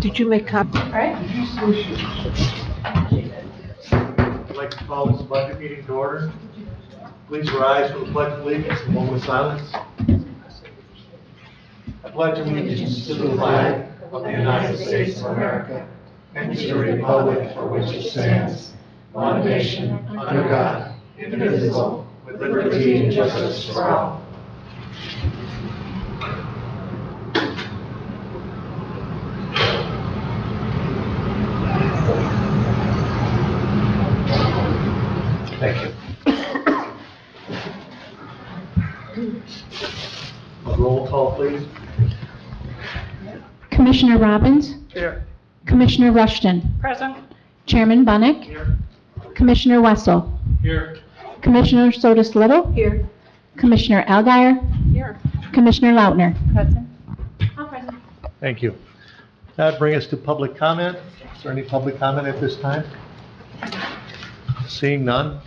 Did you make copies? All right. I'd like to call this budget meeting to order. Please rise for the pledge of allegiance and a moment of silence. I pledge allegiance to the flag of the United States of America and to the republic for which it stands, one nation, under God, indivisible, with liberty and justice for all. Thank you. A roll call, please. Commissioner Robbins? Here. Commissioner Rushton? Present. Chairman Bunnick? Here. Commissioner Wessel? Here. Commissioner Sotis Little? Here. Commissioner Alguier? Here. Commissioner Lautner? Present. All present. Thank you. That brings us to public comment. Is there any public comment at this time? Seeing none,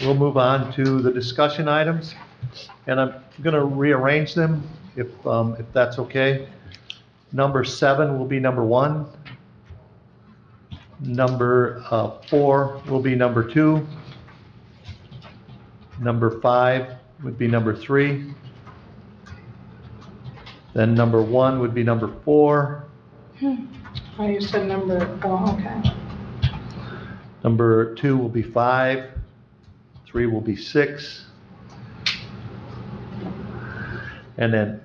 we'll move on to the discussion items, and I'm going to rearrange them if that's okay. Number 7 will be number 1. Number 4 will be number 2. Number 5 would be number 3. Then number 1 would be number 4. Oh, you said number, oh, okay. Number 2 will be 5. 3 will be 6. And then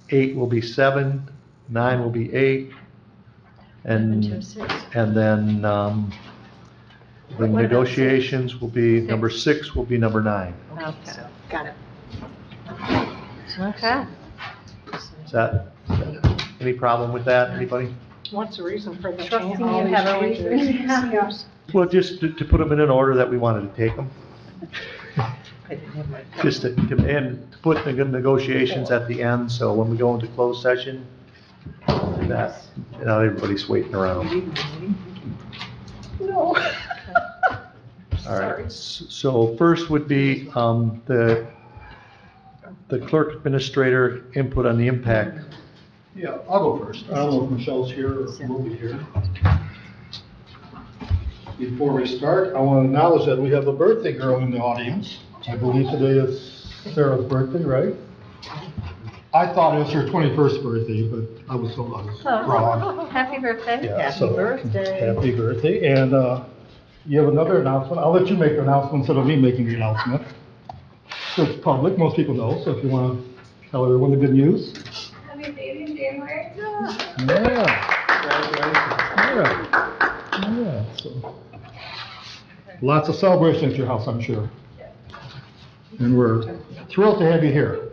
8 will be 7. 9 will be 8. And then the negotiations will be, number 6 will be number 9. Okay, got it. Okay. Is that, any problem with that, anybody? What's the reason for the Trusting change? you All these have a changes? reason. Yes. Well, just to put them in an order that we wanted to take them. I didn't have my. Just to put the negotiations at the end, so when we go into closed session, that, not everybody's waiting around. No. All right, so first would be the clerk administrator input on the impact. Yeah, I'll go first. I don't know if Michelle's here or will be here. Before we start, I want to acknowledge that we have a birthday girl in the audience. I believe today is Sarah's birthday, right? I thought it was her 21st birthday, but I was told I was wrong. Happy birthday. Yeah, Happy so, birthday. Happy birthday. And you have another announcement. I'll let you make the announcement instead of me making the announcement. So it's public, most people know, so if you want to tell everyone the good news. Happy baby in January. Yeah. Yeah, so. Lots of celebration at your house, I'm sure. And we're thrilled to have you here.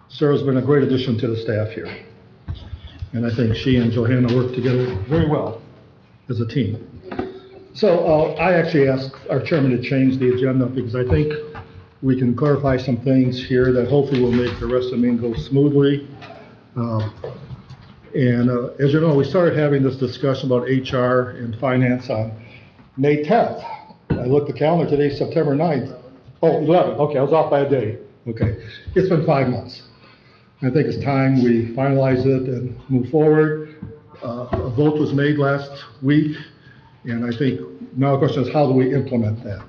Sarah's been a great addition to the staff here. And I think she and Johanna work together very well as a team. So I actually asked our chairman to change the agenda because I think we can clarify some things here that hopefully will make the rest of the meeting go smoothly. As you know, we started having this discussion about HR and finance on May 10th. I looked at the calendar, today's September 9th. Oh, 11th, okay, I was off by a day. Okay, it's been 5 months. I think it's time we finalize it and move forward. A vote was made last week, and I think now the question is how do we implement that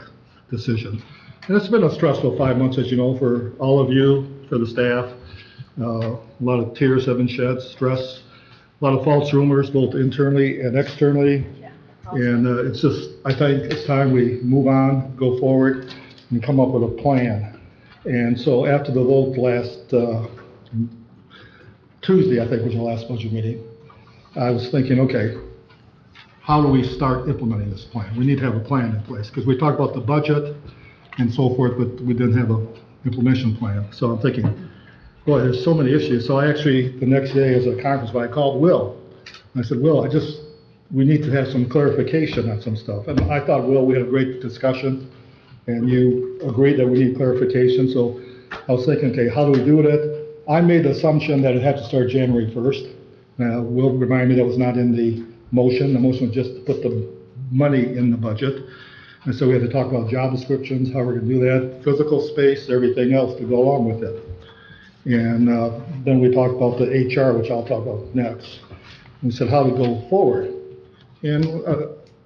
decision? And it's been a stressful 5 months, as you know, for all of you, for the staff. A lot of tears have been shed, stress, a lot of false rumors, both internally and externally. And it's just, I think it's time we move on, go forward, and come up with a plan. And so after the vote last Tuesday, I think was our last budget meeting, I was thinking, okay, how do we start implementing this plan? We need to have a plan in place, because we talked about the budget and so forth, but we didn't have an implementation plan. So I'm thinking, boy, there's so many issues. So I actually, the next day as a conference, I called Will. And I said, Will, we need to have some clarification on some stuff. And I thought, Will, we had a great discussion, and you agreed that we need clarification. So I was thinking, okay, how do we do it? I made the assumption that it had to start January 1st. Now, Will reminded me that was not in the motion. The motion was just to put the money in the budget. And so we had to talk about job descriptions, how we're going to do that, physical space, everything else to go along with it. And then we talked about the HR, which I'll talk about next. We said, how to go forward. And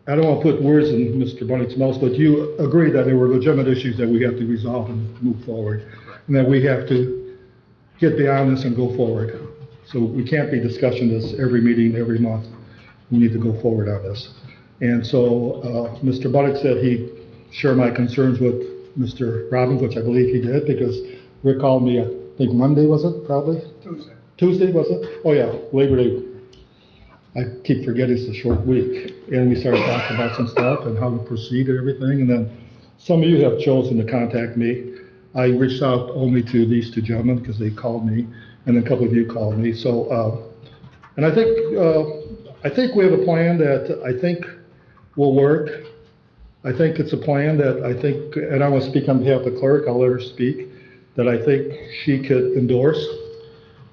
I don't want to put words in Mr. Bunnick's mouth, but you agree that there were legitimate issues that we have to resolve and move forward, and that we have to get beyond this and go forward. So we can't be discussing this every meeting, every month. We need to go forward on this. And so Mr. Bunnick said he'd share my concerns with Mr. Robbins, which I believe he did, because Rick called me, I think Monday, was it, probably? Tuesday, was it? Oh, yeah, Labor Day. I keep forgetting it's a short week. And we started talking about some stuff and how to proceed and everything. And then some of you have chosen to contact me. I reached out only to these two gentlemen because they called me, and a couple of you called me. So, and I think we have a plan that I think will work. I think it's a plan that I think, and I want to speak on behalf of the clerk, I'll let her speak, that I think she could endorse,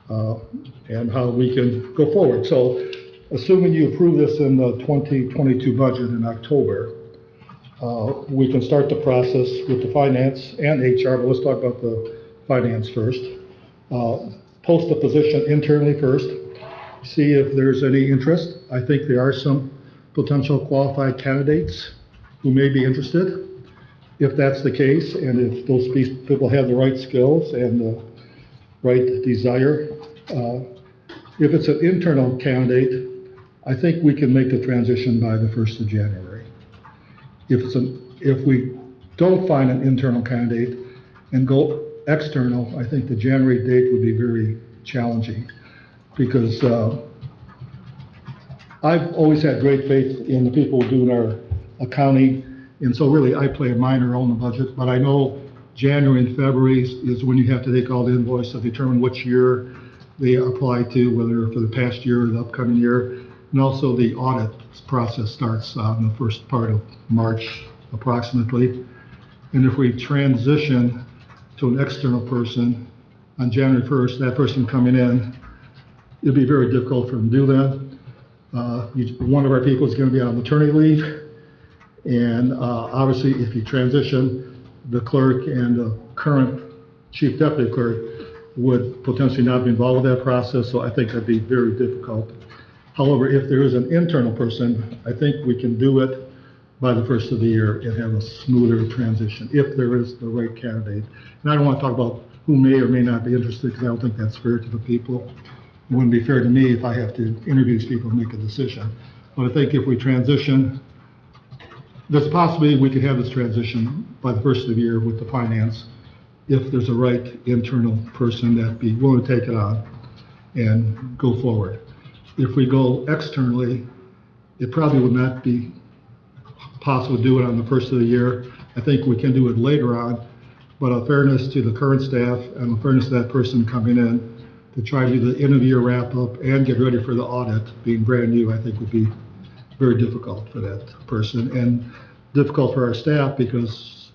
and how we can go forward. So, assuming you approve this in the 2022 budget in October, we can start the process with the finance and HR, but let's talk about the finance first. Post the position internally first, see if there's any interest. I think there are some potential qualified candidates who may be interested. If that's the case, and if those people have the right skills and the right desire, if it's an internal candidate, I think we can make the transition by the 1st of January. If we don't find an internal candidate and go external, I think the January date would be very challenging, because I've always had great faith in the people doing our accounting, and so really I play a minor role in the budget, but I know January and February is when you have to take all the invoices to determine which year they apply to, whether for the past year or the upcoming year. And also the audit process starts in the first part of March approximately. And if we transition to an external person on January 1st, that person coming in, it'd be very difficult for them to do that. One of our people is going to be on maternity leave. And obviously if you transition, the clerk and the current chief deputy clerk would potentially not be involved with that process. So I think that'd be very difficult. However, if there is an internal person, I think we can do it by the 1st of the year and have a smoother transition, if there is the right candidate. And I don't want to talk about who may or may not be interested, because I don't think that's fair to the people. It wouldn't be fair to me if I have to interview these people and make a decision. But I think if we transition, there's a possibility we could have this transition by the 1st of the year with the finance, if there's a right internal person that'd be willing to take it on and go forward. If we go externally, it probably would not be possible to do it on the 1st of the year. I think we can do it later on, but in fairness to the current staff and in fairness to that person coming in, to try to do the end of the year wrap up and get ready for the audit, being brand new, I think would be very difficult for that person, and difficult for our staff, because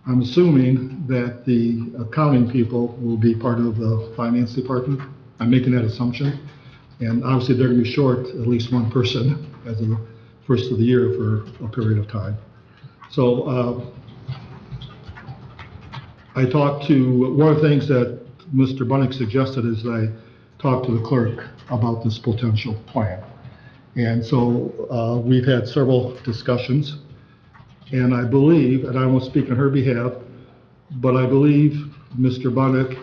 I'm assuming that the accounting people will be part of the finance department. I'm making that assumption. And obviously they're going to be short at least one person as of the 1st of the year for a period of time. So I talked to, one of the things that Mr. Bunnick suggested is I talked to the clerk about this potential plan. And so we've had several discussions, and I believe, and I won't speak on her behalf, but I believe Mr. Bunnick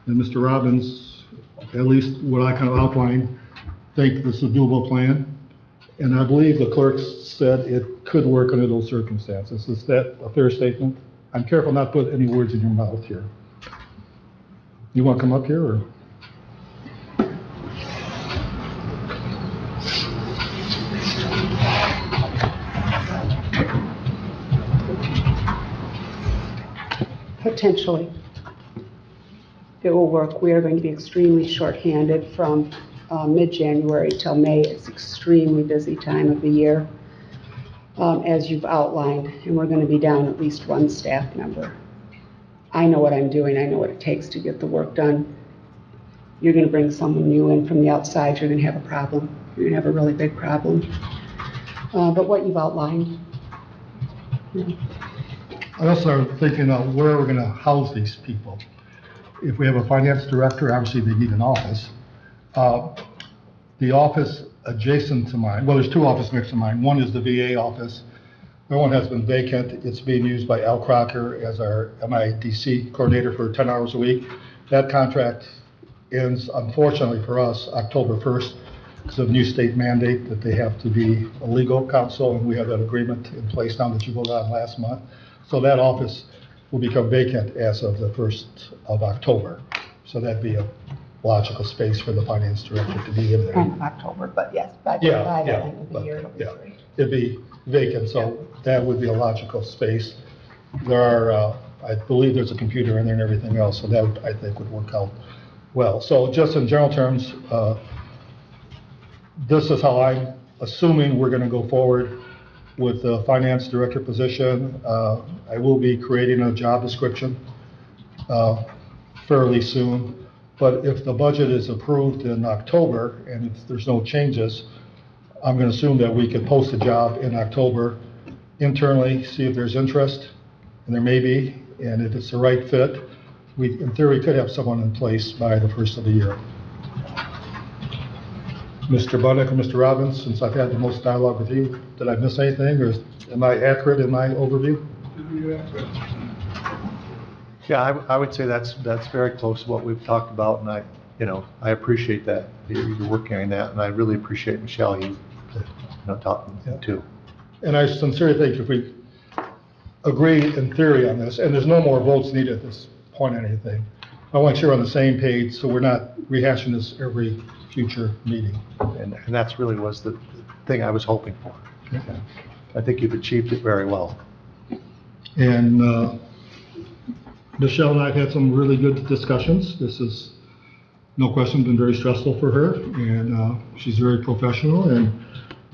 and Mr. Robbins, at least what I kind of outlined, think this is a doable plan. And I believe the clerk said it could work under those circumstances. Is that a fair statement? I'm careful not to put any words in your mouth here. You want to come up here, or? Potentially, it will work. We are going to be extremely shorthanded from mid-January till May. It's extremely busy time of the year, as you've outlined, and we're going to be down at least one staff member. I know what I'm doing. I know what it takes to get the work done. You're going to bring someone new in from the outside, you're going to have a problem. You're going to have a really big problem. But what you've outlined, I also started thinking about where we're going to house these people. If we have a finance director, obviously they need an office. the office adjacent to mine, well, there's two offices next to mine. One is the VA office. The one has been vacant. It's being used by Al Crocker as our MIDC coordinator for 10 hours a week. That contract ends, unfortunately for us, October 1st, because of new state mandate that they have to be a legal counsel, and we have that agreement in place now that you voted on last month. So that office will become vacant as of the 1st of October. So that'd be a logical space for the finance director to be in there. End of October, but yes, by the Yeah, end of the but, year, it'll be yeah, free. it'd be vacant, so that would be a logical space. There are, I believe there's a computer in there and everything else, so that I think would work out well. So just in general terms, this is how I'm assuming we're going to go forward with the finance director position. I will be creating a job description fairly soon. But if the budget is approved in October and if there's no changes, I'm going to assume that we can post a job in October internally, see if there's interest, and there may be, and if it's the right fit, we, in theory, could have someone in place by the 1st of the year. Mr. Budnick or Mr. Robbins, since I've had the most dialogue with you, did I miss anything, or am I accurate in my overview? Yeah, I would say that's very close to what we've talked about, and I appreciate that, you're working on that, and I really appreciate, Michelle, you talking too. And I sincerely think if we agree in theory on this, and there's no more votes needed at this point or anything, I want you on the same page so we're not rehashing this every future meeting. And that's really was the thing I was hoping for. Okay. I think you've achieved it very well. And Michelle and I have had some really good discussions. This is, no question, been very stressful for her, and she's very professional and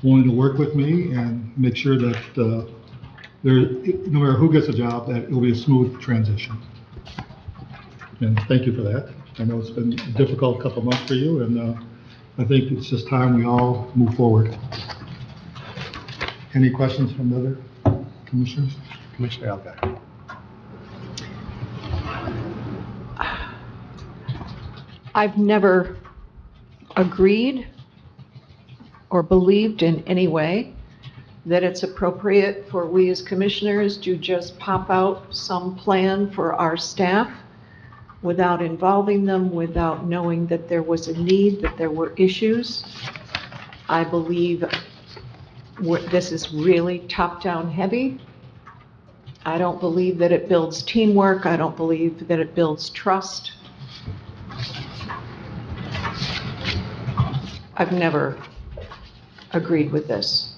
willing to work with me and make sure that no matter who gets a job, that it will be a smooth transition. And thank you for that. I know it's been a difficult couple months for you, and I think it's just time we all move forward. Any questions from the other commissioners? Commissioner Algar. I've never agreed or believed in any way that it's appropriate for we as commissioners to just pop out some plan for our staff without involving them, without knowing that there was a need, that there were issues. I believe this is really top-down heavy. I don't believe that it builds teamwork. I don't believe that it builds trust. I've never agreed with this.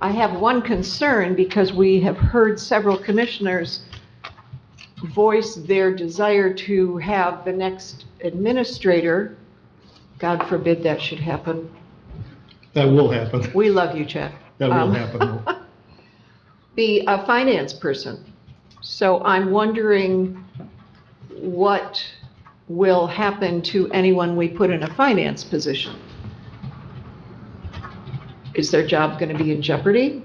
I have one concern because we have heard several commissioners voice their desire to have the next administrator, God forbid that should happen. That will happen. We love you, Chad. That will happen. Be a finance person. So I'm wondering what will happen to anyone we put in a finance position. Is their job going to be in jeopardy?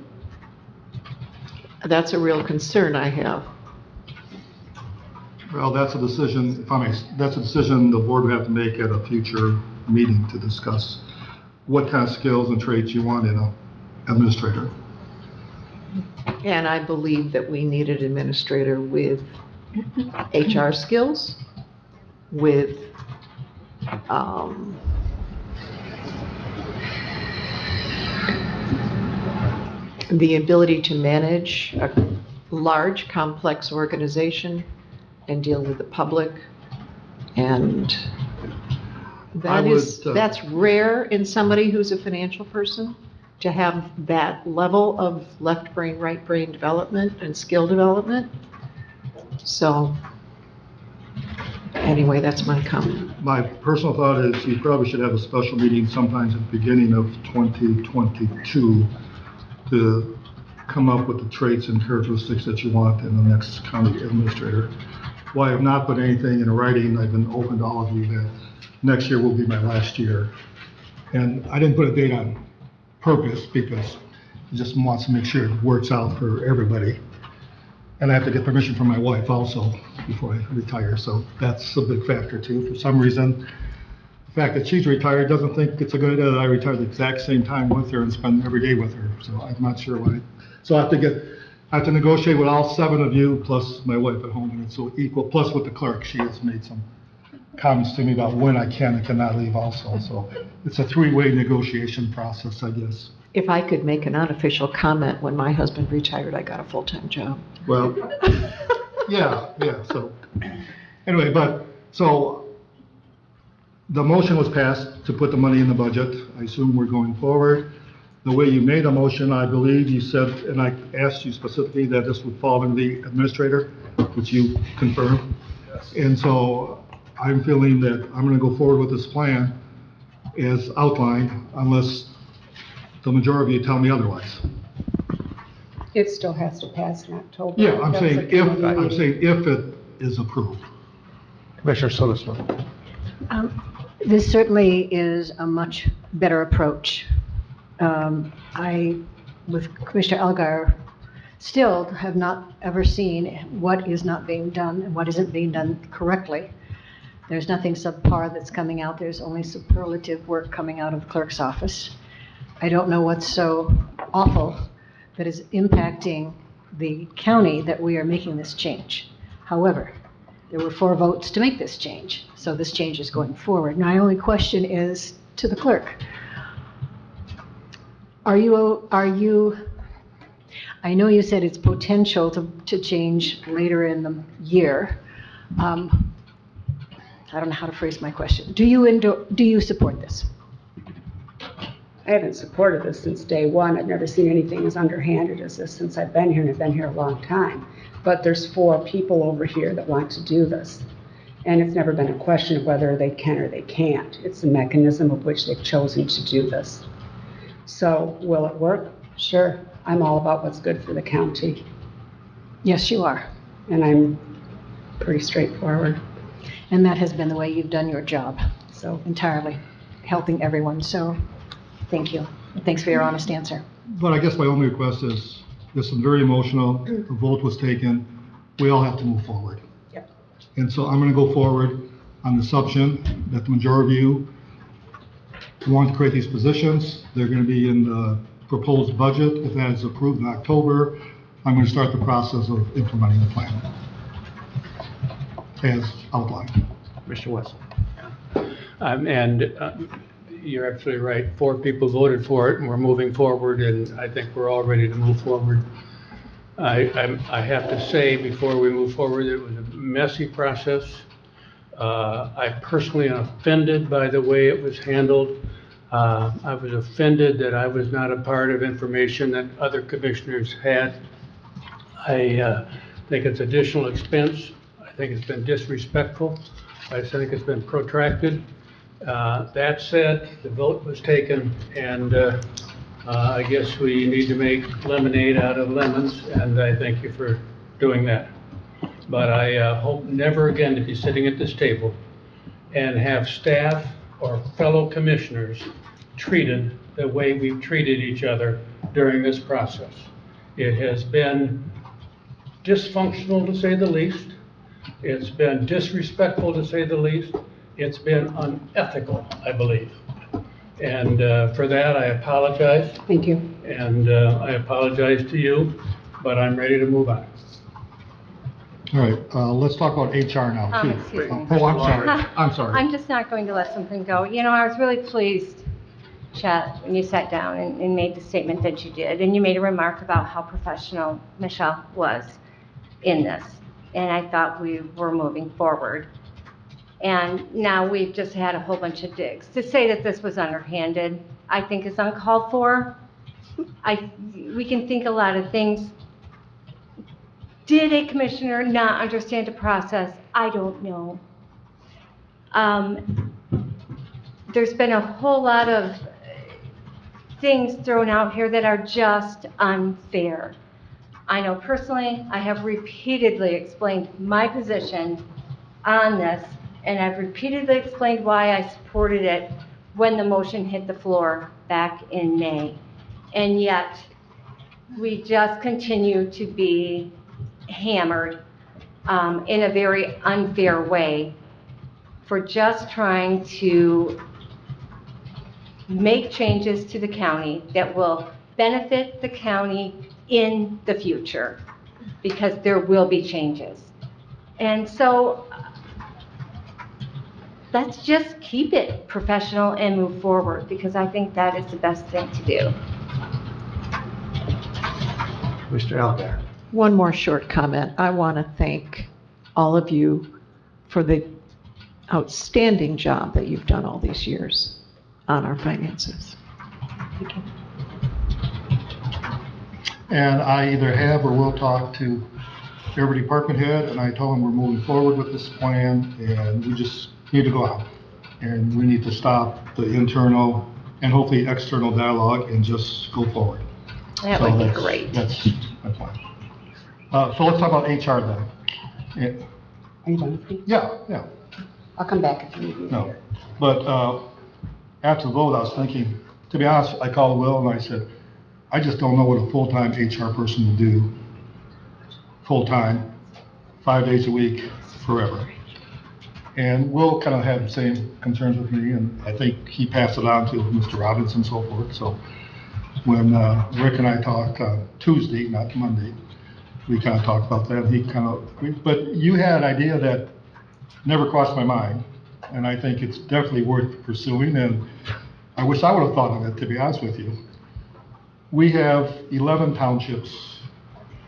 That's a real concern I have. Well, that's a decision, if I may, that's a decision the board would have to make at a future meeting to discuss what kind of skills and traits you want in an administrator. And I believe that we need an administrator with HR skills, with the ability to manage a large, complex organization and deal with the public. And that's rare in somebody who's a financial person, to have that level of left brain, right brain development and skill development. So anyway, that's my comment. My personal thought is you probably should have a special meeting sometimes at the beginning of 2022 to come up with the traits and characteristics that you want in the next county administrator. Why I've not put anything in writing, I've been open to all of you that next year will be my last year. And I didn't put a date on purpose because I just wants to make sure it works out for everybody. And I have to get permission from my wife also before I retire, so that's a big factor too. For some reason, fact that she's retired doesn't think it's a good idea that I retire the exact same time with her and spend every day with her, so I'm not sure why. So I have to negotiate with all 7 of you, plus my wife at home, and it's so equal, plus with the clerk, she has made some comments to me about when I can and cannot leave also, so it's a 3-way negotiation process, I guess. If I could make an unofficial comment, when my husband retired, I got a full-time job. Well, yeah, so, anyway, so the motion was passed to put the money in the budget. I assume we're going forward. The way you made a motion, I believe you said, and I asked you specifically that this would fall into the administrator, which you confirmed. And so I'm feeling that I'm going to go forward with this plan as outlined unless the majority of you tell me otherwise. It still has to pass in October. Yeah, I'm That's a saying committee meeting. if it is approved. Commissioner Solis Little. This certainly is a much better approach. I, with Commissioner Elgar, still have not ever seen what is not being done and what isn't being done correctly. There's nothing subpar that's coming out. There's only superlative work coming out of the clerk's office. I don't know what's so awful that is impacting the county that we are making this change. However, there were 4 votes to make this change, so this change is going forward. My only question is to the clerk. I know you said it's potential to change later in the year. I don't know how to phrase my question. Do you support this? I haven't supported this since day one. I've never seen anything as underhanded as this since I've been here, and I've been here a long time. But there's 4 people over here that want to do this. And it's never been a question of whether they can or they can't. It's the mechanism of which they've chosen to do this. So will it work? Sure. I'm all about what's good for the county. Yes, you are. And I'm pretty straightforward. And that has been the way you've done your job, So entirely, helping everyone. So thank you. Thanks for your honest answer. But I guess my only request is, this is very emotional, the vote was taken, we all have to move forward. Yep. And so I'm going to go forward on the assumption that the majority of you want to create these positions. They're going to be in the proposed budget. If that is approved in October, I'm going to start the process of implementing the plan as outlined. Commissioner Wessel. You're absolutely right. 4 people voted for it, and we're moving forward, and I think we're all ready to move forward. I have to say, before we move forward, it was a messy process. I personally am offended by the way it was handled. I was offended that I was not a part of information that other commissioners had. I think it's additional expense. I think it's been disrespectful. I think it's been protracted. That said, the vote was taken, and I guess we need to make lemonade out of lemons, and I thank you for doing that. But I hope never again to be sitting at this table and have staff or fellow commissioners treated the way we've treated each other during this process. It has been dysfunctional, to say the least. It's been disrespectful, to say the least. It's been unethical, I believe. And for that, I apologize. thank you. And I apologize to you, but I'm ready to move on. All right, let's talk about HR now, too. Excuse me. Oh, I'm sorry. I'm sorry. I'm just not going to let something go. You know, I was really pleased, Chet, when you sat down and made the statement that you did. And you made a remark about how professional Michelle was in this. And I thought we were moving forward. And now we've just had a whole bunch of digs. To say that this was underhanded, I think is uncalled for. We can think a lot of things. Did a commissioner not understand the process? I don't know. There's been a whole lot of things thrown out here that are just unfair. I know personally, I have repeatedly explained my position on this, and I've repeatedly explained why I supported it when the motion hit the floor back in May. And yet, we just continue to be hammered in a very unfair way for just trying to make changes to the county that will benefit the county in the future, because there will be changes. And so let's just keep it professional and move forward, because I think that is the best thing to do. Mr. Algar. One more short comment. I want to thank all of you for the outstanding job that you've done all these years on our finances. Thank you. And I either have or will talk to every department head, and I told them we're moving forward with this plan, and we just need to go out. And we need to stop the internal and hopefully external dialogue and just go forward. That So would be that's- great. That's my plan. So let's talk about HR then. Are you done with me? Yeah. I'll come back if you need me. No, but after the vote, I was thinking, to be honest, I called Will and I said, I just don't know what a full-time HR person will do, full-time, 5 days a week, forever. And Will kind of had the same concerns with me, and I think he passed it on to Mr. Robbins and so forth. So when Rick and I talked Tuesday, not Monday, we kind of talked about that. He kind of agreed. But you had an idea that never crossed my mind, and I think it's definitely worth pursuing, and I wish I would have thought of it, to be honest with you. We have 11 townships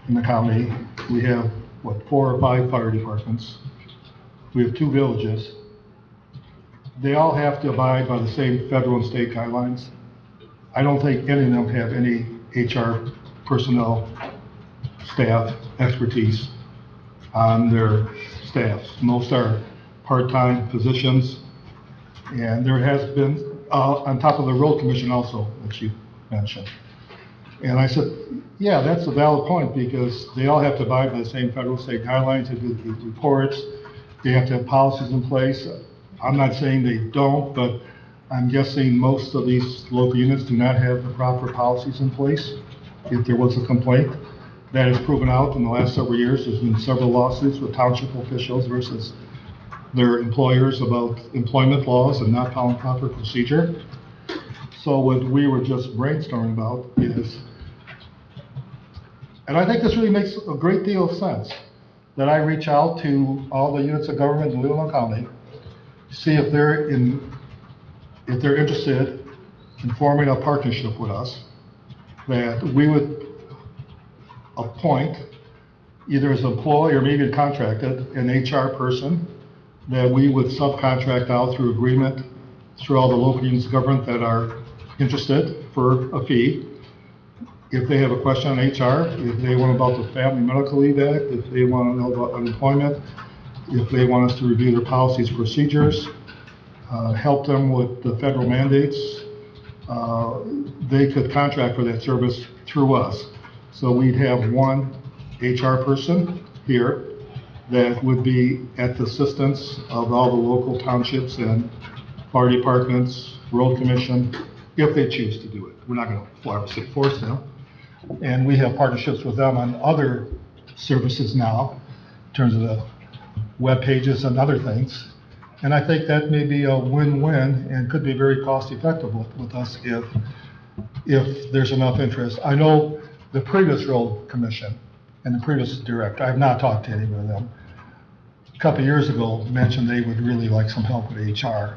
in the county. We have, 4 or 5 fire departments. We have 2 villages. They all have to abide by the same federal and state guidelines. I don't think any of them have any HR personnel, staff, expertise on their staffs. Most are part-time positions, and there has been, on top of the road commission also, that you mentioned. And I said, yeah, that's a valid point, because they all have to abide by the same federal state guidelines to do the reports. They have to have policies in place. I'm not saying they don't, but I'm guessing most of these local units do not have the proper policies in place. If there was a complaint, that is proven out in the last several years. There's been several lawsuits with township officials versus their employers about employment laws and not following proper procedure. So what we were just brainstorming about is, and I think this really makes a great deal of sense, that I reach out to all the units of government in Leelanau County, see if they're interested in forming a partnership with us, that we would appoint, either as employee or maybe contracted, an HR person that we would subcontract out through agreement through all the local units of government that are interested for a fee. If they have a question on HR, if they want about the Family Medical Leave Act, if they want to know about unemployment, if they want us to review their policies, procedures, help them with the federal mandates, they could contract for that service through us. So we'd have one HR person here that would be at the assistance of all the local townships and fire departments, road commission, if they choose to do it. We're not going to force them. And we have partnerships with them on other services now, in terms of the web pages and other things. And I think that may be a win-win and could be very cost-effective with us if there's enough interest. I know the previous road commission and the previous director, I have not talked to any of them, a couple of years ago mentioned they would really like some help with HR,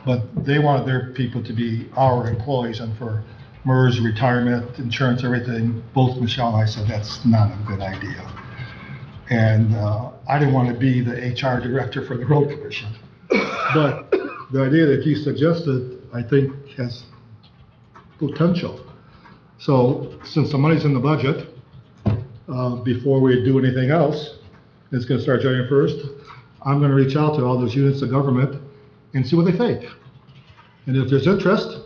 but they wanted their people to be our employees, and for MERS, retirement, insurance, everything, both Michelle and I said that's not a good idea. And I didn't want to be the HR director for the road commission. But the idea that you suggested, I think, has potential. So since the money's in the budget, before we do anything else, it's going to start January 1st, I'm going to reach out to all those units of government and see what they think. And if there's interest,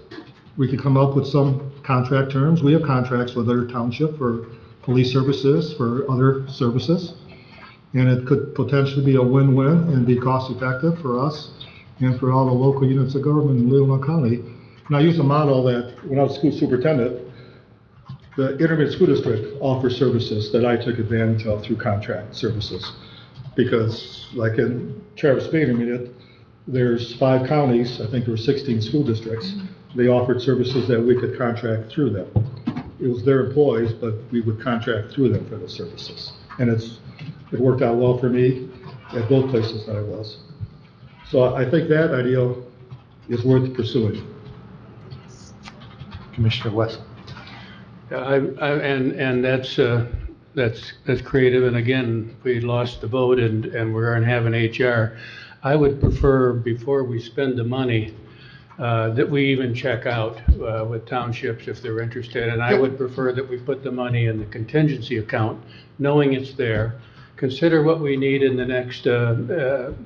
we could come up with some contract terms. We have contracts with other township for police services, for other services. And it could potentially be a win-win and be cost-effective for us and for all the local units of government in Leelanau County. And I use a model that when I was school superintendent, the intermediate school district offers services that I took advantage of through contract services. Because like in Travis Bay Intermediate, there's 5 counties, I think there were 16 school districts. They offered services that we could contract through them. It was their employees, but we would contract through them for the services. And it worked out well for me at both places that I was. So I think that idea is worth pursuing. Commissioner West. And that's creative, and again, we lost the vote and we're going to have an HR. I would prefer, before we spend the money, that we even check out with townships if they're interested, and I would prefer that we put the money in the contingency account, knowing it's there, consider what we need in the next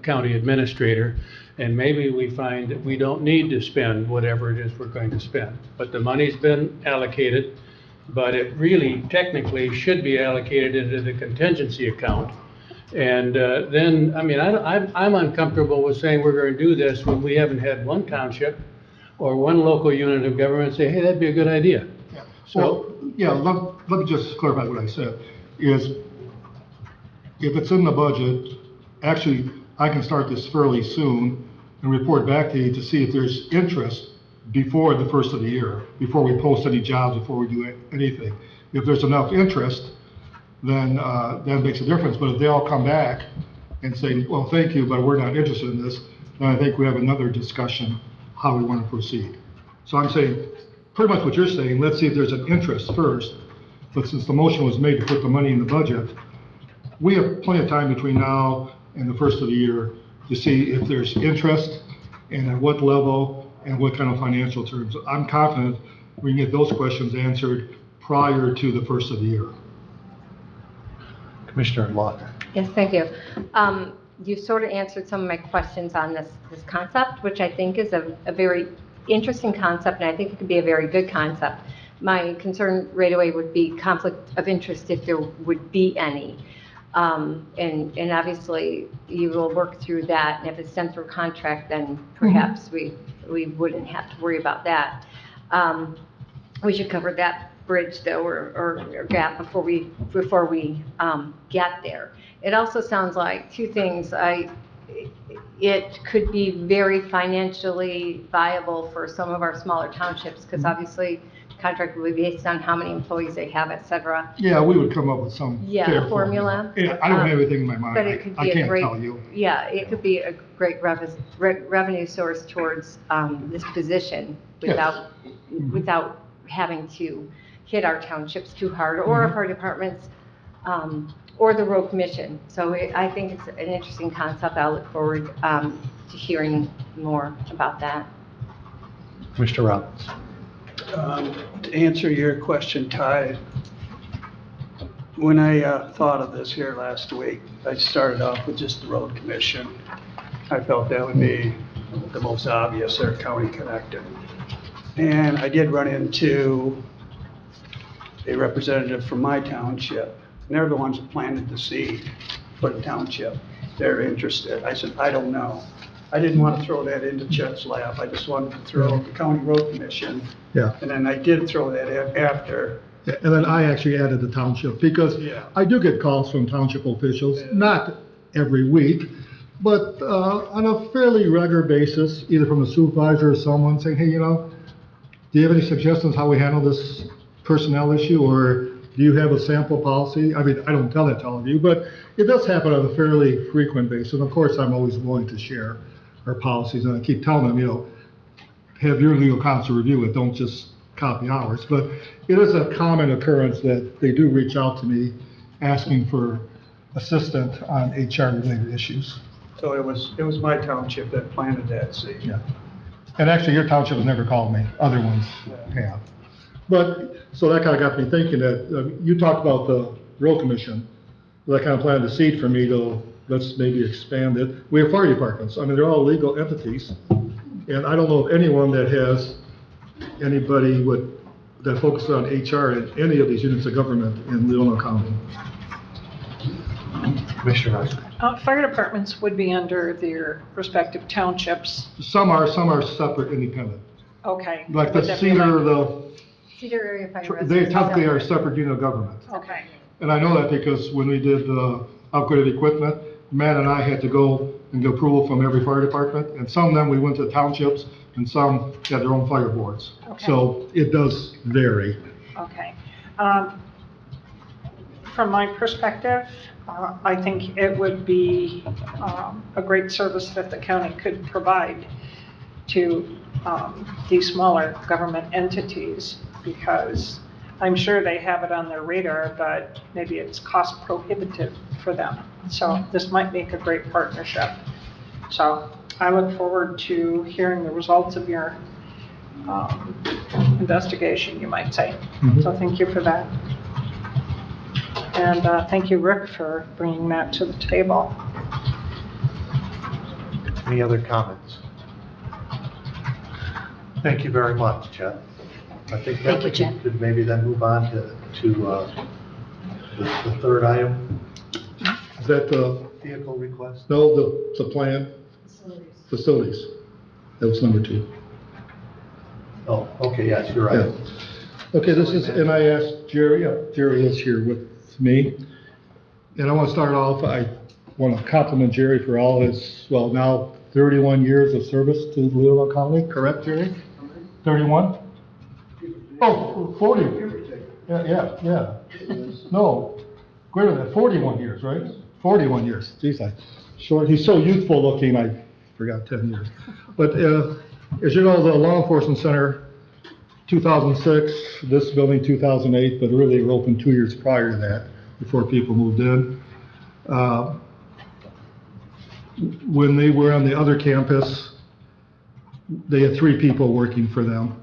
county administrator, and maybe we find that we don't need to spend whatever it is we're going to spend. But the money's been allocated, but it really technically should be allocated into the contingency account. And then, I mean, I'm uncomfortable with saying we're going to do this when we haven't had one township or one local unit of government say, hey, that'd be a good idea. Yeah. So, Well, yeah, let me just clarify what I said, is if it's in the budget, actually, I can start this fairly soon and report back to you to see if there's interest before the first of the year, before we post any jobs, before we do anything. If there's enough interest, then that makes a difference. But if they all come back and say, well, thank you, but we're not interested in this, then I think we have another discussion how we want to proceed. So I'm saying, pretty much what you're saying, let's see if there's an interest first. But since the motion was made to put the money in the budget, we have plenty of time between now and the first of the year to see if there's interest and at what level and what kind of financial terms. I'm confident we can get those questions answered prior to the first of the year. Commissioner Lautner. Yes, thank you. You sort of answered some of my questions on this concept, which I think is a very interesting concept, and I think it could be a very good concept. My concern right away would be conflict of interest if there would be any. And obviously, you will work through that, and if it's sent through contract, then perhaps we wouldn't have to worry about that. We should cover that bridge, though, or gap before we get there. It also sounds like two things. It could be very financially viable for some of our smaller townships, because obviously, contract will be based on how many employees they have, et cetera. Yeah, we would come up with some fair formula. Yeah, I don't have anything in my mind. But it could I be a can't great, tell you. yeah, it could be a great revenue source towards this position without having to hit our townships too hard, or our departments, or the road commission. So I think it's an interesting concept. I look forward to hearing more about that. Commissioner Robbins. To answer your question, Ty, when I thought of this here last week, I started off with just the road commission. I felt that would be the most obvious, they're county connected. And I did run into a representative from my township, and they're the ones that planted the seed for the township. They're interested. I said, I don't know. I didn't want to throw that into Chet's lap. I just wanted to throw the county road commission. Yeah. And then I did throw that in after. Yeah, and then I actually added the township, because I do get calls from township officials, not every week, but on a fairly regular basis, either from a supervisor or someone saying, hey, do you have any suggestions how we handle this personnel issue, or do you have a sample policy? I mean, I don't tell that to all of you, but it does happen on a fairly frequent basis. And of course, I'm always willing to share our policies, and I keep telling them, have your legal counsel review it, don't just copy ours. But it is a common occurrence that they do reach out to me asking for assistance on HR-related issues. So it was my township that planted that seed. Yeah. And actually, your township has never called me, other ones have. But, so that kind of got me thinking that, you talked about the road commission, that kind of planted the seed for me to, let's maybe expand it. We have fire departments, I mean, they're all legal entities, and I don't know of anyone that has anybody that focuses on HR in any of these units of government in Leelanau County. Commissioner Rice. Fire departments would be under their respective townships. Some are separate, independent. Okay. Like Would the that be Cedar Area Fire they Rescue. technically are a separate unit of government. Okay. And I know that because when we did upgraded equipment, Matt and I had to go and get approval from every fire department. And some of them, we went to townships, and some had their own fire boards. Okay. So it does vary. Okay. From my perspective, I think it would be a great service that the county could provide to these smaller government entities, because I'm sure they have it on their radar, but maybe it's cost prohibitive for them. So this might make a great partnership. So I look forward to hearing the results of your investigation, you might say. So thank you for that. And thank you, Rick, for bringing that to the table. Any other comments? Thank you very much, Chet. I think that we could maybe then move on to the third item, Is that the, vehicle request. no, the plan? Facilities. That was number 2. Oh, okay, yes, you're Yeah. right. Okay, this is, and I asked Jerry, Jerry is here with me. And I want to start off, I want to compliment Jerry for all his, well, now 31 years of service to Leelanau County, correct, Jerry? 31? Oh, 40. Yeah. No, greater than 41 years, right? 41 years. Geez, he's so youthful looking, I forgot 10 years. But as you know, the law enforcement center, 2006, this building 2008, but really they were open 2 years prior to that, before people moved in. When they were on the other campus, they had 3 people working for them.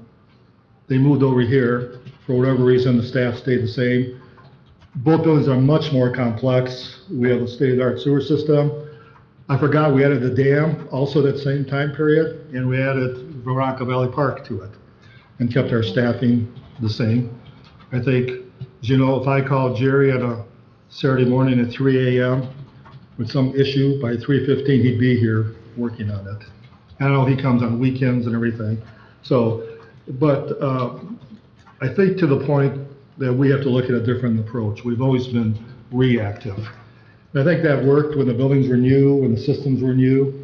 They moved over here. For whatever reason, the staff stayed the same. Both buildings are much more complex. We have a state-of-the-art sewer system. I forgot we added a dam also that same time period, and we added Veronica Valley Park to it and kept our staffing the same. I think, as you know, if I called Jerry at a Saturday morning at 3 a.m. with some issue, by 3:15 he'd be here working on it. I know he comes on weekends and everything. So, but I think to the point that we have to look at a different approach. We've always been reactive. And I think that worked when the buildings were new, when the systems were new.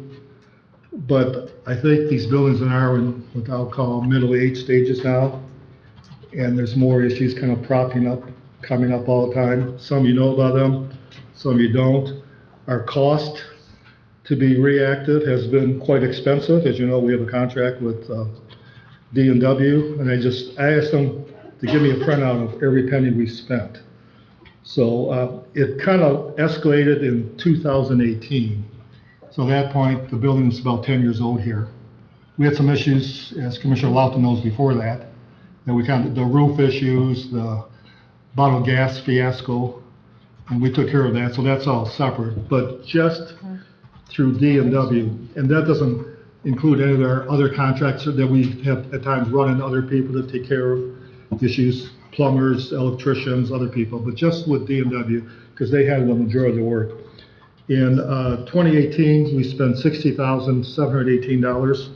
But I think these buildings are in what I'll call middle age stages now. And there's more issues kind of coming up all the time. Some you know about them, some you don't. Our cost to be reactive has been quite expensive. As you know, we have a contract with D&W, and I asked them to give me a printout of every penny we spent. So it kind of escalated in 2018. So at that point, the building was about 10 years old here. We had some issues, as Commissioner Lawton knows before that, the roof issues, the bottled gas fiasco, and we took care of that, so that's all separate. But just through D&W, and that doesn't include any of our other contracts that we have at times run in other people to take care of issues, plumbers, electricians, other people, but just with D&W, because they handle the majority of the work. In 2018, we spent $60,718.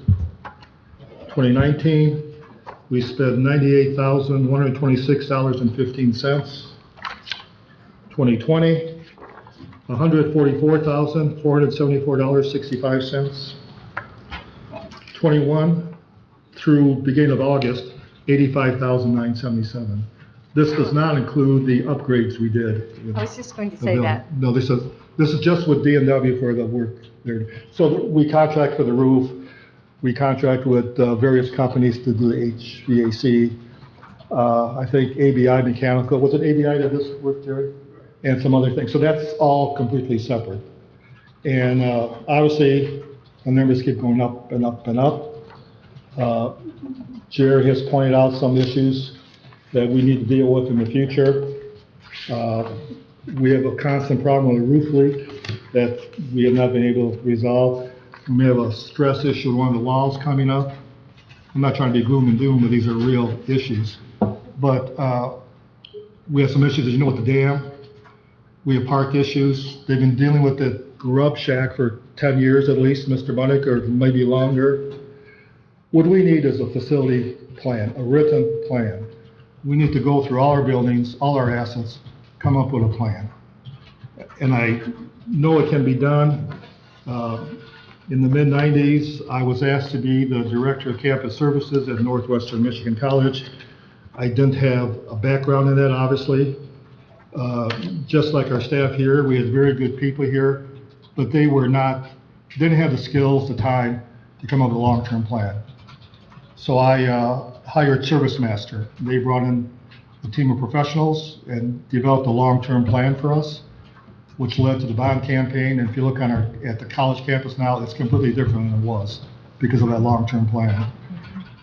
2019, we spent $98,126.15. 2020, $144,474.65. 21 through beginning of August, $85,977. This does not include the upgrades we did. I was just going to say that. No, this is just with D&W for the work there. So we contract for the roof. We contract with various companies to do the HVAC. I think ABI Mechanical, was it ABI that this work, Jerry? And some other things. So that's all completely separate. And obviously, the numbers keep going up and up and up. Jerry has pointed out some issues that we need to deal with in the future. We have a constant problem with a roof leak that we have not been able to resolve. We may have a stress issue with one of the walls coming up. I'm not trying to be gloom and doom, but these are real issues. But we have some issues, as you know, with the dam. We have park issues. They've been dealing with the grub shack for 10 years at least, Mr. Bunnick, or maybe longer. What we need is a facility plan, a written plan. We need to go through all our buildings, all our assets, come up with a plan. And I know it can be done. In the mid-90s, I was asked to be the Director of Campus Services at Northwestern Michigan College. I didn't have a background in that, obviously. Just like our staff here, we had very good people here, but they didn't have the skills, the time to come up with a long-term plan. So I hired Service Master. They brought in a team of professionals and developed a long-term plan for us, which led to the bond campaign. And if you look at the college campus now, it's completely different than it was because of that long-term plan.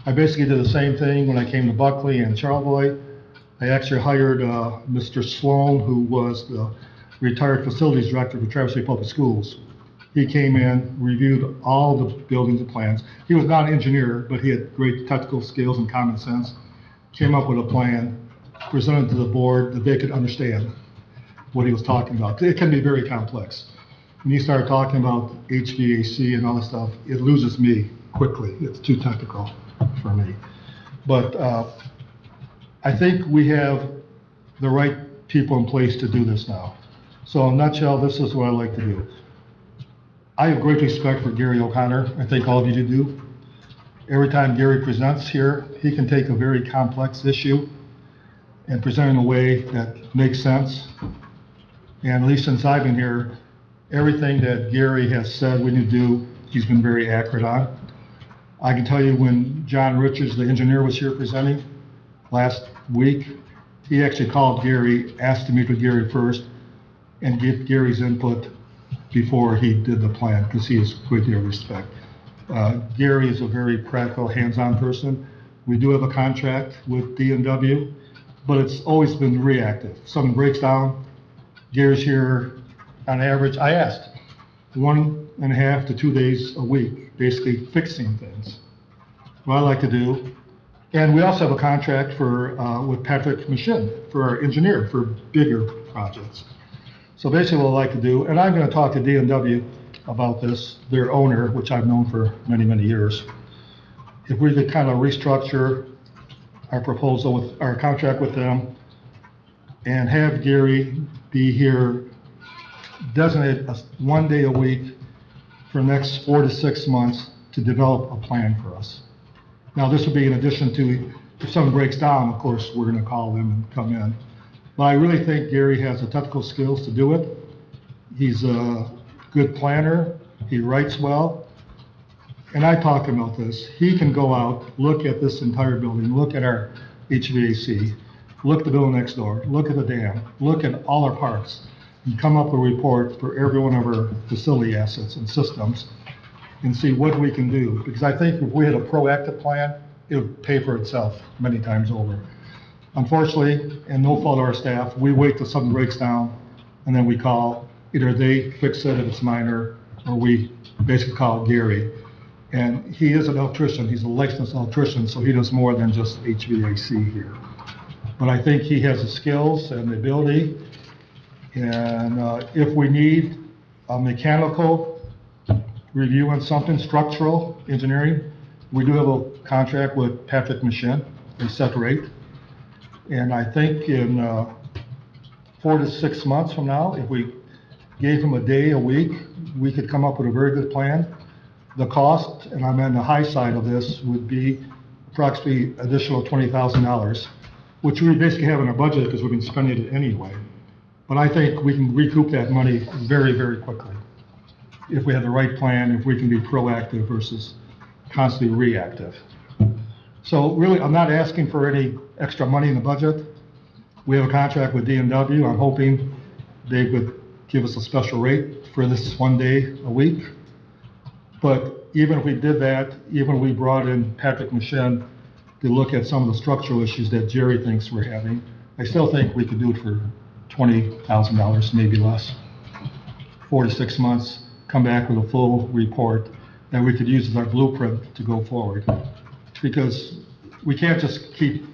I basically did the same thing when I came to Buckley and Charlevoix. I actually hired Mr. Sloan, who was the retired facilities director for Traverse City Public Schools. He came in, reviewed all the buildings and plans. He was not an engineer, but he had great technical skills and common sense. Came up with a plan, presented to the board that they could understand what he was talking about. It can be very complex. When you start talking about HVAC and all this stuff, it loses me quickly. It's too technical for me. But I think we have the right people in place to do this now. So in a nutshell, this is what I like to do. I have great respect for Gary O'Connor. I think all of you do. Every time Gary presents here, he can take a very complex issue and present it in a way that makes sense. And at least since I've been here, everything that Gary has said we need to do, he's been very accurate on. I can tell you when John Richards, the engineer, was here presenting last week, he actually called Gary, asked to meet with Gary first, and get Gary's input before he did the plan, because he has a great deal of respect. Gary is a very practical, hands-on person. We do have a contract with DMW, but it's always been reactive. Something breaks down, Gary's here on average, I asked, 1.5 to 2 days a week, basically fixing things. What I like to do, and we also have a contract with Patrick Machin for our engineer for bigger projects. So basically what I like to do, and I'm going to talk to DMW about this, their owner, which I've known for many, many years. If we could kind of restructure our proposal with our contract with them and have Gary be here, designate 1 day a week for the next 4 to 6 months to develop a plan for us. Now, this would be in addition to, if something breaks down, of course, we're going to call them and come in. But I really think Gary has the technical skills to do it. He's a good planner. He writes well. And I talked about this. He can go out, look at this entire building, look at our HVAC, look at the building next door, look at the dam, look at all our parks, and come up with a report for every one of our facility assets and systems and see what we can do. Because I think if we had a proactive plan, it would pay for itself many times over. Unfortunately, and no fault of our staff, we wait till something breaks down and then we call, either they fix it if it's minor, or we basically call Gary. And he is an electrician, he's a licensed electrician, so he does more than just HVAC here. But I think he has the skills and the ability, and if we need a mechanical review on something, structural engineering, we do have a contract with Patrick Machin, they set rate. And I think in 4 to 6 months from now, if we gave him a day a week, we could come up with a very good plan. The cost, and I'm on the high side of this, would be approximately additional $20,000, which we basically have in our budget because we've been spending it anyway. But I think we can recoup that money very, very quickly if we have the right plan, if we can be proactive versus constantly reactive. So really, I'm not asking for any extra money in the budget. We have a contract with DMW. I'm hoping they would give us a special rate for this 1 day a week. But even if we did that, even if we brought in Patrick Machin to look at some of the structural issues that Jerry thinks we're having, I still think we could do it for $20,000, maybe less. 4 to 6 months, come back with a full report that we could use as our blueprint to go forward. Because we can't just keep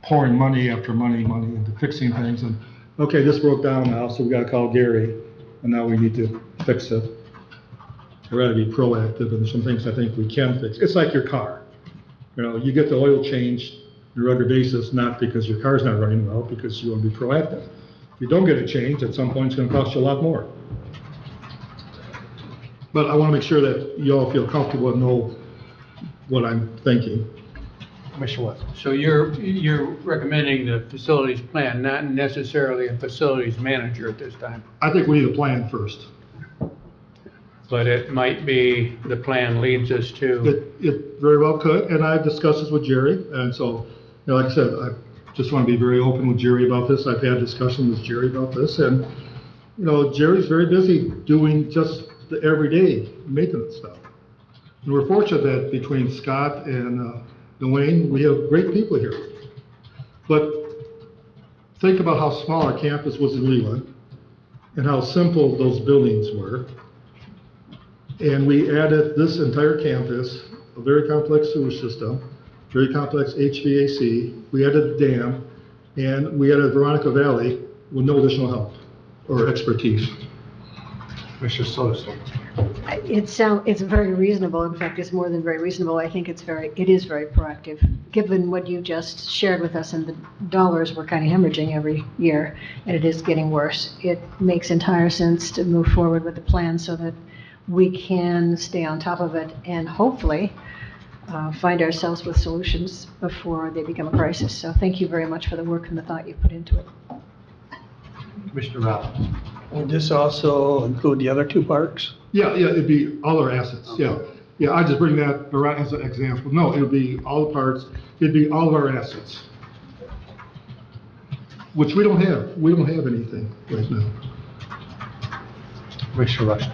pouring money after money into fixing things and, okay, this broke down now, so we gotta call Gary, and now we need to fix it. I'd rather be proactive, and there's some things I think we can fix. It's like your car. You know, you get the oil changed on a regular basis, not because your car's not running well, because you want to be proactive. If you don't get it changed, at some point it's gonna cost you a lot more. But I want to make sure that you all feel comfortable and know what I'm thinking. Commissioner West. So you're recommending the facilities plan, not necessarily a facilities manager at this time? I think we need a plan first. But it might be the plan leads us to, It very well could, and I've discussed this with Jerry, and so, like I said, I just want to be very open with Jerry about this. I've had discussions with Jerry about this, and, Jerry's very busy doing just the everyday maintenance stuff. And we're fortunate that between Scott and Dwayne, we have great people here. But think about how small our campus was in Leland, and how simple those buildings were. And we added this entire campus, a very complex sewer system, very complex HVAC. We added a dam, and we added Veronica Valley with no additional help or expertise. Commissioner Sotos. It's very reasonable. In fact, it's more than very reasonable. I think it is very proactive, given what you just shared with us, and the dollars we're kind of hemorrhaging every year, and it is getting worse. It makes entire sense to move forward with the plan so that we can stay on top of it and hopefully find ourselves with solutions before they become a crisis. So thank you very much for the work and the thought you put into it. Commissioner Robbins. Would this also include the other two parks? Yeah, it'd be all our assets, yeah. Yeah, I just bring that as an example. No, it would be all the parts, it'd be all of our assets. Which we don't have. We don't have anything right now. Commissioner Rush.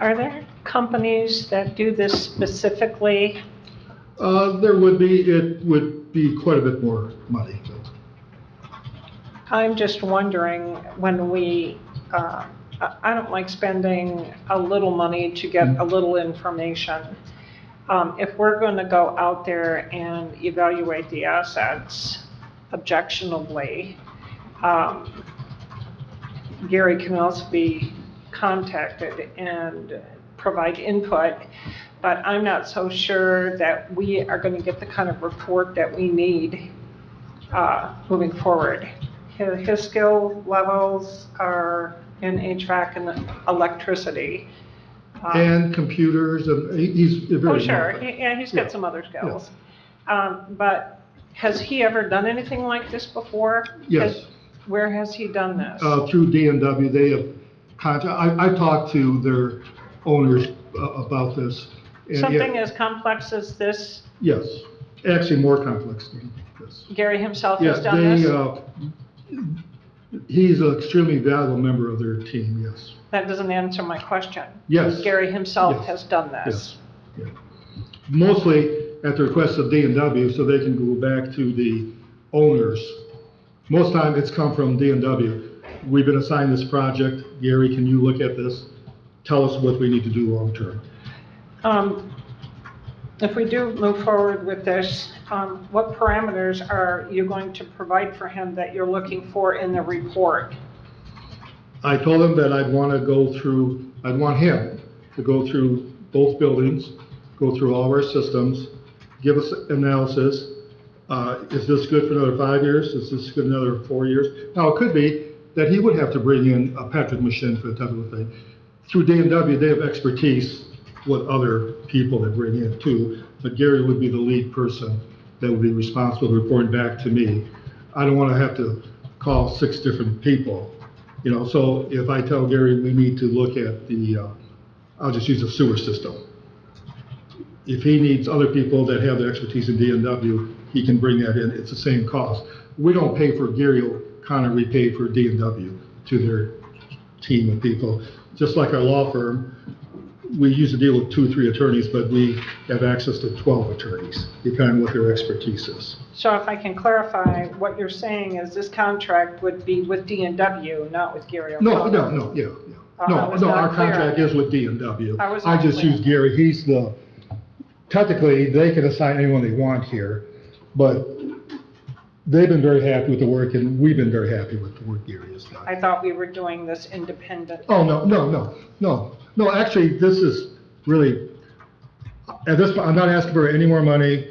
Are there companies that do this specifically? There would be, it would be quite a bit more money. I'm just wondering, when I don't like spending a little money to get a little information. If we're going to go out there and evaluate the assets objectionably, Gary can also be contacted and provide input, but I'm not so sure that we are going to get the kind of report that we need moving forward. His skill levels are in HVAC and electricity. And computers, and he's very. Oh, sure, he's got some other skills. But has he ever done anything like this before? Yes. Where has he done this? Through DNW, they have I talked to their owners about this. And Something as complex as this? Yes, actually more complex than this. Gary himself has done this? He's an extremely valuable member of their team, yes. That doesn't answer my question. Yes. Gary himself Yes. has done this. Yes. Yeah. Mostly at the request of DNW, so they can go back to the owners. Most time it's come from DNW. We've been assigned this project. Gary, can you look at this? Tell us what we need to do long term. If we do move forward with this, what parameters are you going to provide for him that you're looking for in the report? I told him that I'd want him to go through both buildings, go through all of our systems, give us analysis. Is this good for another 5 years? Is this good another 4 years? Now, it could be that he would have to bring in a Patrick machine for the type of thing. Through DNW, they have expertise what other people they bring in too, but Gary would be the lead person that would be responsible for reporting back to me. I don't want to have to call 6 different people, so if I tell Gary we need to look at I'll just use the sewer system. If he needs other people that have the expertise in DNW, he can bring that in. It's the same cost. We don't pay for Gary O'Connor, we pay for DNW to their team of people. Just like our law firm, we used to deal with 2 or 3 attorneys, but we have access to 12 attorneys, depending on what their expertise is. So if I can clarify, what you're saying is this contract would be with DNW, not with Gary O'Connor? No, yeah. No, our contract is with DNW. I just use Gary, technically, they can assign anyone they want here, but they've been very happy with the work, and we've been very happy with the work Gary has done. I thought we were doing this independent. Oh, no, actually, this is really, at this point, I'm not asking for any more money.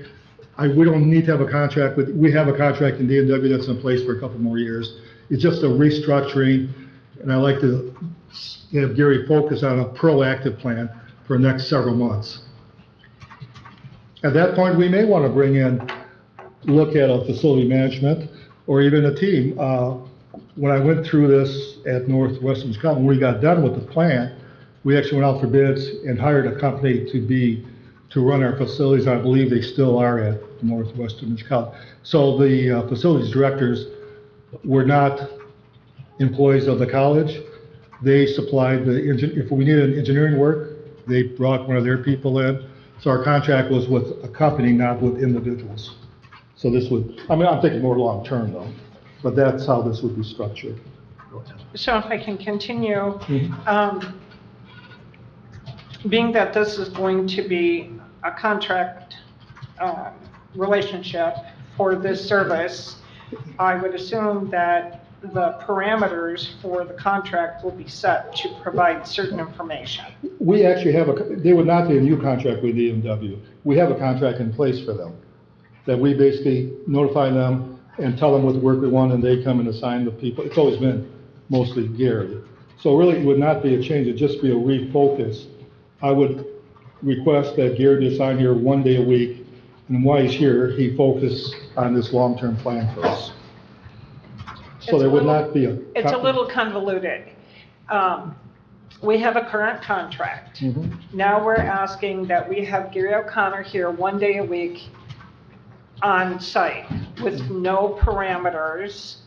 We don't need to have a contract we have a contract in DNW that's in place for a couple more years. It's just a restructuring, and I like to have Gary focus on a proactive plan for the next several months. At that point, we may want to bring in, look at a facility management or even a team. When I went through this at Northwestern Chicago, when we got done with the plan, we actually went out for bids and hired a company to run our facilities. I believe they still are at Northwestern Chicago. So the facilities directors were not employees of the college. They supplied if we needed engineering work, they brought one of their people in. So our contract was with a company, not with individuals. So this would, I'm thinking more long-term though, but that's how this would be structured. So if I can continue, being that this is going to be a contract relationship for this service, I would assume that the parameters for the contract will be set to provide certain information. We actually have they would not be a new contract with DMW. We have a contract in place for them that we basically notify them and tell them what work we want, and they come and assign the people. It's always been mostly Gary. So really, it would not be a change, it'd just be a refocus. I would request that Gary be assigned here 1 day a week, and while he's here, he focus on this long-term plan for us. So there would not be a... It's a little convoluted. We have a current contract. Now we're asking that we have Gary O'Connor here 1 day a week on site with no parameters.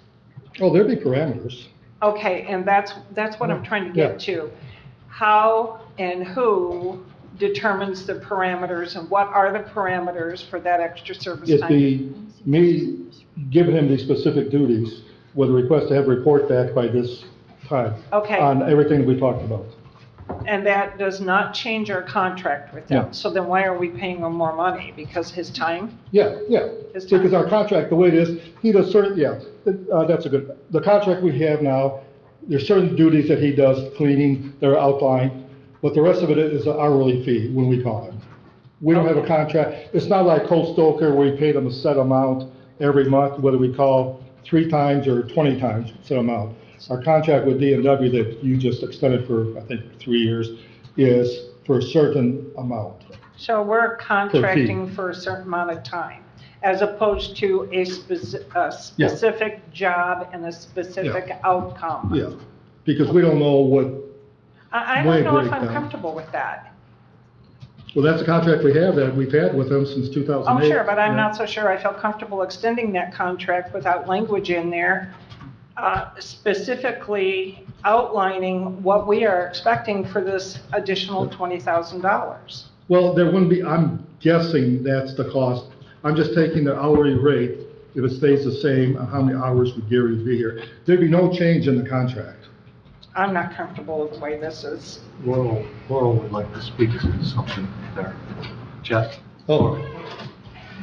Oh, there'd be parameters. Okay, and that's what I'm trying to get to. How and who determines the parameters, and what are the parameters for that extra service time? It'd be me giving him these specific duties with a request to have a report back by this time. Okay. On everything we talked about. And that does not change our contract with them. No. So then why are we paying him more money? Because his time? Yeah. His time. Because our contract, the way it is, he does certain, that's a good, the contract we have now, there's certain duties that he does, cleaning, they're outlined, but the rest of it is an hourly fee when we call him. We don't have a contract, it's not like Cold Stoker where we pay them a set amount every month, whether we call 3 times or 20 times set amount. Our contract with DMW that you just extended for, I think, 3 years, is for a certain amount. So we're contracting for a certain amount of time, as opposed to a specific job and a specific outcome. Yeah, because we don't know what. I don't know if I'm comfortable with that. Well, that's a contract we have that we've had with them since 2008. Oh, sure, but I'm not so sure I feel comfortable extending that contract without language in there specifically outlining what we are expecting for this additional $20,000. Well, there wouldn't be, I'm guessing that's the cost. I'm just taking the hourly rate. If it stays the same, how many hours would Gary be here? There'd be no change in the contract. I'm not comfortable with the way this is. Laurel would like to speak to something there. Jeff? Oh.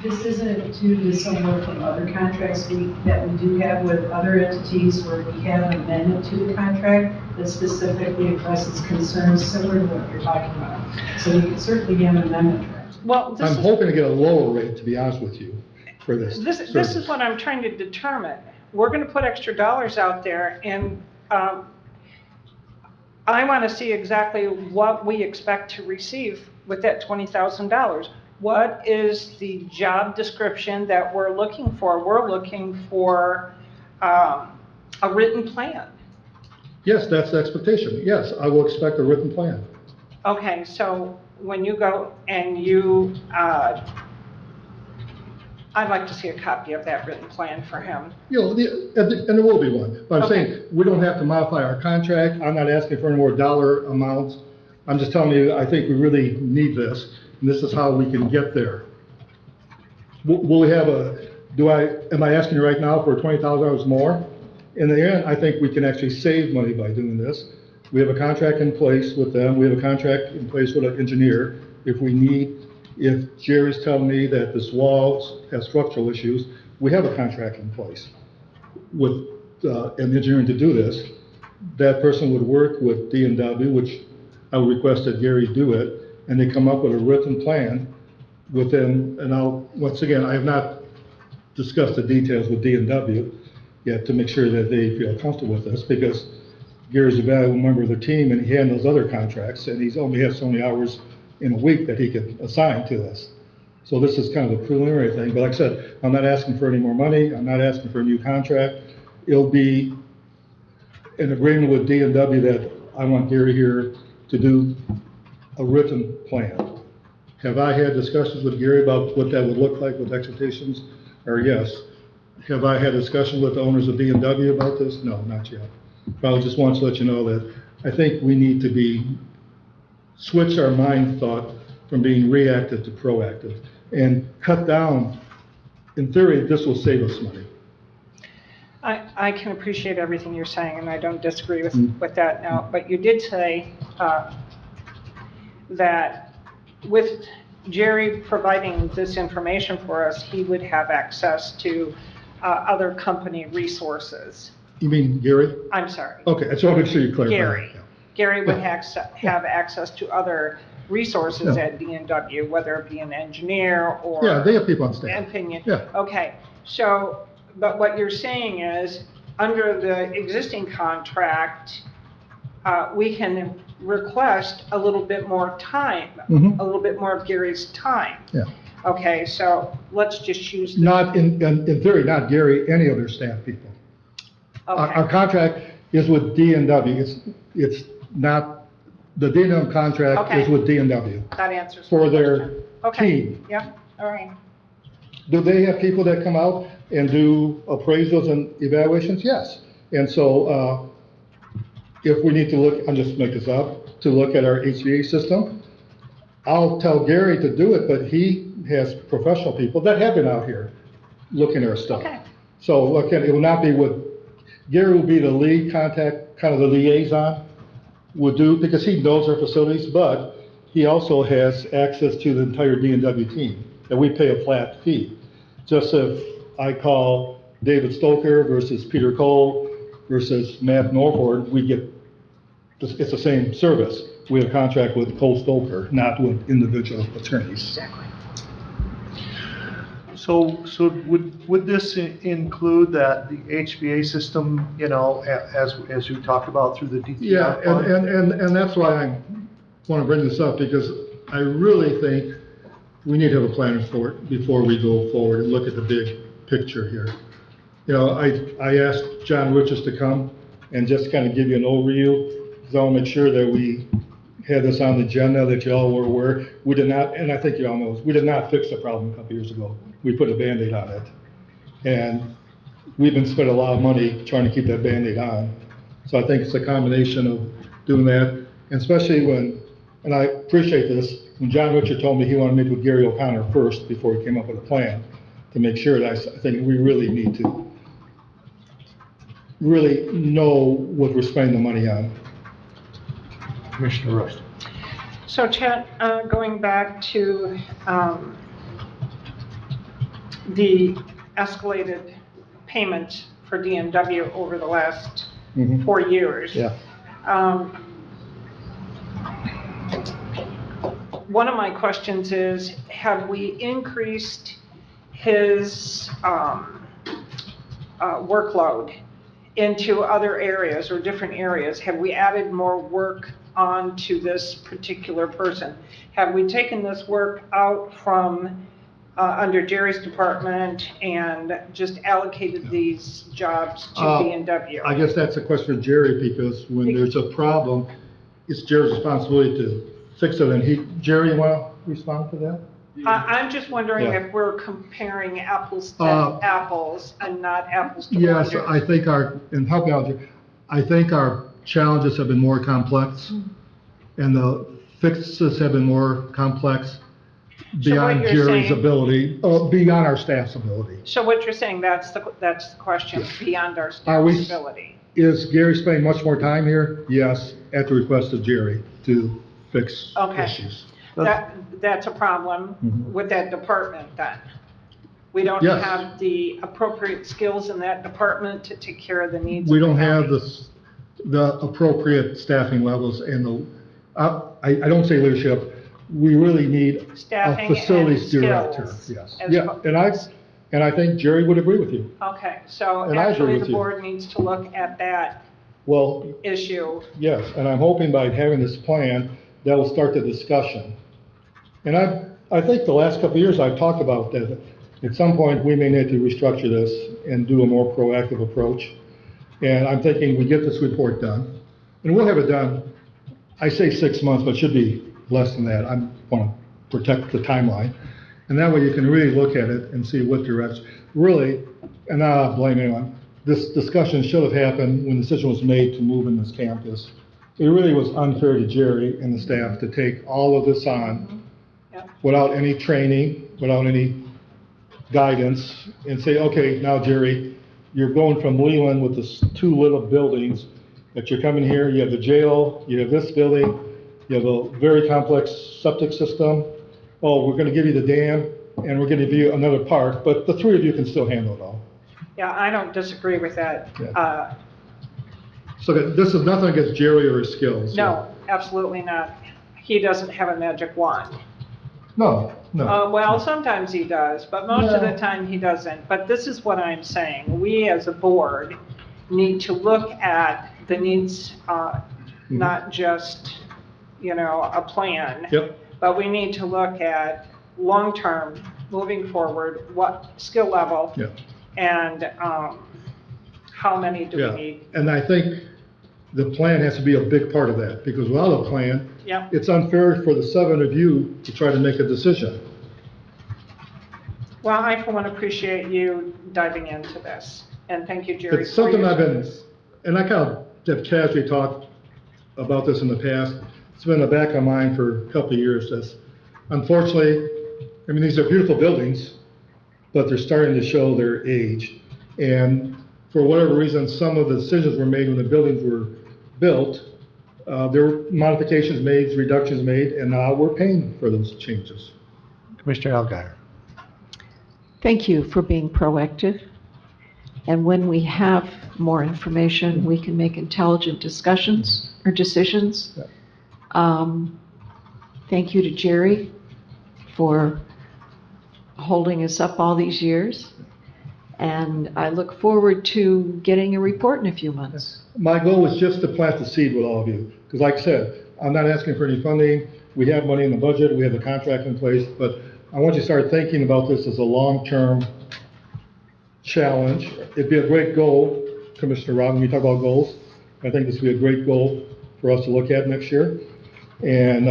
This isn't due to dissimilar from other contracts that we do have with other entities where we have an amendment to the contract that specifically addresses concerns similar to what you're talking about. So you can certainly have an amendment to that. Well, I'm hoping to get a lower rate, to be honest with you, for this. This is what I'm trying to determine. We're going to put extra dollars out there, and I want to see exactly what we expect to receive with that $20,000. What is the job description that we're looking for? We're looking for a written plan. Yes, that's the expectation. Yes, I will expect a written plan. Okay, so when you go and you, I'd like to see a copy of that written plan for him. You know, and there will be one. But I'm saying, we don't have to modify our contract. I'm not asking for any more dollar amounts. I'm just telling you, I think we really need this, and this is how we can get there. Will we have am I asking you right now for $20,000 more? In the end, I think we can actually save money by doing this. We have a contract in place with them. We have a contract in place with an engineer. If Jerry's telling me that this wall has structural issues, we have a contract in place with an engineering to do this. That person would work with D&W, which I would request that Gary do it, and they come up with a written plan within, and once again, I have not discussed the details with D&W yet to make sure that they feel comfortable with this, because Gary's a valuable member of the team, and he handles other contracts, and he's only has so many hours in a week that he could assign to this. So this is kind of a preliminary thing, but like I said, I'm not asking for any more money, I'm not asking for a new contract. It'll be an agreement with D&W that I want Gary here to do a written plan. Have I had discussions with Gary about what that would look like with expectations? Or yes. Have I had discussions with the owners of D&W about this? No, not yet. But I just want to let you know that I think we need to switch our mind thought from being reactive to proactive and cut down. In theory, this will save us money. I can appreciate everything you're saying, and I don't disagree with that now, but you did say that with Jerry providing this information for us, he would have access to other company resources. You mean Gary? I'm sorry. Okay, I just want to make sure you clarify. Gary. Yeah. Gary would have access to other resources Yeah. at D&W, whether it be an engineer or. Yeah, they have people on staff. Opinion. Yeah. Okay, so, but what you're saying is, under the existing contract, we can request a little bit more time, Mhm. a little bit more of Gary's time. Yeah. Okay, so let's just use. Not in theory, not Gary, any other staff people. Our Okay, contract is with D&W. It's not, the D&W contract Okay. is with D&W that answers. for my their question. Okay, team. yep, all right. Do they have people that come out and do appraisals and evaluations? Yes. And so, if we need to look, I'll just make this up, to look at our HVAC system, I'll tell Gary to do it, but he has professional people that have been out here looking at our stuff. Okay. So, again, it will not be Gary will be the lead contact, kind of the liaison, because he knows our facilities, but he also has access to the entire D&W team, and we pay a flat fee. Just if I call David Stoker versus Peter Cole versus Matt Norford, it's the same service. We have a contract with Cole Stoker, not with individual attorneys. Exactly. So would this include that the HVA system, as you talked about through the DTR Yeah, fund? and that's why I want to bring this up, because I really think we need to have a plan for it before we go forward and look at the big picture here. I asked John Richards to come and just kind of give you an overview, because I want to make sure that we had this on the agenda, that you all were aware. We did not, and I think you all know this, we did not fix the problem a couple years ago. We put a Band-Aid on it. And we've been spending a lot of money trying to keep that Band-Aid on. So I think it's a combination of doing that, and especially and I appreciate this, when John Richard told me he wanted to meet with Gary O'Connor first before he came up with a plan, to make sure that I think we really need to really know what we're spending the money on. Commissioner Rust. So Chet, going back to the escalated payment for D&W over the last Mhm. 4 years. Yeah. One of my questions is, have we increased his workload into other areas or different areas? Have we added more work onto this particular person? Have we taken this work out from under Jerry's department and just allocated these jobs to D&W? I guess that's a question for Jerry, because when there's a problem, it's Jerry's responsibility to fix it, and Jerry, you want to respond to that? I'm just wondering Yeah. if we're comparing apples to apples and not apples to Yes, oranges. I think and help me out, Jerry, I think our challenges have been more complex, and the fixes have been more complex beyond you're Jerry's saying- ability, beyond our staff's ability. So what you're saying, that's the question, beyond our Are we- staff's ability. Is Gary spending much more time here? Yes, at the request of Jerry to fix Okay. issues. That's a problem Mhm. with that department then. We don't Yes. have the appropriate skills in that department to take care of the needs. We of the don't have county. the appropriate staffing levels and I don't say leadership, we really need a Staffing facilities and director. skills Yes, as yeah, well. and I think Jerry would agree with you. Okay, so And I agree actually with the you. board needs to look at that Well, issue. yes, and I'm hoping by having this plan, that will start the discussion. And I think the last couple of years I've talked about that at some point we may need to restructure this and do a more proactive approach. And I'm thinking we get this report done, and we'll have it done, I say 6 months, but it should be less than that. I want to protect the timeline. And that way you can really look at it and see what direction, really, and not blame anyone, this discussion should have happened when the decision was made to move in this campus. It really was unfair to Jerry and the staff to take all of this on without any training, without any guidance, and say, okay, now Jerry, you're going from Leland with this 2 little buildings, that you're coming here, you have the jail, you have this building, you have a very complex septic system. Oh, we're gonna give you the dam, and we're gonna give you another park, but the 3 of you can still handle it all. Yeah, I don't disagree with that. Yeah. So this is nothing against Jerry or his skills. No, absolutely not. He doesn't have a magic wand. No. Well, sometimes he does, but most of the time he doesn't. But this is what I'm saying. We as a board need to look at the needs, not just, a plan. Yep. But we need to look at long-term, moving forward, what skill level and how many do we need. And I think the plan has to be a big part of that, because without a plan, it's unfair for the 7 of you to try to make a decision. Well, I for one appreciate you diving into this, and thank you, Jerry. It's something I've been, and I kind of have casually talked about this in the past. It's been in the back of my mind for a couple of years. Unfortunately, these are beautiful buildings, but they're starting to show their age. And for whatever reason, some of the decisions were made when the buildings were built. There were modifications made, reductions made, and now we're paying for those changes. Commissioner Alguier. Thank you for being proactive. And when we have more information, we can make intelligent discussions or decisions. Thank you to Jerry for holding us up all these years. And I look forward to getting a report in a few months. My goal is just to plant the seed with all of you. Because like I said, I'm not asking for any funding. We have money in the budget. We have the contract in place. But I want you to start thinking about this as a long-term challenge. It'd be a great goal, Commissioner Rob, when we talk about goals. I think this would be a great goal for us to look at next year. And,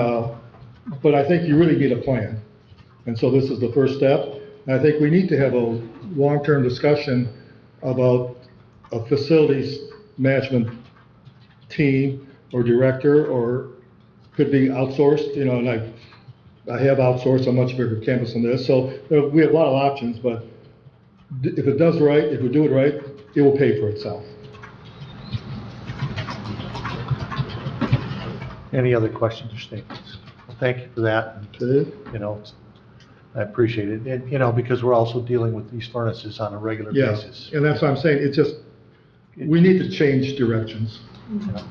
but I think you really need a plan. And so this is the first step. And I think we need to have a long-term discussion about a facilities management team or director, or could be outsourced, and I have outsourced a much bigger campus than this. So we have a lot of options, but if it does right, if we do it right, it will pay for itself. Any other questions or statements? Well, thank you for that. I appreciate it. And, because we're also dealing with these furnaces on a regular basis. And that's what I'm saying. It's just, we need to change directions. Yeah.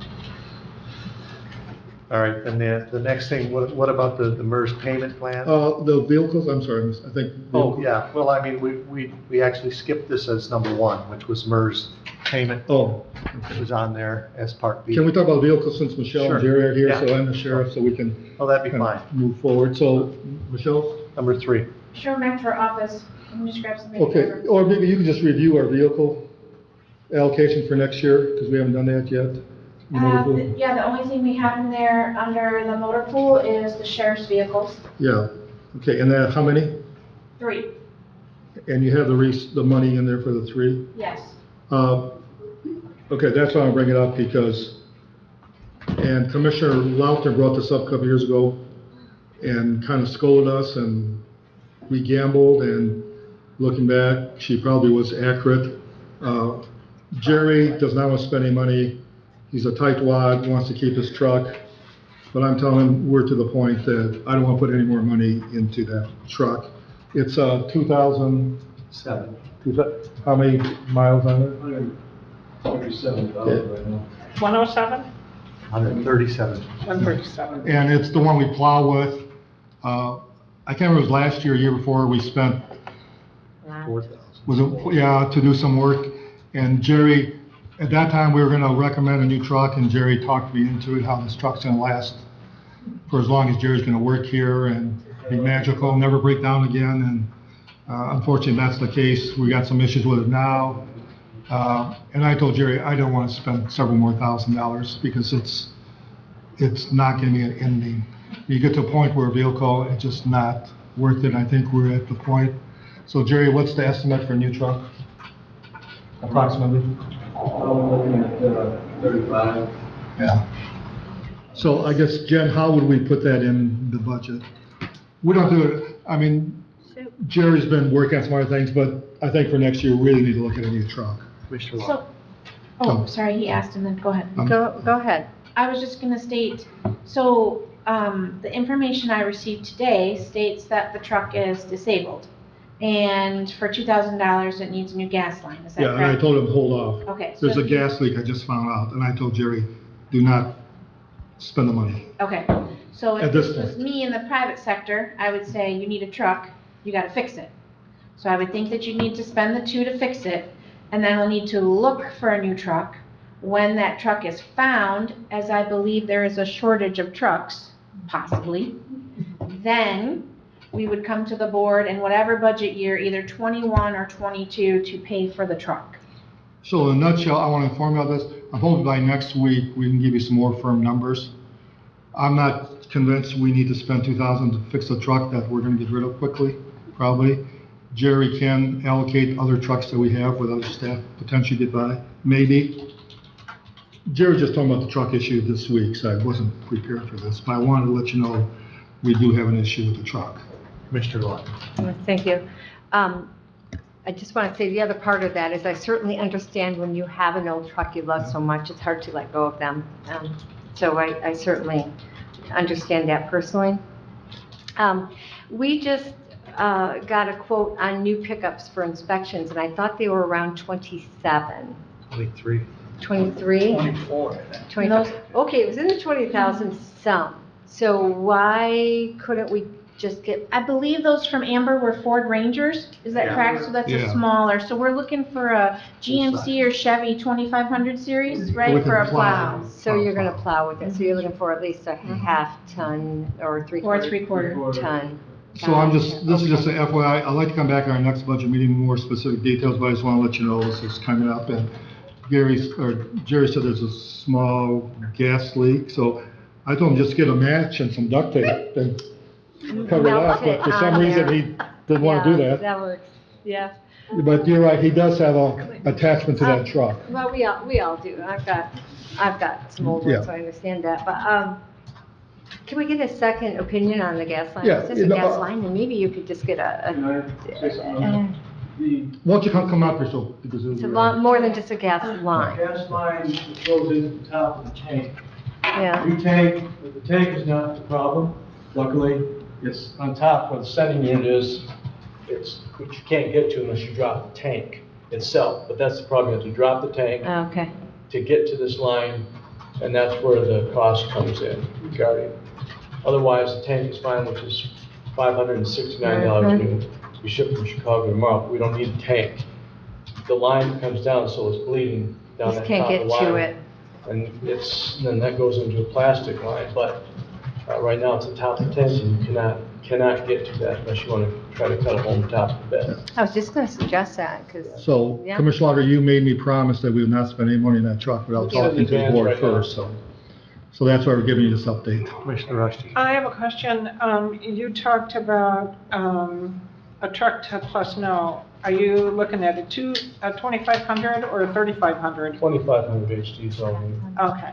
All right, and the next thing, what about the MERS payment plan? The vehicles, I'm sorry, I think. Oh, yeah, well, we actually skipped this as number 1, which was MERS payment. Oh. It was on there as part B. Can we talk about vehicles since Michelle and Jerry are here, Yeah. so I'm the sheriff, so we can. Oh, that'd be fine. Move forward. So, Michelle? Number 3. Sure, back to our office. Let me just grab something. Okay, or maybe you can just review our vehicle allocation for next year, because we haven't done that yet. Yeah, the only thing we have in there under the motor pool is the sheriff's vehicles. Yeah, okay, and then how many? 3, And you have the money in there for the 3? yes. Okay, that's why I'm bringing it up, because, and Commissioner Lauter brought this up a couple years ago and kind of scolded us, and we gambled, and looking back, she probably was accurate. Jerry does not want to spend any money. He's a tightwad, wants to keep his truck, but I'm telling him we're to the point that I don't want to put any more money into that truck. It's 2007. How many miles on it? 137,000 right now. 107? 137. 137. And it's the one we plow with. I can't remember, it was last year, or year before, we spent, 4,000. to do some work. And Jerry At that time, we were gonna recommend a new truck, and Jerry talked me into it, how this truck's gonna last for as long as Jerry's gonna work here and be magical, never break down again, and unfortunately, that's the case. We got some issues with it now. And I told Jerry, I don't wanna spend several more $1,000s because it's not gonna be an ending. You get to a point where a vehicle, it's just not worth it. I think we're at the point. So Jerry, what's the estimate for a new truck? Approximately? I'm looking at 35. Yeah. So I guess, Jen, how would we put that in the budget? We don't do it, I mean, Jerry's been working on some other things, but I think for next year, we really need to look at a new truck. So, oh, sorry, he asked and then go ahead. Go ahead. I was just gonna state, so, the information I received today states that the truck is disabled. And for $2,000, it needs a new gas line, is that Yeah, correct? and I told him, hold off. Okay. so There's a if- gas leak I just found out, and I told Jerry, do not spend the money. Okay, so At if this this was point. me in the private sector, I would say, you need a truck, you gotta fix it. So I would think that you need to spend the 2 to fix it, and then we'll need to look for a new truck. When that truck is found, as I believe there is a shortage of trucks, possibly, then we would come to the board in whatever budget year, either 21 or 22, to pay for the truck. So in a nutshell, I want to inform you of this. I'm hoping by next week, we can give you some more firm numbers. I'm not convinced we need to spend $2,000 to fix a truck that we're going to get rid of quickly, probably. Jerry can allocate other trucks that we have with other staff, potentially get by, maybe. Jerry was just talking about the truck issue this week, so I wasn't prepared for this, but I wanted to let you know we do have an issue with the truck. Mr. Law. Thank you. I just want to say the other part of that is I certainly understand when you have an old truck you love so much, it's hard to let go of them. So I certainly understand that personally. We just got a quote on new pickups for inspections, and I thought they were around 27. 23. 23? 24, I think. 20, okay, it was in the 20,000 some. So why couldn't we just get, I believe those from Amber were Ford Rangers, is that correct? So that's a Yeah. smaller, so we're looking for a GMC or Chevy 2500 series, right, With for a a plow? so you're gonna plow with it, so you're looking for at least a half ton or Or three-quarter 3/4. ton. So this is just an FYI, I'd like to come back at our next budget meeting, more specific details, but I just want to let you know this is coming up. And Jerry said there's a small gas leak, so I told him just get a match and some duct tape and cover it Melt up, but it for some on reason there. he didn't want to do Yeah, that. that works, yeah. But you're right, he does have a attachment to that truck. Well, we all do. I've got some old Yeah. ones, so I understand that, but, can we get a second opinion on the gas line? Yeah, Is this you a know, gas line, and maybe you could just get Can I say something? The Why don't you come up here, so, because it's a lot more than just a gas line, gas line that goes into the top of the tank. yeah. New tank, the tank is not the problem. Luckily, it's on top where the sending unit is. It's, which you can't get to unless you drop the tank itself. But that's the problem, you have to drop the tank Okay, to get to this line, and that's where the cost comes in regarding. Otherwise, the tank is fine, which is $569 new. We ship from Chicago tomorrow. We don't need a tank. The line comes down, so it's bleeding down just that can't top of get the line. to it. And then that goes into a plastic line, but right now it's the top of the tank, and you cannot get to that unless you want to try to cut a hole in the top of the bed. I was just gonna suggest that, because, So, Yeah. Commissioner Lauder, you made me promise that we would not spend any money in that truck without Yeah. talking to the board Right now. first, so that's why we're giving you this update. Commissioner Rusty. I have a question. You talked about a truck to plus no. Are you looking at a 2500 or a 3500? 2,500 HDs only. Okay.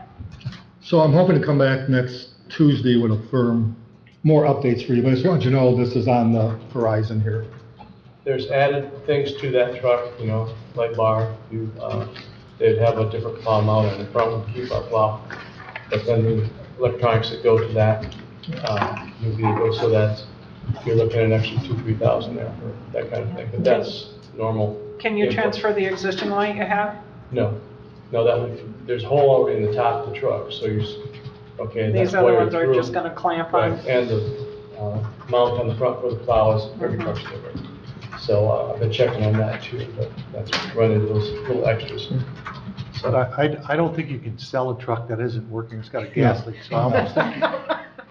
So I'm hoping to come back next Tuesday with a firm, more updates for you, but I just want you to know this is on the horizon here. There's added things to that truck, like bar. They'd have a different plow mount on the front, we keep our plow. But then the electronics that go to that, new vehicle, so that you're looking at an extra $2,000-3,000 there for that kind of thing. But that's normal. Can you input. transfer the existing light you have? No, there's a hole already in the top of the truck, so okay. These that's other wired ones are through. just gonna clamp Right, on? and the mount on the front for the plow is every truck's different. So I've been checking on that too, but that's running those little extras. But I don't think you can sell a truck that isn't working, it's got a gas leak, so I almost think,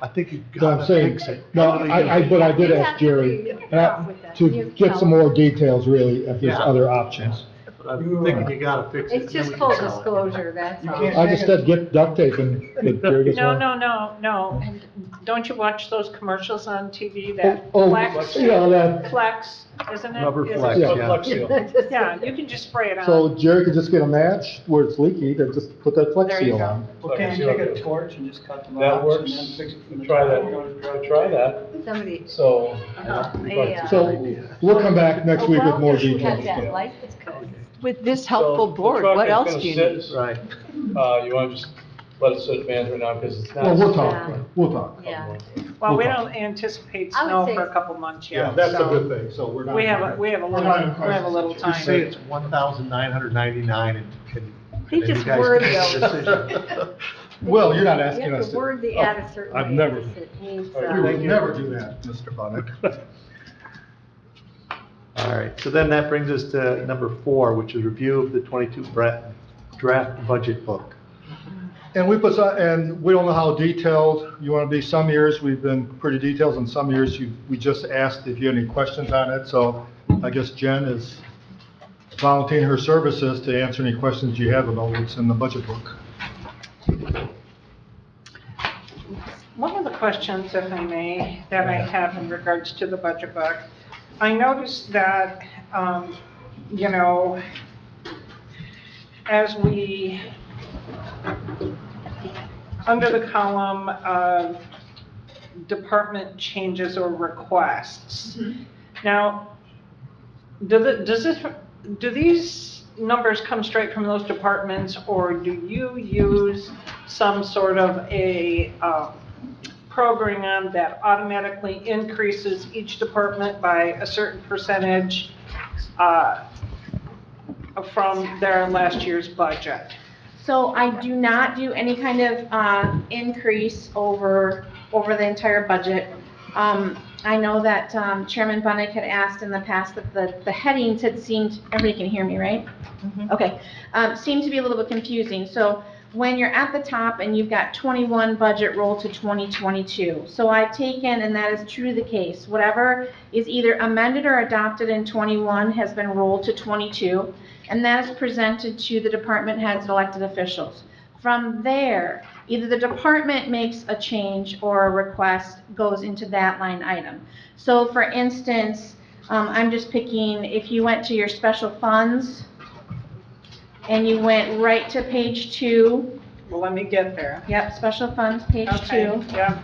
I think you've So got I'm to saying, fix it. no, but I did You ask have to Jerry be upfront with that. to You get tell some them. more details, really, if there's Yeah. other options. But I'm thinking you got to fix it. It's and then just we can full sell it. disclosure, that's all. I just said get duct tape and Jerry gets No, one. no. Don't you watch those commercials on TV that Oh, flex? yeah, that, Flex, isn't it? Rubber Is it- flex, yeah. Flex seal. Yeah, you can just spray it on. so Jerry could just get a match where it's leaky, then just put that flex There you seal go. on. Well, can't you take a torch and just cut them That off works. and then fix it from the Try top? that, try that. Somebody, So, So we'll come back next week with more has details. that license code. With this so helpful the board, truck what is else gonna do you sit- need? Right. You want to just let it sit at management now, because it's not. Well, we'll talk, we'll talk. Yeah. Well, we we'll don't anticipate I would snow say- for a couple months yet. Yeah, that's a so good thing, so we're not. We have a We're little, not in we have a little crisis. Just say time. it's 1,999 and They then you just guys word can make a those. decision. Well, you're not You asking have us to to. word the Oh, ad a certain way. I've never, because it needs, we would never do that, Mr. Bunnick. All right, so then that brings us to number 4, which is review of the 22 draft budget book. And we put, and we don't know how detailed you want to be. Some years, we've been pretty detailed, and some years, we just asked if you had any questions on it. So I guess Jen is volunteering her services to answer any questions you have about what's in the budget book. One of the questions, if I may, that I have in regards to the budget book, I noticed that, you know, as we, under the column of department changes or requests. Now, do these numbers come straight from those departments, or do you use some sort of a program that automatically increases each department by a certain percentage from their last year's budget? So I do not do any kind of increase over the entire budget. I know that Chairman Bunnick had asked in the past that the headings had seemed, everybody can hear me, right? Okay, seemed to be a little bit confusing. So when you're at the top and you've got 21 budget roll to 2022. So I've taken, and that is true the case, whatever is either amended or adopted in 21 has been rolled to 22, and that is presented to the department heads and elected officials. From there, either the department makes a change or a request goes into that line item. So for instance, I'm just picking, if you went to your special funds and you went right to page 2. Well, let me get there. Yep, special funds, page 2. Okay, yeah.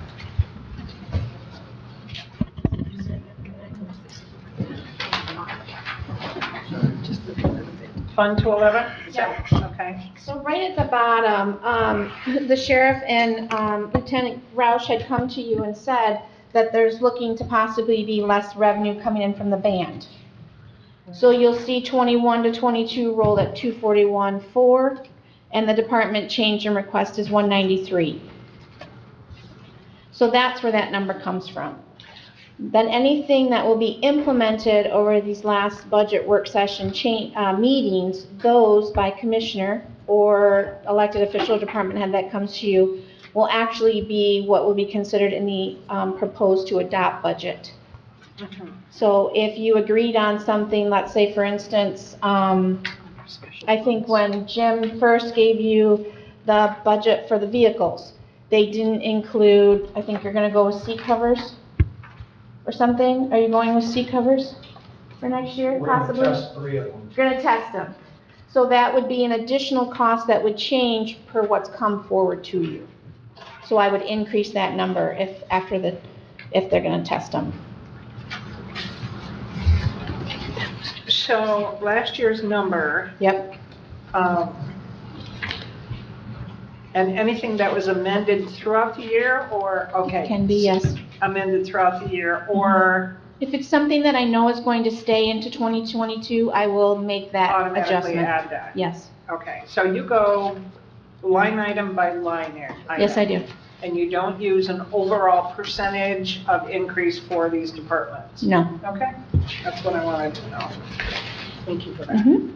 Fund 211? Yeah. Okay. So right at the bottom, the sheriff and Lieutenant Roush had come to you and said that there's looking to possibly be less revenue coming in from the band. So you'll see 21 to 22 rolled at 241.4, and the department change and request is 193. So that's where that number comes from. Then anything that will be implemented over these last budget work session meetings, those by commissioner or elected official or department head that comes to you, will actually be what will be considered in the proposed to adopt budget. So if you agreed on something, let's say for instance, I think when Jim first gave you the budget for the vehicles, they didn't include, I think you're gonna go with seat covers or something? Are you going with seat covers for next year, possibly? We're gonna test 3 of them. You're gonna test them. So that would be an additional cost that would change per what's come forward to you. So I would increase that number if they're gonna test them. So last year's number, Yep. and anything that was amended throughout the year, or, okay. Can be, yes. Amended throughout the year, or If it's something that I know is going to stay into 2022, I will make that automatically adjustment. add that? Yes. Okay, so you go line item by line item? Yes, I do. And you don't use an overall percentage of increase for these departments? No. Okay, that's what I wanted to know. Thank you for that. Mhm.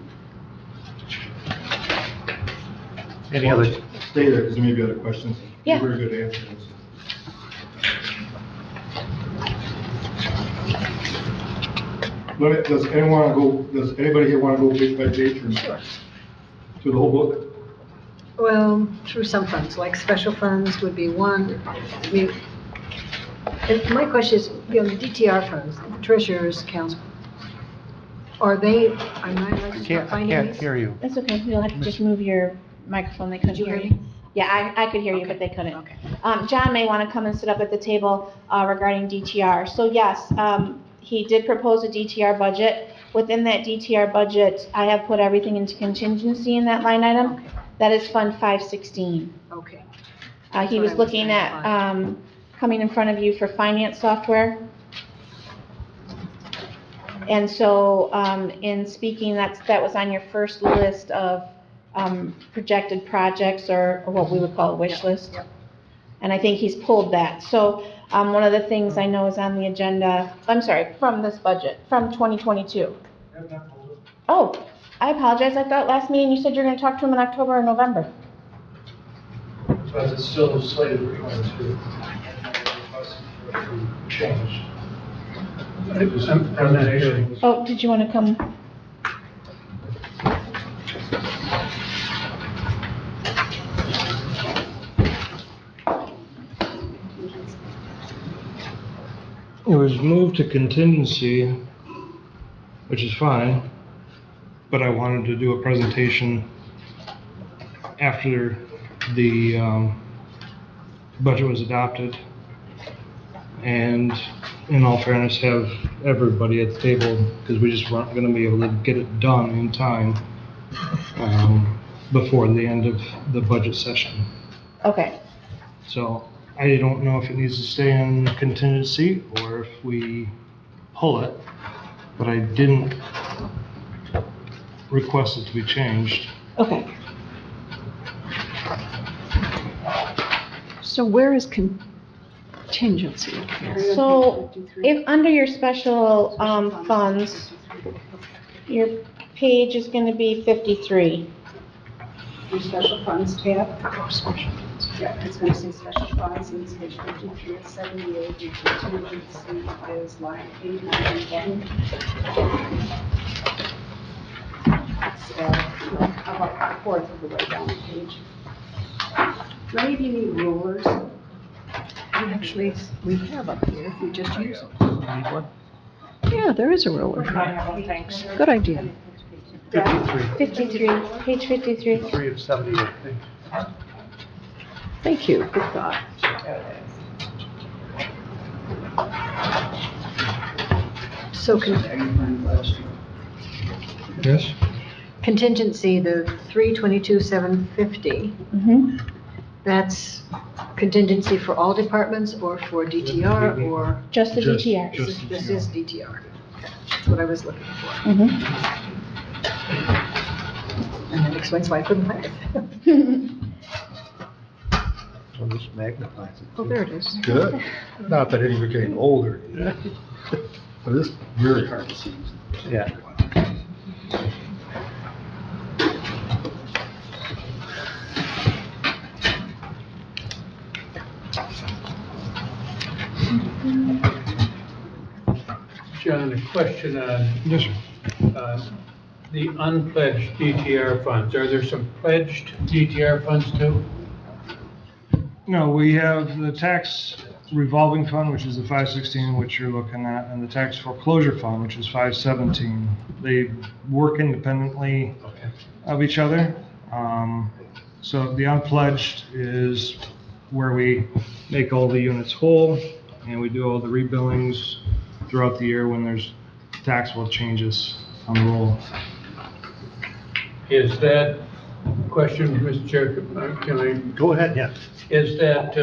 Any other, Stay there, because there may be other questions. Yeah. Very good answers. Does anybody here want to go page by page or not? Through the whole book? Well, through some funds, like special funds would be one. I mean, and my question is, the DTR funds, treasurer's accounts, are they, am I like to start finding can't these? hear you. That's okay, you'll have to just move your microphone, they couldn't Did you hear hear you. me? Yeah, I could hear you, but they couldn't. Okay. John may want to come and sit up at the table regarding DTR. So yes, he did propose a DTR budget. Within that DTR budget, I have put everything into contingency in that line item. Okay. That is Fund 516. Okay. He was looking at coming in front of you for finance software. And so in speaking, that was on your first list of projected projects or what we would call a wish list. Yep. And I think he's pulled that. So one of the things I know is on the agenda, I'm sorry, from this budget, from 2022. Oh, I apologize. I thought last meeting you said you were going to talk to him in October or November. But it's still slated for 22. Change. I'm not sure. Oh, did you want to come? It was moved to contingency, which is fine, but I wanted to do a presentation after the budget was adopted, and in all fairness, have everybody at the table, because we just weren't going to be able to get it done in time before the end of the budget session. Okay. So I don't know if it needs to stay in contingency or if we pull it, but I didn't request it to be changed. Okay. So where is contingency? So if under your special funds, your page is going to be 53. Your special funds tab. Yeah, it's going to say special funds, and it's page 53 at 78, and contingency is line 891. It's about a fourth of the way down the page. Do any of you need rulers? Actually, we have up here, if you just use them. Yeah, there is a ruler. I have one, thanks. Good idea. 53, 53, page 53. 3 of 78, I think. Thank you, good thought. So Yes? contingency, the 322,750, Mm-hmm. that's contingency for all departments or for DTR or? Just the DTR. This is DTR. That's what I was looking for. Mm-hmm. And that explains why I couldn't find it. So this magnifies it. Oh, there it is. Good. Not that any of you are getting older, but it's very hard to see. Yeah. John, a question on Yes, sir. the unpledged DTR funds. Are there some pledged DTR funds too? No, we have the tax revolving fund, which is the 516, which you're looking at, and the tax foreclosure fund, which is 517. They work independently of each other. So the unpledged is where we make all the units whole, and we do all the rebillings throughout the year when there's taxable changes on the roll. Is that question, Mr. Chair, can I? Go ahead, yeah. Is that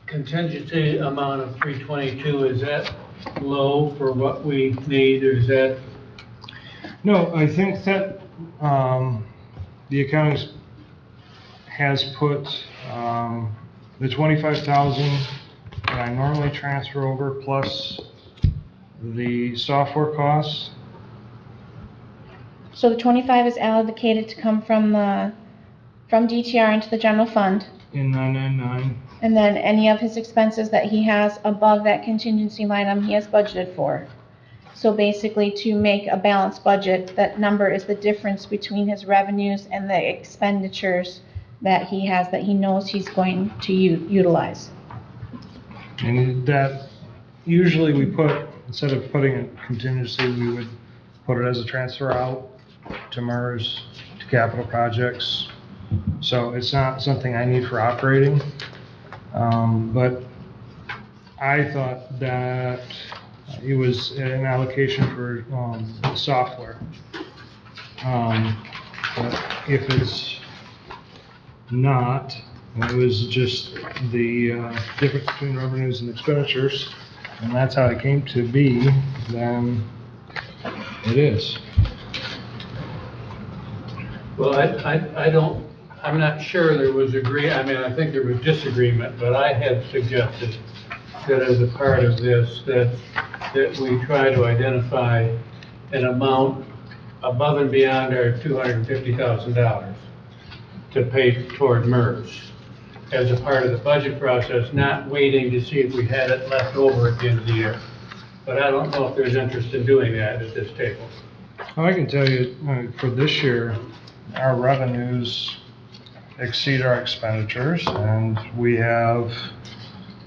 contingency amount of 322, is that low for what we need, or is that? No, I think that the accounting has put the 25,000 that I normally transfer over plus the software costs. So the 25 is allocated to come from DTR into the general fund. In 999. And then any of his expenses that he has above that contingency line item, he has budgeted for. So basically, to make a balanced budget, that number is the difference between his revenues and the expenditures that he has, that he knows he's going to utilize. And that, usually we put, instead of putting it contingency, we would put it as a transfer out to MERS, to capital projects. So it's not something I need for operating. But I thought that it was an allocation for software. But if it's not, and it was just the difference between revenues and expenditures, and that's how it came to be, then it is. Well, I'm not sure there was I think there was disagreement, but I had suggested that as a part of this, that we try to identify an amount above and beyond our $250,000 to pay toward MERS as a part of the budget process, not waiting to see if we had it left over at the end of the year. But I don't know if there's interest in doing that at this table. Well, I can tell you, for this year, our revenues exceed our expenditures, and we have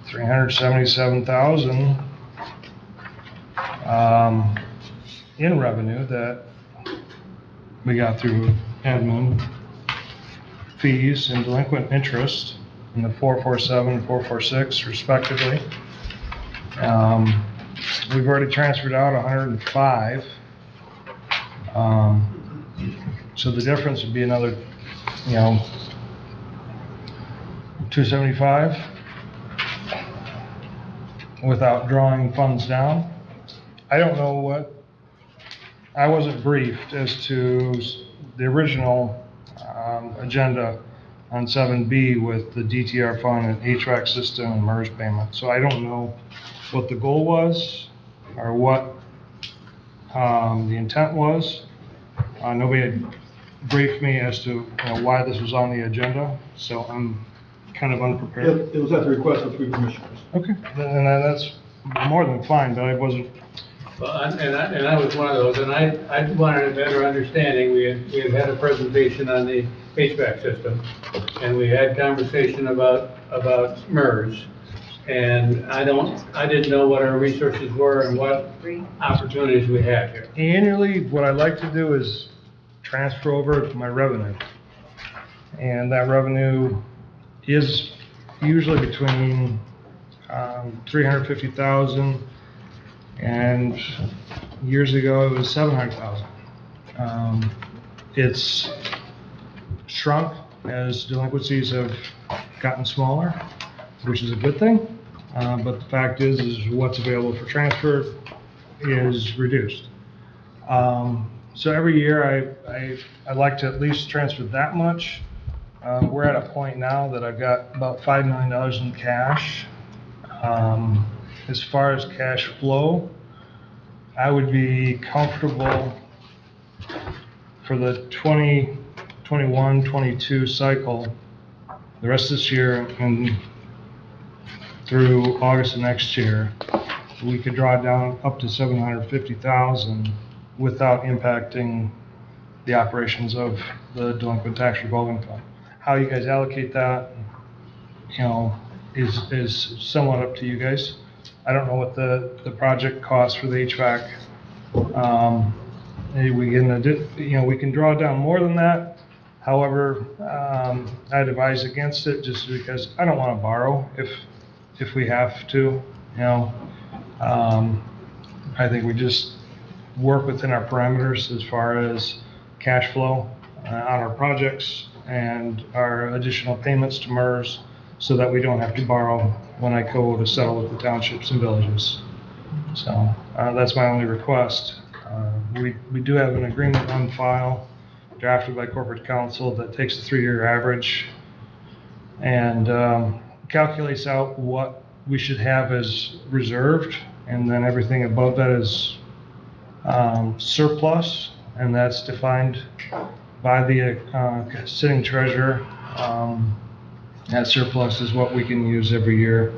$377,000 in revenue that we got through admin fees and delinquent interest in the 447 and 446 respectively. We've already transferred out 105. So the difference would be another, 275 without drawing funds down. I don't know I wasn't briefed as to the original agenda on 7B with the DTR fund and HVAC system and MERS payment. So I don't know what the goal was or what the intent was. Nobody had briefed me as to why this was on the agenda, so I'm kind of unprepared. It was at the request of 3 commissioners. Okay, and that's more than fine, but I wasn't. Well, and I was one of those, and I wanted a better understanding. We had a presentation on the HVAC system, and we had conversation about MERS, and I didn't know what our resources were and what opportunities we had here. Annually, what I like to do is transfer over my revenue, and that revenue is usually between 350,000 and years ago it was 700,000. It's shrunk as delinquencies have gotten smaller, which is a good thing. But the fact is what's available for transfer is reduced. So every year I like to at least transfer that much. We're at a point now that I've got about $5 million in cash. As far as cash flow, I would be comfortable for the 2021-22 cycle, the rest of this year and through August of next year, we could draw down up to $750,000 without impacting the operations of the delinquent tax revolving fund. How you guys allocate that, is somewhat up to you guys. I don't know what the project costs for the HVAC. We can draw down more than that. However, I'd advise against it just because I don't want to borrow if we have to. I think we just work within our parameters as far as cash flow on our projects and our additional payments to MERS, so that we don't have to borrow when I go to settle with the townships and villages. So that's my only request. We do have an agreement on file drafted by corporate counsel that takes the 3-year average and calculates out what we should have as reserved, and then everything above that is surplus and that's defined by the sitting treasurer. That surplus is what we can use every year,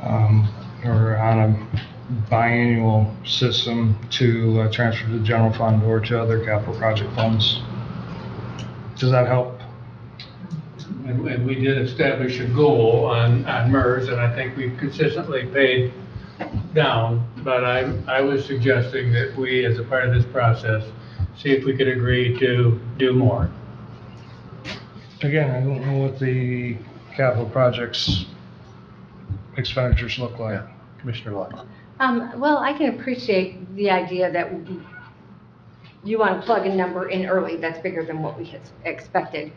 or on a biannual system to transfer to the general fund or to other capital project funds. Does that help? And we did establish a goal on MERS, and I think we've consistently paid down, but I was suggesting that we, as a part of this process, see if we could agree to do more. Again, I don't know what the capital projects expenditures look like. Commissioner Lott. Well, I can appreciate the idea that you want to plug a number in early that's bigger than what we had expected.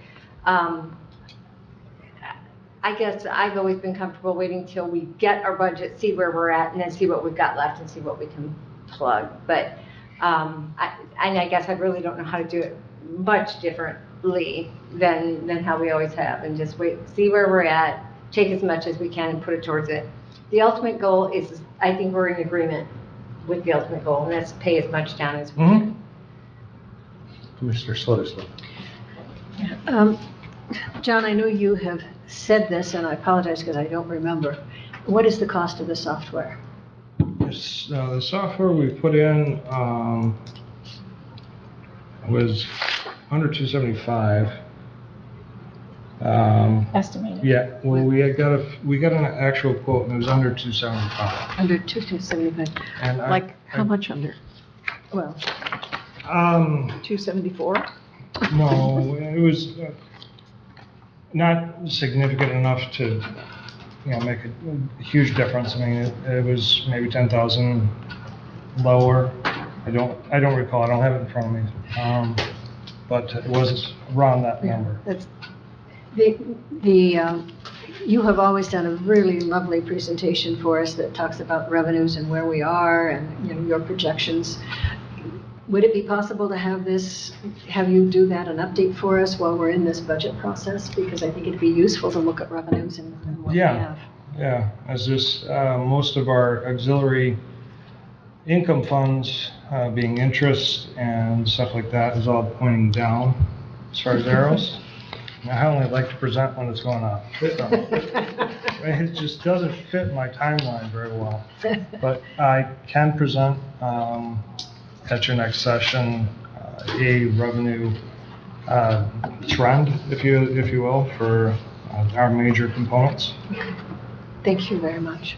I guess I've always been comfortable waiting till we get our budget, see where we're at, and then see what we've got left and see what we can plug. But I guess I really don't know how to do it much differently than how we always have, and just wait, see where we're at, take as much as we can and put it towards it. The ultimate goal is, I think we're in agreement with the ultimate goal, and that's pay as much down as we can. Commissioner Soderslund. John, I know you have said this, and I apologize because I don't remember. What is the cost of the software? Yes, the software we put in was under 275. Estimated. Yeah, well, we got an actual quote, and it was under 275. Under 275. And Like, how much under? Well, 274? No, it was not significant enough to, make a huge difference. I mean, it was maybe 10,000 lower. I don't recall. I don't have it in front of me. But it was around that number. that's you have always done a really lovely presentation for us that talks about revenues and where we are and your projections. Would it be possible to have you do that, an update for us while we're in this budget process? Because I think it'd be useful to look at revenues and what we have. Yeah, as this, most of our auxiliary income funds, being interest and stuff like that, is all pointing down as far as arrows. I only like to present when it's going up. So, it just doesn't fit my timeline very well. But I can present at your next session a revenue trend, if you will, for our major components. Thank you very much.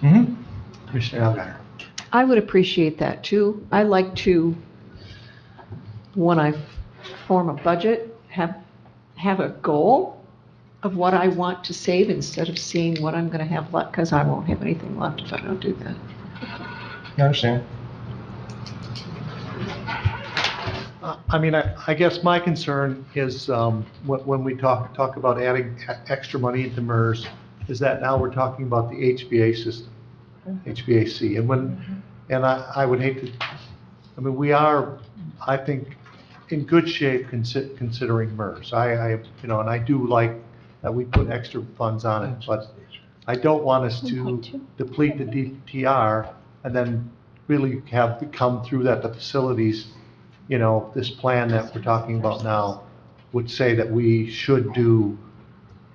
Commissioner Algar. I would appreciate that too. I like to, when I form a budget, have a goal of what I want to save instead of seeing what I'm going to have left, because I won't have anything left if I don't do that. I understand. I mean, I guess my concern is when we talk about adding extra money into MERS, is that now we're talking about the HVA system, HVAC, and I would hate to. I mean, we are, I think, in good shape considering MERS. And I do like that we put extra funds on it, but I don't want us to deplete the DTR and then really have come through that the facilities. This plan that we're talking about now would say that we should do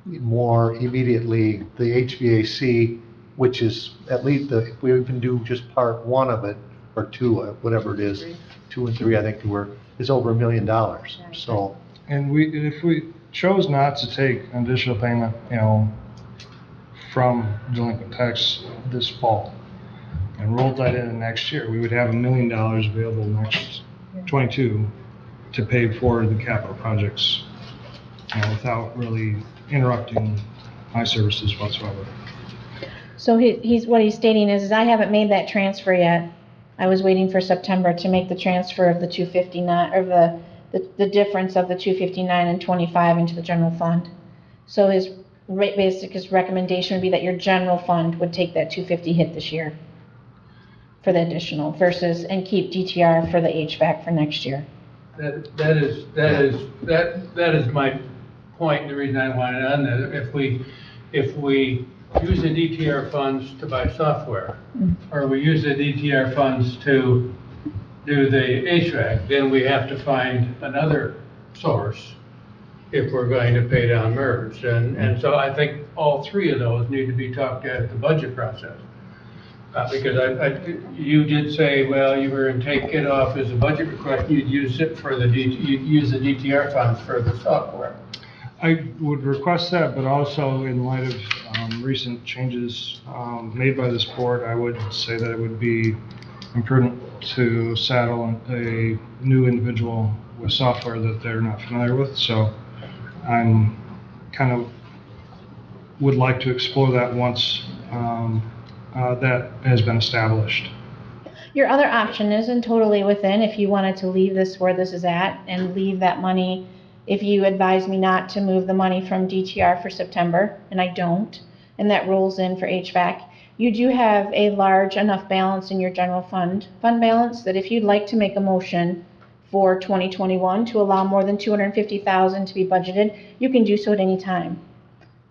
more immediately the HVAC, which is at least if we even do just part one of it, or two, whatever it is, 2 and 3, I think is over $1 million. So. And if we chose not to take an additional payment, from delinquent tax this fall and rolled that in next year, we would have $1 million available next 22 to pay for the capital projects, without really interrupting my services whatsoever. So what he's stating is I haven't made that transfer yet. I was waiting for September to make the transfer of the 259, or the difference of the 259 and 25 into the general fund. So his recommendation would be that your general fund would take that 250 hit this year for the additional and keep DTR for the HVAC for next year. That is my point. The reason I wanted on that, if we use the DTR funds to buy software, or we use the DTR funds to do the HVAC, then we have to find another source if we're going to pay down MERS. And so I think all three of those need to be talked at the budget process. Because you did say, well, you were going to take it off as a budget request, you'd use it for you'd use the DTR funds for the software. I would request that, but also in light of recent changes made by this board, I would say that it would be imprudent to saddle a new individual with software that they're not familiar with. So I'm kind of would like to explore that once that has been established. Your other option isn't totally within, if you wanted to leave this where this is at and leave that money, if you advise me not to move the money from DTR for September, and I don't, and that rolls in for HVAC, you do have a large enough balance in your general fund balance that if you'd like to make a motion for 2021 to allow more than $250,000 to be budgeted, you can do so at any time.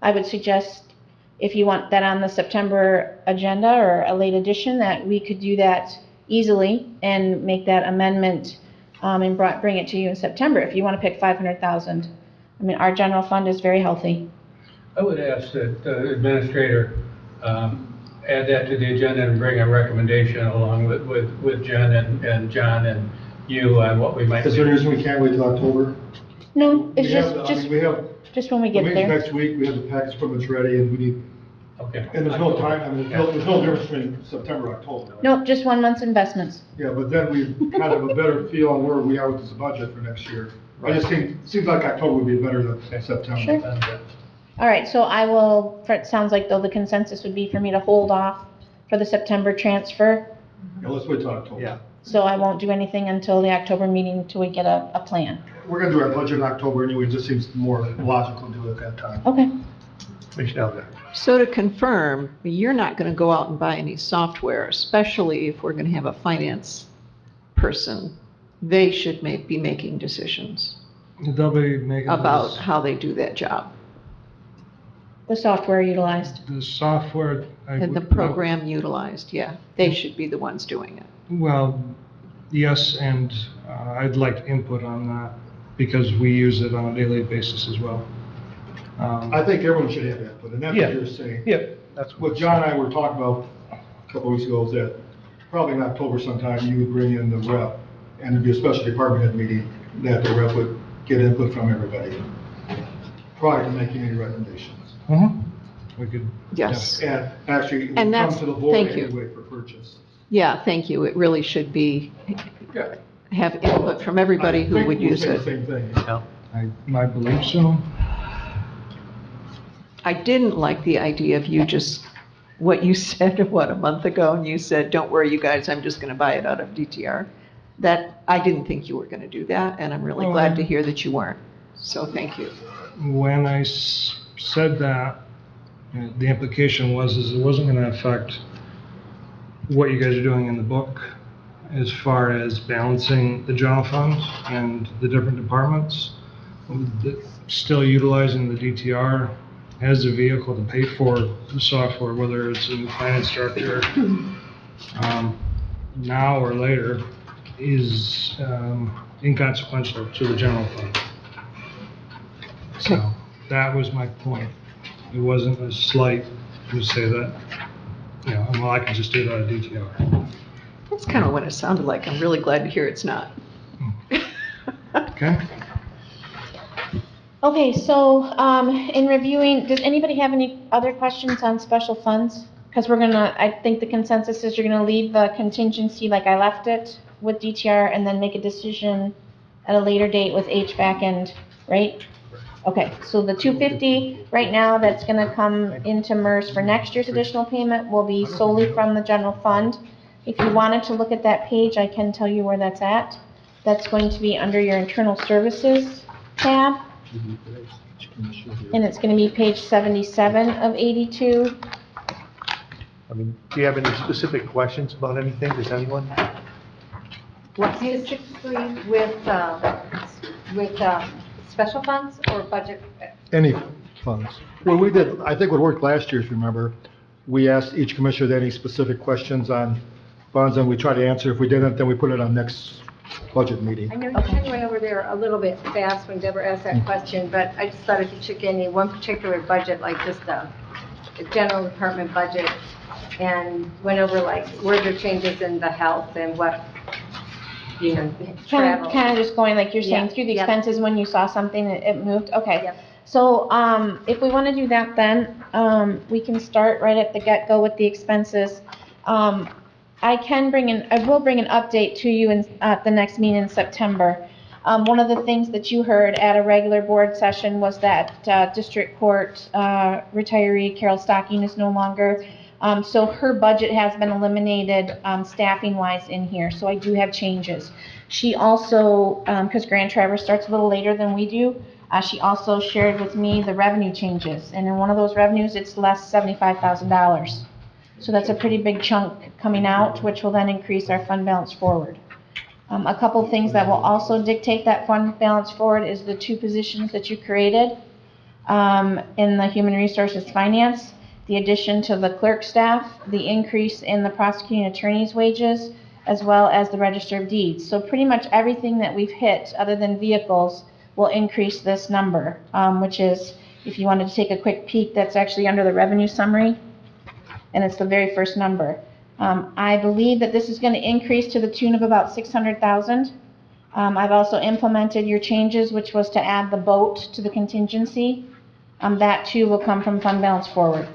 I would suggest if you want that on the September agenda or a late edition, that we could do that easily and make that amendment and bring it to you in September if you want to pick $500,000. I mean, our general fund is very healthy. I would ask that the administrator add that to the agenda and bring a recommendation along with Jen and John and you on what we might do. Is there a reason we can't wait till October? No, it's We have just when we the get meeting there. next week, we have the package equipment's ready, and we need, Okay. and there's no time, I mean, there's no difference between September and October. Nope, just 1 month's investments. Yeah, but then we kind of have a better feel on where we are with this budget for next year. I just think, seems like October would be better than September. Sure. All right, so it sounds like though the consensus would be for me to hold off for the September transfer. Yeah, let's wait till October. Yeah. So I won't do anything until the October meeting until we get a plan. We're gonna do our budget in October anyway, it just seems more logical to do it at that time. Okay. Commissioner Elgar. So to confirm, you're not going to go out and buy any software, especially if we're going to have a finance person. They should be making decisions They'll be making about how they do that job. The software utilized. the software. And the program utilized, yeah. They should be the ones doing it. Well, yes, and I'd like input on that because we use it on a daily basis as well. I think everyone should have input, and that's Yeah. what you're saying. Yeah, that's What John and I were talking about a couple of weeks ago is that probably in October sometime, you would bring in the rep, and it'd be a special department head meeting, that the rep would get input from everybody prior to making any recommendations. We could. Yes. And actually, it would And come that's- to the board thank you. anyway for purchase. Yeah, thank you. It really should be, Yeah. have input from everybody who would use I it. think we'll say the same thing. I believe so. I didn't like the idea of you just, what you said, a month ago, and you said, don't worry, you guys, I'm just going to buy it out of DTR. That, I didn't think you were going to do that, and I'm really glad to hear that you weren't. So thank you. When I said that, the implication was it wasn't going to affect what you guys are doing in the book as far as balancing the general fund and the different departments. Still utilizing the DTR as a vehicle to pay for the software, whether it's a new finance structure now or later, is inconsequential to the general fund. So that was my point. It wasn't a slight to say that, well, I can just do it out of DTR. That's kind of what it sounded like. I'm really glad to hear it's not. Okay? Okay, so in reviewing, does anybody have any other questions on special funds? Because I think the consensus is you're gonna leave the contingency like I left it with DTR and then make a decision at a later date with HVAC and, right? Okay, so the 250 right now that's gonna come into MERS for next year's additional payment will be solely from the general fund. If you wanted to look at that page, I can tell you where that's at. That's going to be under your internal services tab. And it's gonna be page 77 of 82. I mean, do you have any specific questions about anything? Does anyone? What specifically with special funds or budget? Any funds. Well, we did, I think what worked last year, if you remember, we asked each commissioner any specific questions on bonds, and we try to answer. If we didn't, then we put it on next budget meeting. I know you kind of went over there a little bit fast when Deborah asked that question, but I just thought if you took any one particular budget, like just the general department budget, and went over like, were there changes in the health and what, you know, travel? Kind of just going, like you're saying, Yeah, through the yep. expenses when you saw something, it moved? Okay. Yep. So, if we want to do that then, we can start right at the get-go with the expenses. I will bring an update to you at the next meeting in September. One of the things that you heard at a regular board session was that District Court retiree Carol Stocking is no longer. So her budget has been eliminated staffing-wise in here, so I do have changes. She also, because Grand Traverse starts a little later than we do, she also shared with me the revenue changes. And in one of those revenues, it's less $75,000. So that's a pretty big chunk coming out, which will then increase our fund balance forward. A couple things that will also dictate that fund balance forward is the 2 positions that you created in the Human Resources Finance, the addition to the clerk staff, the increase in the prosecuting attorney's wages, as well as the Register of Deeds. So pretty much everything that we've hit, other than vehicles, will increase this number, which is, if you wanted to take a quick peek, that's actually under the revenue summary, and it's the very first number. I believe that this is going to increase to the tune of about $600,000. I've also implemented your changes, which was to add the boat to the contingency. That too will come from fund balance forward.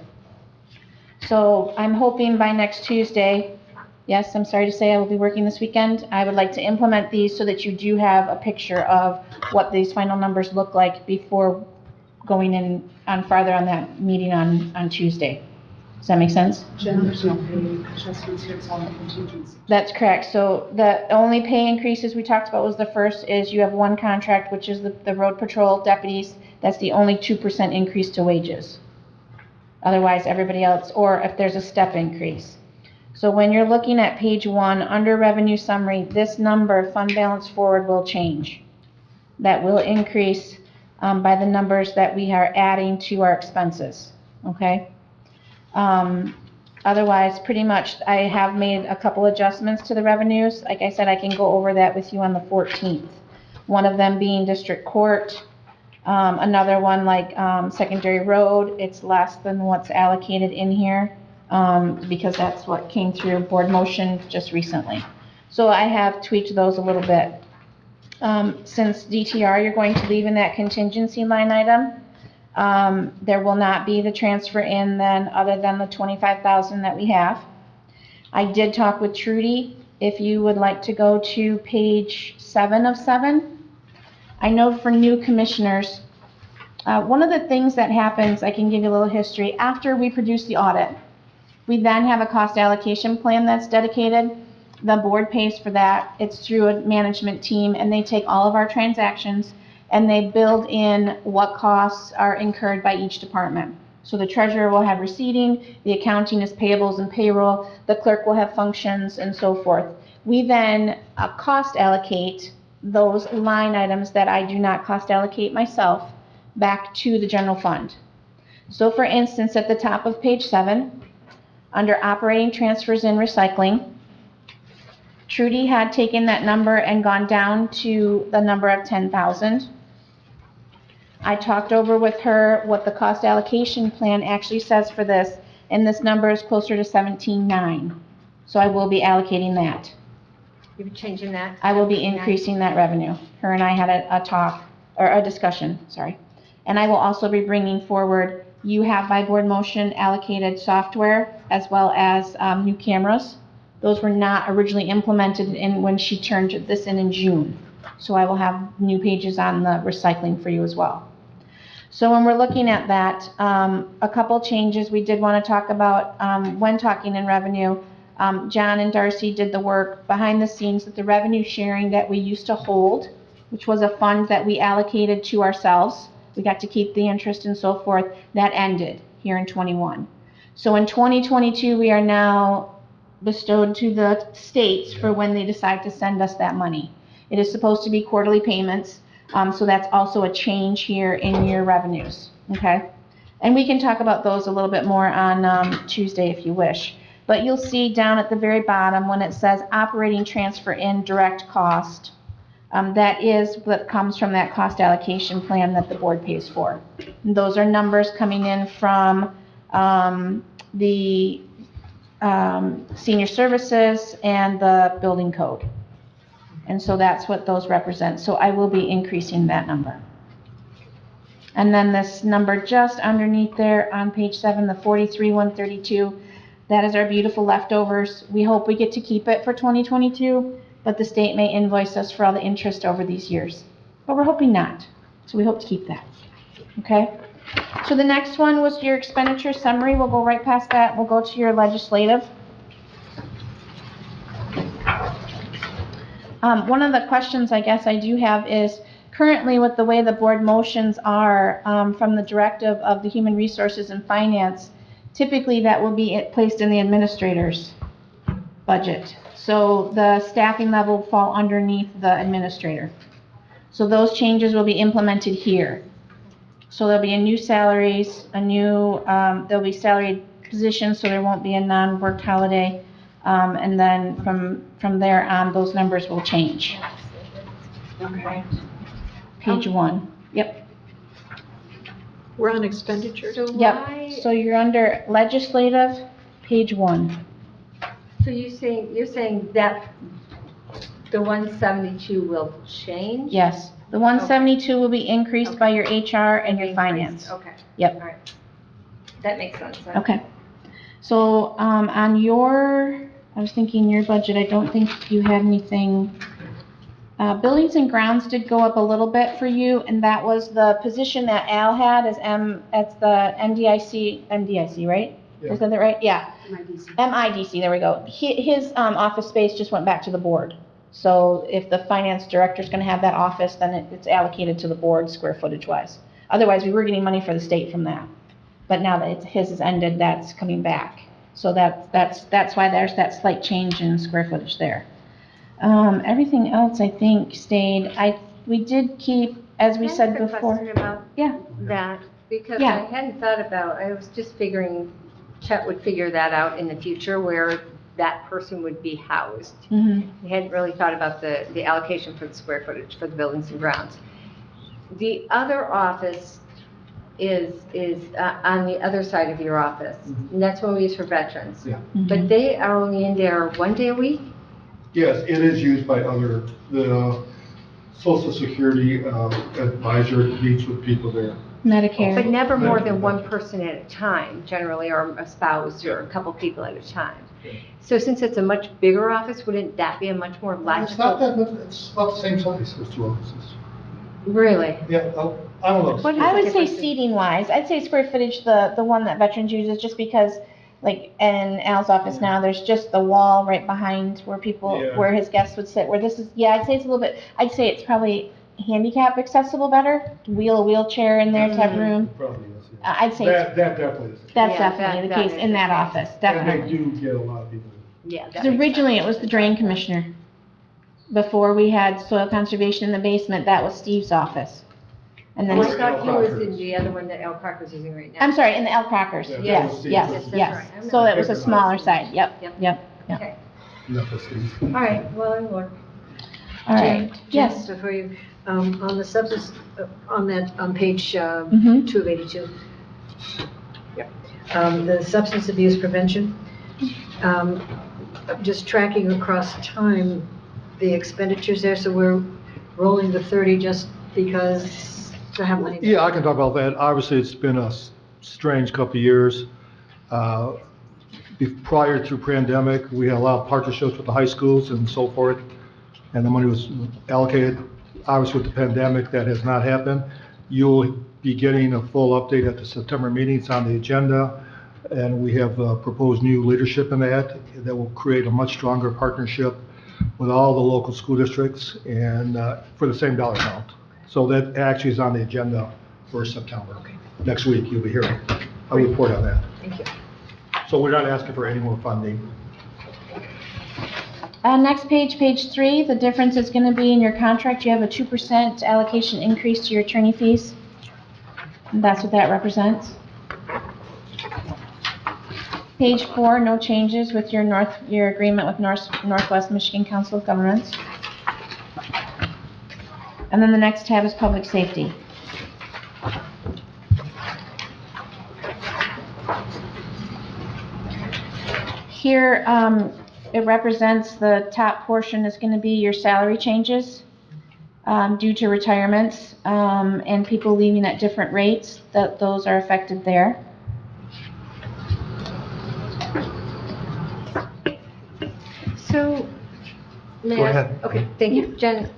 So I'm hoping by next Tuesday, yes, I'm sorry to say I will be working this weekend, I would like to implement these so that you do have a picture of what these final numbers look like before going in on farther on that meeting on Tuesday. Does that make sense? Jen, there's no pay adjustments here, it's all on contingency. That's correct. So the only pay increases we talked about was the first is you have one contract, which is the road patrol deputies. That's the only 2% increase to wages. Otherwise, everybody else, or if there's a step increase. So when you're looking at page 1, under revenue summary, this number, fund balance forward, will change. That will increase by the numbers that we are adding to our expenses, okay? Otherwise, pretty much, I have made a couple adjustments to the revenues. Like I said, I can go over that with you on the 14th. One of them being District Court. Another one like secondary road, it's less than what's allocated in here because that's what came through board motion just recently. So I have tweaked those a little bit. Since DTR, you're going to leave in that contingency line item. There will not be the transfer in then other than the $25,000 that we have. I did talk with Trudy. If you would like to go to page 7 of 7. I know for new commissioners, one of the things that happens, I can give you a little history, after we produce the audit, we then have a cost allocation plan that's dedicated. The board pays for that. It's through a management team, and they take all of our transactions and they build in what costs are incurred by each department. So the treasurer will have receipting, the accounting is payables and payroll, the clerk will have functions, and so forth. We then cost allocate those line items that I do not cost allocate myself back to the general fund. So for instance, at the top of page 7, under operating transfers and recycling, Trudy had taken that number and gone down to the number of 10,000. I talked over with her what the cost allocation plan actually says for this, and this number is closer to 17.9. So I will be allocating that. You're changing that? I will be increasing that revenue. Her and I had a talk, or a discussion, sorry. And I will also be bringing forward, you have by board motion allocated software as well as new cameras. Those were not originally implemented in when she turned this in June. So I will have new pages on the recycling for you as well. So when we're looking at that, a couple changes we did want to talk about when talking in revenue. John and Darcy did the work behind the scenes with the revenue sharing that we used to hold, which was a fund that we allocated to ourselves. We got to keep the interest and so forth. That ended here in 21. So in 2022, we are now bestowed to the states for when they decide to send us that money. It is supposed to be quarterly payments, so that's also a change here in your revenues, okay? And we can talk about those a little bit more on Tuesday if you wish. But you'll see down at the very bottom when it says operating transfer in direct cost, that is what comes from that cost allocation plan that the board pays for. And those are numbers coming in from the senior services and the building code. And so that's what those represent. So I will be increasing that number. And then this number just underneath there on page 7, the 43,132, that is our beautiful leftovers. We hope we get to keep it for 2022, but the state may invoice us for all the interest over these years. But we're hoping not. So we hope to keep that. Okay? So the next one was your expenditure summary. We'll go right past that. We'll go to your legislative. One of the questions I guess I do have is, currently with the way the board motions are from the directive of the Human Resources and Finance, typically that will be placed in the administrator's budget. So the staffing level will fall underneath the administrator. So those changes will be implemented here. So there'll be a new salaries, there'll be salaried positions, so there won't be a non-worked holiday. And then from there on, those numbers will change. Okay. Page 1. Yep. We're on expenditure. Yep. So you're under legislative, page 1. So you're saying that the 172 will change? Yes. The 172 will be increased by your HR and your finance. Okay. Yep. All right. That makes sense. Okay. So on your, I was thinking your budget, I don't think you had anything. Buildings and grounds did go up a little bit for you, and that was the position that Al had as at the MDIC, right? Yeah. Is that right? Yeah. MIDC. MIDC, there we go. His office space just went back to the board. So if the finance director's gonna have that office, then it's allocated to the board square footage wise. Otherwise, we were getting money for the state from that. But now that his has ended, that's coming back. So that's why there's that slight change in square footage there. Everything else I think stayed. We did keep, as we said before. Can I ask a question about Yeah. that? Because Yeah. I hadn't thought about, I was just figuring Chet would figure that out in the future where that person would be housed. Mm-hmm. I hadn't really thought about the allocation for the square footage for the buildings and grounds. The other office is on the other side of your office, and that's what we use for veterans. Yeah. But they are only in there 1 day a week? Yes, it is used by the Social Security advisor meets with people there. Medicare. But never more than one person at a time, generally, or a spouse, or a couple people at a time. So since it's a much bigger office, wouldn't that be a much more It's not logical? that, it's about the same size as 2 offices. Really? Yeah, I don't know. What is I the would say difference? seating wise, I'd say square footage, the one that veterans uses, just because, like, in Al's office now, there's just the wall right behind where Yeah. where his guests would sit, where this is, yeah, I'd say it's a little bit, I'd say it's probably handicap accessible better, wheel a wheelchair in there type room. Probably is, yeah. I'd say That definitely is. that's Yeah, definitely the that case is in the that case. office, And definitely. they do get a lot of people. Yeah. that Because makes originally sense. it was the drain commissioner. Before we had soil conservation in the basement, that was Steve's office. And Oh, then, I thought he was in Crockers. the other one that Al Crocker's using right now. I'm sorry, in the L Crockers, Yeah, that yes, was Steve's. yes, Yes, that's yes. right. I So it was a remember. smaller side, yep, Yep. yep, yep. Okay. Not the Steve. All right, well, I'm more. All right, Jan, yes. Before you, on the substance, on page Mhm. 2 of 82. Yep. The substance abuse prevention, just tracking across time, the expenditures there, so we're rolling the 30 just because to have money. Yeah, I can talk about that. Obviously, it's been a strange couple of years. Prior to pandemic, we had a lot of partnerships with the high schools and so forth, and the money was allocated. Obviously, with the pandemic, that has not happened. You'll be getting a full update at the September meeting. It's on the agenda, and we have proposed new leadership in that will create a much stronger partnership with all the local school districts and for the same dollar amount. So that actually is on the agenda for September. Next week, you'll be hearing a report on that. Thank you. So we're not asking for any more funding. Next page, page 3, the difference is gonna be in your contract, you have a 2% allocation increase to your attorney fees. And that's what that represents. Page 4, no changes with your agreement with Northwest Michigan Council of Governments. And then the next tab is public safety. Here, it represents the top portion is going to be your salary changes due to retirements and people leaving at different rates. Those are affected there. So, may Go I- ahead. Okay, thank you. Jen,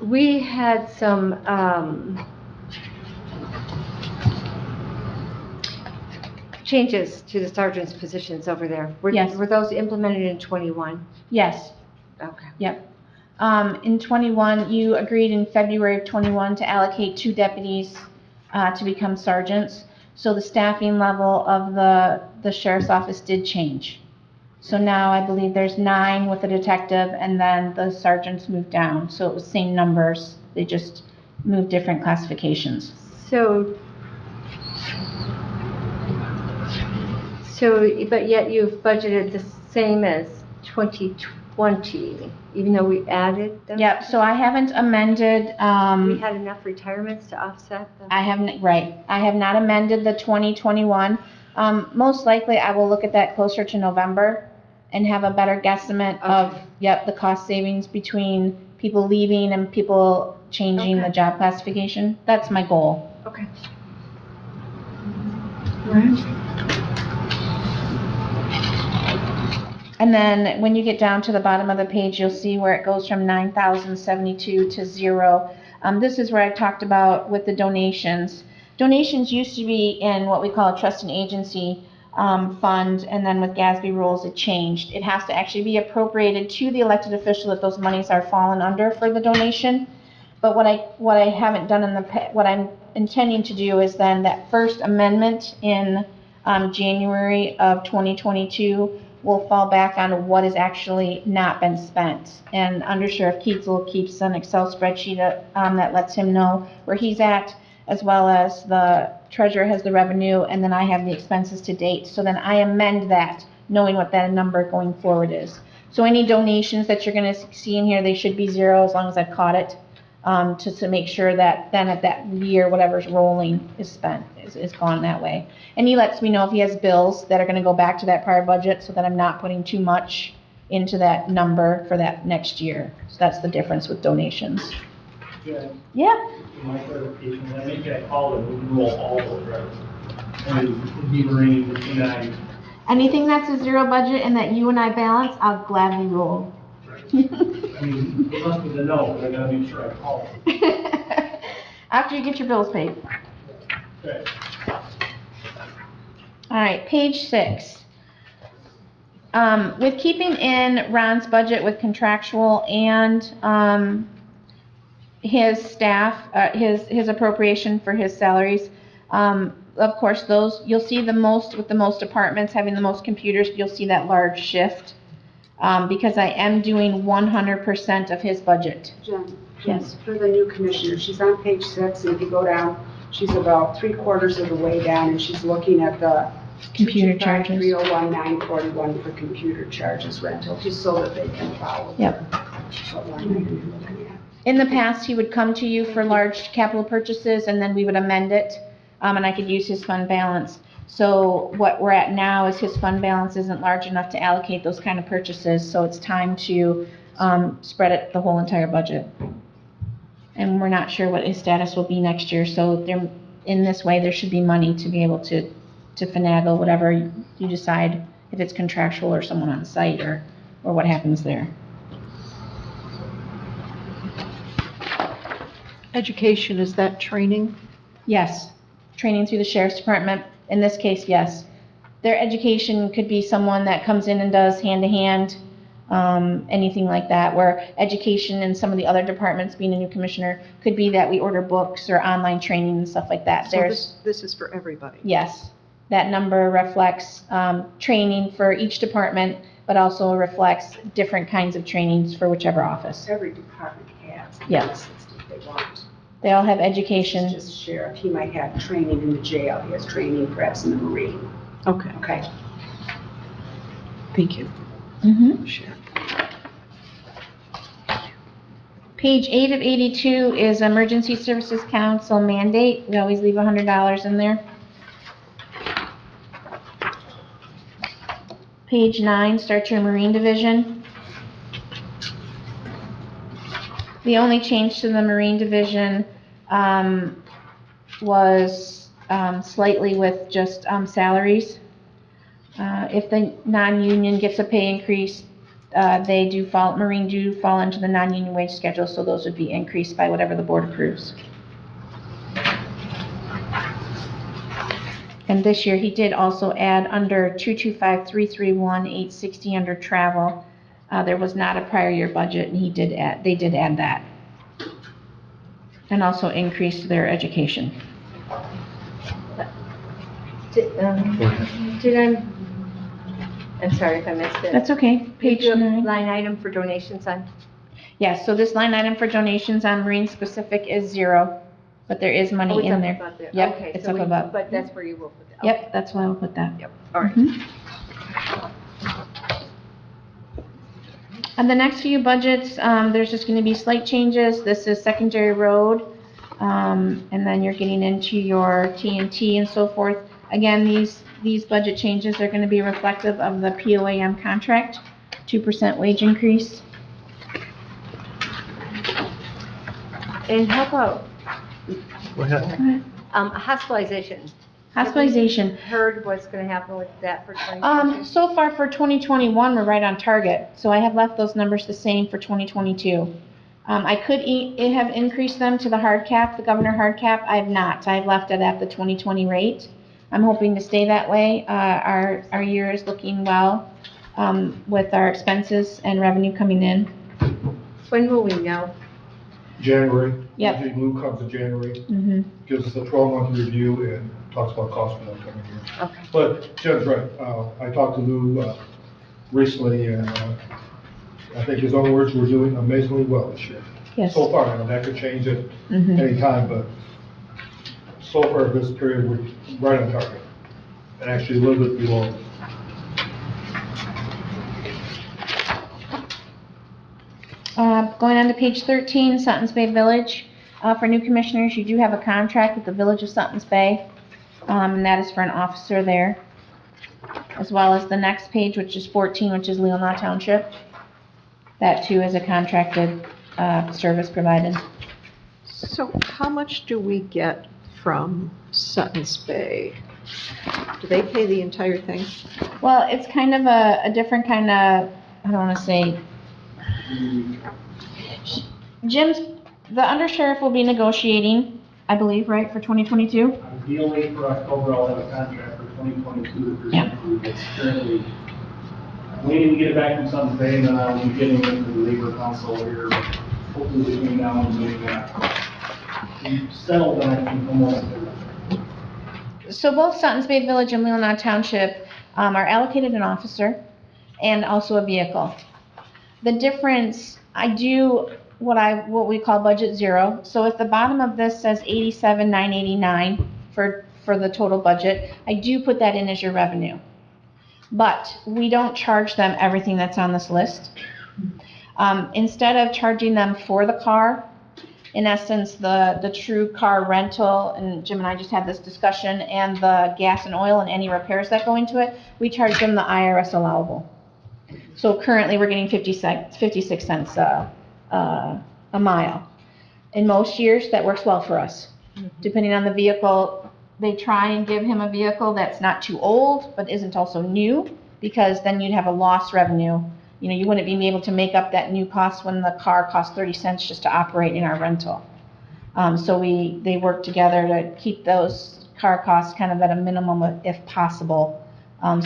we had some, changes to the sergeant's positions over there. Yes. Were those implemented in '21? Yes. Okay. Yep. In '21, you agreed in February of '21 to allocate 2 deputies to become sergeants. So the staffing level of the sheriff's office did change. So now I believe there's 9 with a detective, and then the sergeants moved down. So it was same numbers, they just moved different classifications. So, but yet you've budgeted the same as 2020, even though we added them? Yep, so I haven't amended, We had enough retirements to offset them? I haven't, right, I have not amended the 2021. Most likely, I will look at that closer to November and have a better guesstimate of, yep, the cost savings between people leaving and people changing the Okay. job classification. That's my goal. Okay. And then when you get down to the bottom of the page, you'll see where it goes from 9,072 to 0. This is where I talked about with the donations. Donations used to be in what we call a trust and agency fund, and then with GASB rules, it changed. It has to actually be appropriated to the elected official that those monies are fallen under for the donation. But what I haven't done in the what I'm intending to do is then that first amendment in January of 2022 will fall back on what has actually not been spent. And Under Sheriff Keatzel keeps an Excel spreadsheet that lets him know where he's at, as well as the treasurer has the revenue, and then I have the expenses to date. So then I amend that, knowing what that number going forward is. So any donations that you're gonna see in here, they should be 0 as long as I've caught it, to make sure that then at that year, whatever's rolling is spent, is gone that way. And he lets me know if he has bills that are gonna go back to that prior budget, so that I'm not putting too much into that number for that next year. So that's the difference with donations. Yeah. My clarification, when I make that call, then we can roll all those revenues. And be running the 290. Anything that's a 0 budget and that you and I balance, I'll gladly roll. I mean, it must be the no, but I gotta make sure I call. After you get your bills paid. Okay. All right, page 6. With keeping in Ron's budget with contractual and his staff, his appropriation for his salaries, of course, those, you'll see the most, with the most departments having the most computers, you'll see that large shift, because I am doing 100% of his budget. Jen? Yes. For the new commissioner, she's on page 6, and if you go down, she's about 3/4 of the way down, and she's looking at the Computer charges. 301,941 for computer charges rental, just so that they can follow. Yep. What line item you're looking at. In the past, he would come to you for large capital purchases, and then we would amend it, and I could use his fund balance. So what we're at now is his fund balance isn't large enough to allocate those kind of purchases, so it's time to spread it the whole entire budget. And we're not sure what his status will be next year, so there, in this way, there should be money to be able to finagle whatever you decide, if it's contractual or someone on site or what happens there. Education, is that training? Yes, training through the sheriff's department. In this case, yes. Their education could be someone that comes in and does hand-to-hand, anything like that, where education in some of the other departments, being a new commissioner, could be that we order books or online training and stuff like that. So this is for everybody? Yes, that number reflects training for each department, but also reflects different kinds of trainings for whichever office. Every department has. Yes. If they want. They all have education. Just sheriff, he might have training in the jail, he has training perhaps in the Marine. Okay, Okay. thank you. Mm-hmm. Sheriff. Page 8 of 82 is Emergency Services Council mandate. We always leave $100 in there. Page 9 starts your Marine Division. The only change to the Marine Division was slightly with just salaries. If the non-union gets a pay increase, Marine do fall into the non-union wage schedule, so those would be increased by whatever the board approves. And this year, he did also add under 225-331-860 under travel. There was not a prior year budget, and they did add that. And also increased their education. I'm sorry if I missed it. That's okay. Page Did you have 9. line item for donations on? Yes, so this line item for donations on Marine specific is 0, but there is Oh, money it's in up there. above there. Yep, Okay, it's so up above. But that's where you will put it. Yep, that's why I'll put that. Yep, all right. On the next few budgets, there's just going to be slight changes. This is secondary road, and then you're getting into your TNT and so forth. Again, these budget changes are going to be reflective of the POAM contract, 2% wage increase. And how about Go ahead. hospitalization? Hospitalization. Heard what's going to happen with that for 2022? So far for 2021, we're right on target. So I have left those numbers the same for 2022. I could have increased them to the hard cap, the governor hard cap. I have not. I've left it at the 2020 rate. I'm hoping to stay that way. Our year is looking well with our expenses and revenue coming in. When will we know? January. Yep. Usually Lou comes in January, Mm-hmm. gives us a 12-month review and talks about cost for the upcoming year. Okay. But Jen's right. I talked to Lou recently, and I think his own words, we're doing amazingly well this year. Yes. So far, I know that could change at Mm-hmm. any time, but so far this period, we're right on target, and actually a little bit below. Going on to page 13, Suttons Bay Village. For new commissioners, you do have a contract with the Village of Suttons Bay, and that is for an officer there. As well as the next page, which is 14, which is Leelanau Township. That too is a contracted service provided. So how much do we get from Suttons Bay? Do they pay the entire thing? Well, it's kind of a different kind of, I don't want to say, the undersheriff will be negotiating, I believe, right, for 2022? Ideally, for October, I'll have a contract for 2022 to Yeah. present. It's currently waiting to get it back from Suttons Bay, and then I'll be getting into the Labor Council here, hopefully between now and doing that. We settled on, I think, almost everything. So both Suttons Bay Village and Leelanau Township are allocated an officer and also a vehicle. The difference, I do what we call budget 0. So if the bottom of this says 87,989 for the total budget, I do put that in as your revenue. But we don't charge them everything that's on this list. Instead of charging them for the car, in essence, the true car rental, and Jim and I just had this discussion, and the gas and oil and any repairs that go into it, we charge them the IRS allowable. So currently, we're getting 56 cents a mile. In most years, that works well for us. Depending on the vehicle, they try and give him a vehicle that's not too old, but isn't also new, because then you'd have a lost revenue. You know, you wouldn't be able to make up that new cost when the car costs 30 cents just to operate in our rental. So they work together to keep those car costs kind of at a minimum if possible,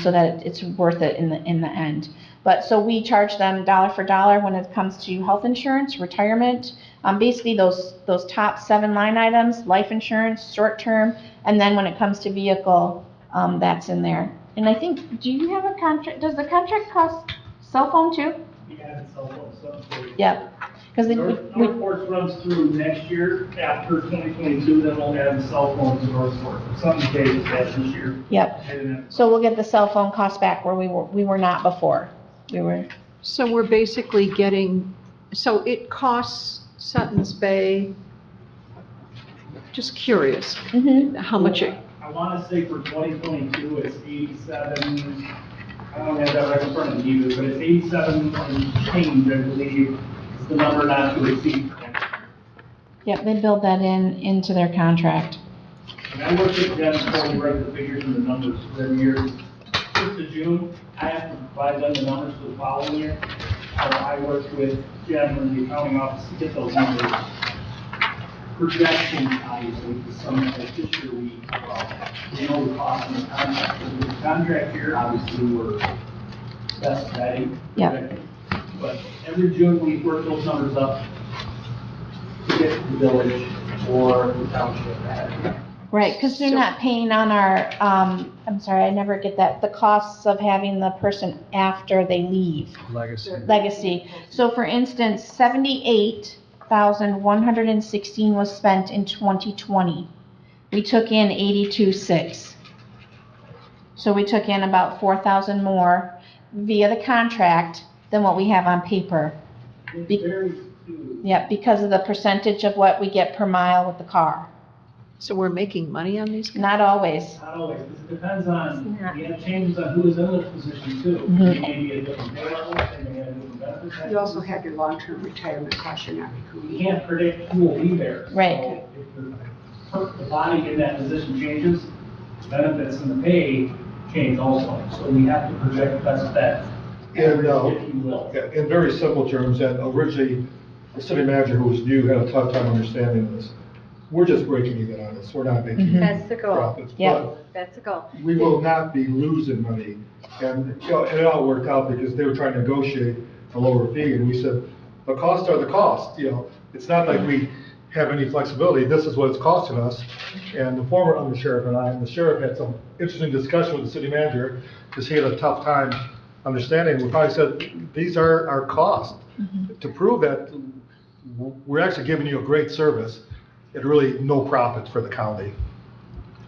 so that it's worth it in the end. But so we charge them dollar for dollar when it comes to health insurance, retirement, basically those top 7 line items, life insurance, short term, and then when it comes to vehicle, that's in there. And I think, do you have a contract? Does the contract cost cell phone too? Yeah, it's all Suttons Bay. Yep. Because Northport's runs through next year, after 2022, then we'll add the cell phones to Northport. Something changes that this year. Yep. So we'll get the cell phone cost back where we were not before. So we're basically getting, so it costs Sutton's Bay, just curious, how much it, I want to say for 2022, it's 87, I don't have that right in front of me either, but it's 87 and change, I believe, is the number not to exceed. Yep, they build that into their contract. And I worked with Jen before we write the figures and the numbers for every year. First of June, I have to provide them the numbers for the following year. So I worked with Jen and the accounting office to get those numbers. Projections, obviously, to some of this year we know the cost of the contract. With the contract here, obviously, we're estimating. Yeah. But every June, we work those numbers up to get to the village or the township. Right, because they're not paying on our, I'm sorry, I never get that, the costs of having the person after they leave. Legacy. So for instance, 78,116 was spent in 2020. We took in 82.6. So we took in about 4,000 more via the contract than what we have on paper. Yeah, because of the percentage of what we get per mile with the car. so we're making money on these? Not always. Not always, it depends on, you have changes on who is in this position too. They may be a different pay level, they may have different benefits. You also have your long-term retirement costs you're not You recruiting. can't predict who will be there. Right. So if the body in that position changes, the benefits and the pay change also. So we have to project best bet, And, if you will. in very simple terms, and originally, the city manager who was new had a tough time understanding this. We're just breaking even on this, we're not making That's the goal. profits. Yeah. But That's the goal. we will not be losing money. And, and it all worked out because they were trying to negotiate a lower fee, and we said, the costs are the cost, It's not like we have any flexibility, this is what it's costing us. And the former undersheriff and I, and the sheriff had some interesting discussion with the city manager, because he had a tough time understanding. We probably said, these are our costs. To prove that we're actually giving you a great service, at really no profit for the county.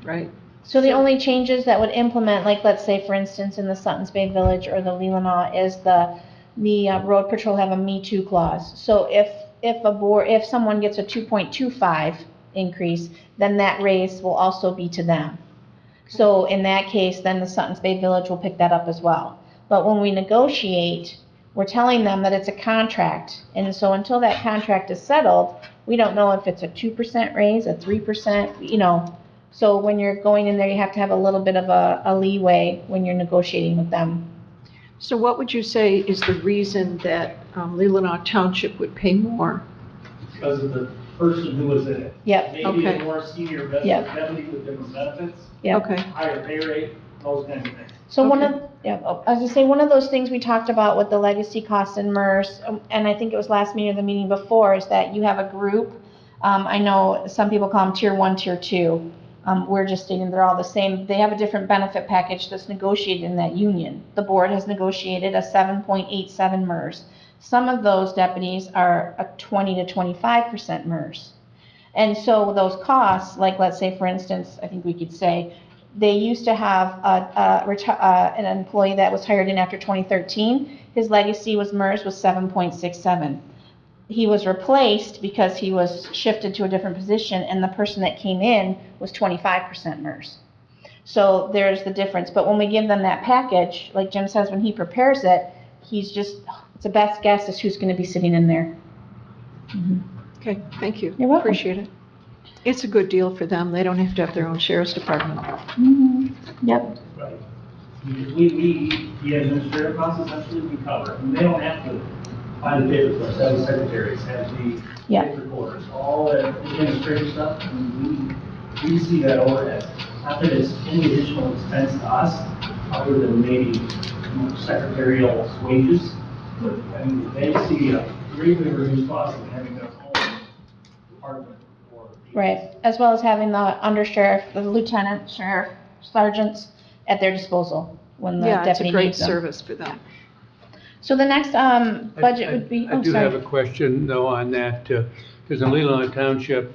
Right. So the only changes that would implement, like let's say for instance in the Suttons Bay Village or the Leelanau, is the road patrol have a Me Too clause. So if someone gets a 2.25 increase, then that raise will also be to them. So in that case, then the Suttons Bay Village will pick that up as well. But when we negotiate, we're telling them that it's a contract. And so until that contract is settled, we don't know if it's a 2% raise, a 3%, So when you're going in there, you have to have a little bit of a leeway when you're negotiating with them. So what would you say is the reason that Leelanau Township would pay more? Because of the person who was in it. Yep. Maybe Okay. a more senior Yep. deputy with different benefits, Yep. Okay. higher pay rate, those kinds of things. So one Okay. of, I was gonna say, one of those things we talked about with the legacy costs and MERS, and I think it was last meeting or the meeting before, is that you have a group. I know some people call them tier 1, tier 2. We're just stating they're all the same. They have a different benefit package that's negotiated in that union. The board has negotiated a 7.87 MERS. Some of those deputies are a 20 to 25% MERS. And so those costs, like let's say for instance, I think we could say, they used to have an employee that was hired in after 2013. His legacy MERS was 7.67. He was replaced because he was shifted to a different position, and the person that came in was 25% MERS. So there's the difference. But when we give them that package, like Jim says, when he prepares it, it's the best guess is who's going to be sitting in there. Okay, thank you. You're welcome. Appreciate it. It's a good deal for them. They don't have to have their own sheriff's department. Yep. Right. The administrative process, actually, we cover. And they don't have to find the paper for us, have the secretaries, have the paper recorders, all that administrative stuff. And we see that overhead. Not that it's any additional expense to us, other than maybe secretarial wages. But, I mean, they see a greatly reduced cost of having their own department. Right, as well as having the undersheriff, the lieutenant, sheriff, sergeants at their disposal when the Yeah, it's a deputy great needs them. service for them. So the next, budget would be, I oh, do have a sorry. question though on that, because in Leelanau Township,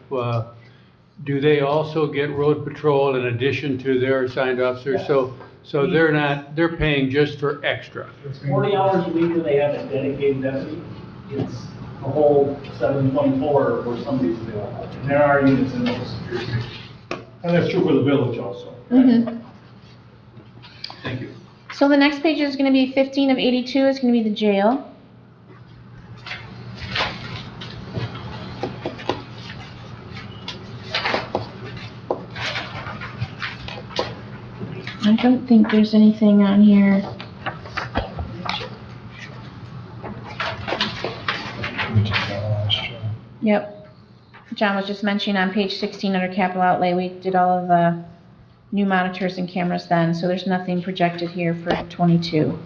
do they also get road patrol in addition to their assigned officers? So they're paying just for extra. It's 40 hours a week that they have a dedicated deputy. It's the whole 724 where somebody's available. And there are units in those. And that's true for the village also. Mhm. Thank you. So the next page is gonna be 15 of 82 is gonna be the jail. I don't think there's anything on here. Yep. John was just mentioning on page 16 under capital outlay, we did all of the new monitors and cameras then, so there's nothing projected here for 22.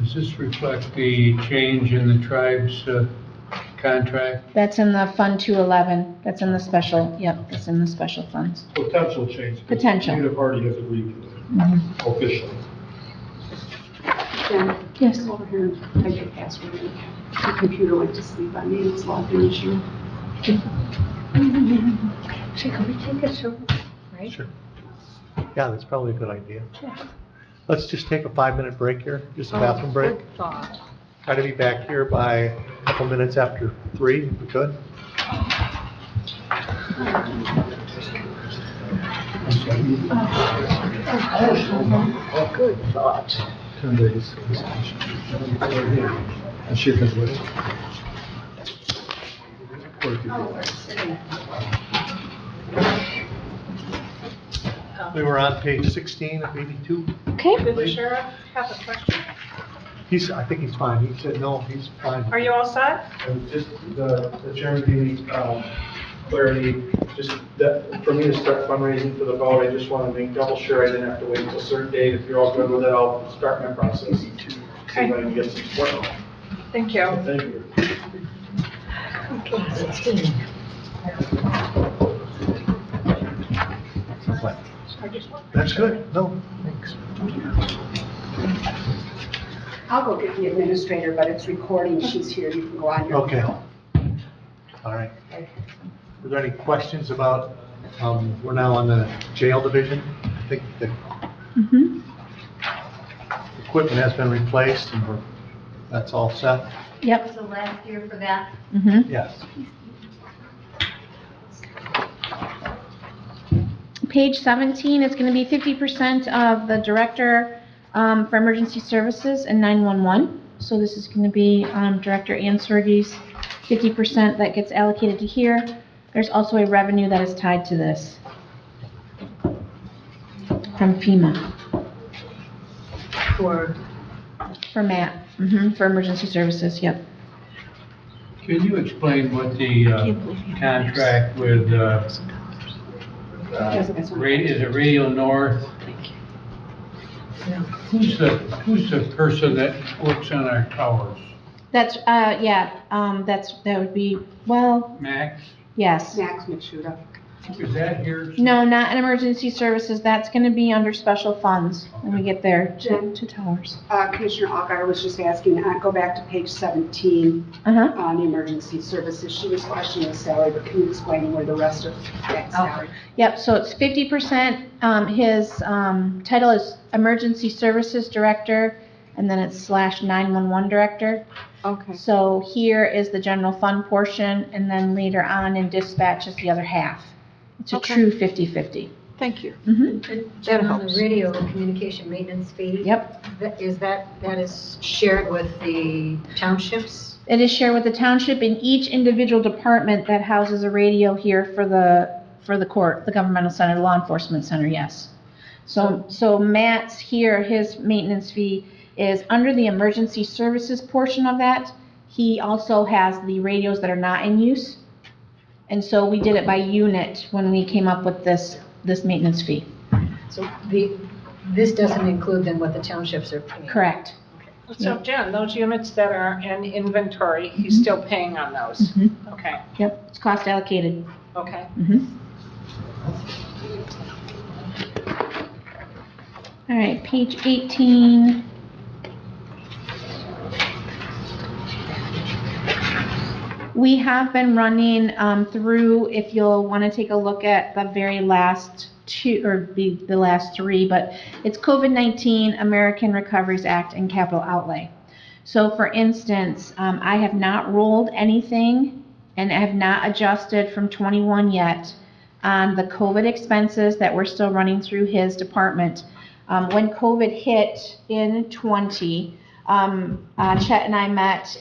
Does this reflect the change in the tribe's contract? That's in the Fund 211, that's in the special, yep, that's in the special funds. Potential change. Potential. Neither party has agreed to Mhm. it officially. Jen, Yes. over here and type your password in. The computer went to sleep on me, it's logged in as you. So can we take a short break? Sure. Yeah, that's probably a good idea. Let's just take a 5-minute break here, just a bathroom break. Good thought. Try to be back here by a couple minutes after 3, if we could. Good thought. 10 days. And she has what? We were on page 16 of 82. Okay. Did the sheriff have a question? I think he's fine. He said, no, he's fine. Are you all set? And just the chairman gave me clarity, just that, for me to start fundraising for the vote, I just want to make double sure I didn't have to wait until a certain date. If you're all good with it, I'll start my process to see if I can get some support. Thank you. Thank you. That's good. No, thanks. I'll go get the administrator, but it's recording, she's here, you can go on your. Okay. All right. Are there any questions about, we're now on the jail division? I think the equipment has been replaced and that's all set? Yep. Was the last year for that? Mm-hmm. Yes. Page 17 is going to be 50% of the director for emergency services and 911. So this is going to be Director Ansorgi's 50% that gets allocated to here. There's also a revenue that is tied to this from FEMA. For Matt, for emergency services, yep. Can you explain what the contract with, is it Radio North? Who's the person that works on our towers? That's, that would be, well, Max? yes. Max McShuda. Is that here? No, not in emergency services. That's going to be under special funds when we get there Jen? to towers. Commissioner Algar was just asking, go back to page 17 Uh-huh. on the emergency services. She was questioning the salary, but can you explain where the rest of that salary? Yep, so it's 50%. His title is Emergency Services Director, and then it's /911 Director. Okay. So here is the general fund portion, and then later on in dispatch is the other half. It's a Okay. true 50-50. Thank you. That helps. The radio communication maintenance fee? Yep. That is shared with the townships? It is shared with the township in each individual department that houses a radio here for the court, the governmental center, the law enforcement center, yes. So Matt's here, his maintenance fee is under the emergency services portion of that. He also has the radios that are not in use. And so we did it by unit when we came up with this maintenance fee. So this doesn't include then what the townships are paying? Correct. So Jen, those units that are in inventory, he's still paying on those? Okay, Yep, it's cost allocated. okay. All right, page 18. We have been running through, if you'll want to take a look at the very last two, or the last three, but it's COVID-19, American Recoveries Act, and capital outlay. So for instance, I have not rolled anything and I have not adjusted from 21 yet on the COVID expenses that we're still running through his department. When COVID hit in 20, Chet and I met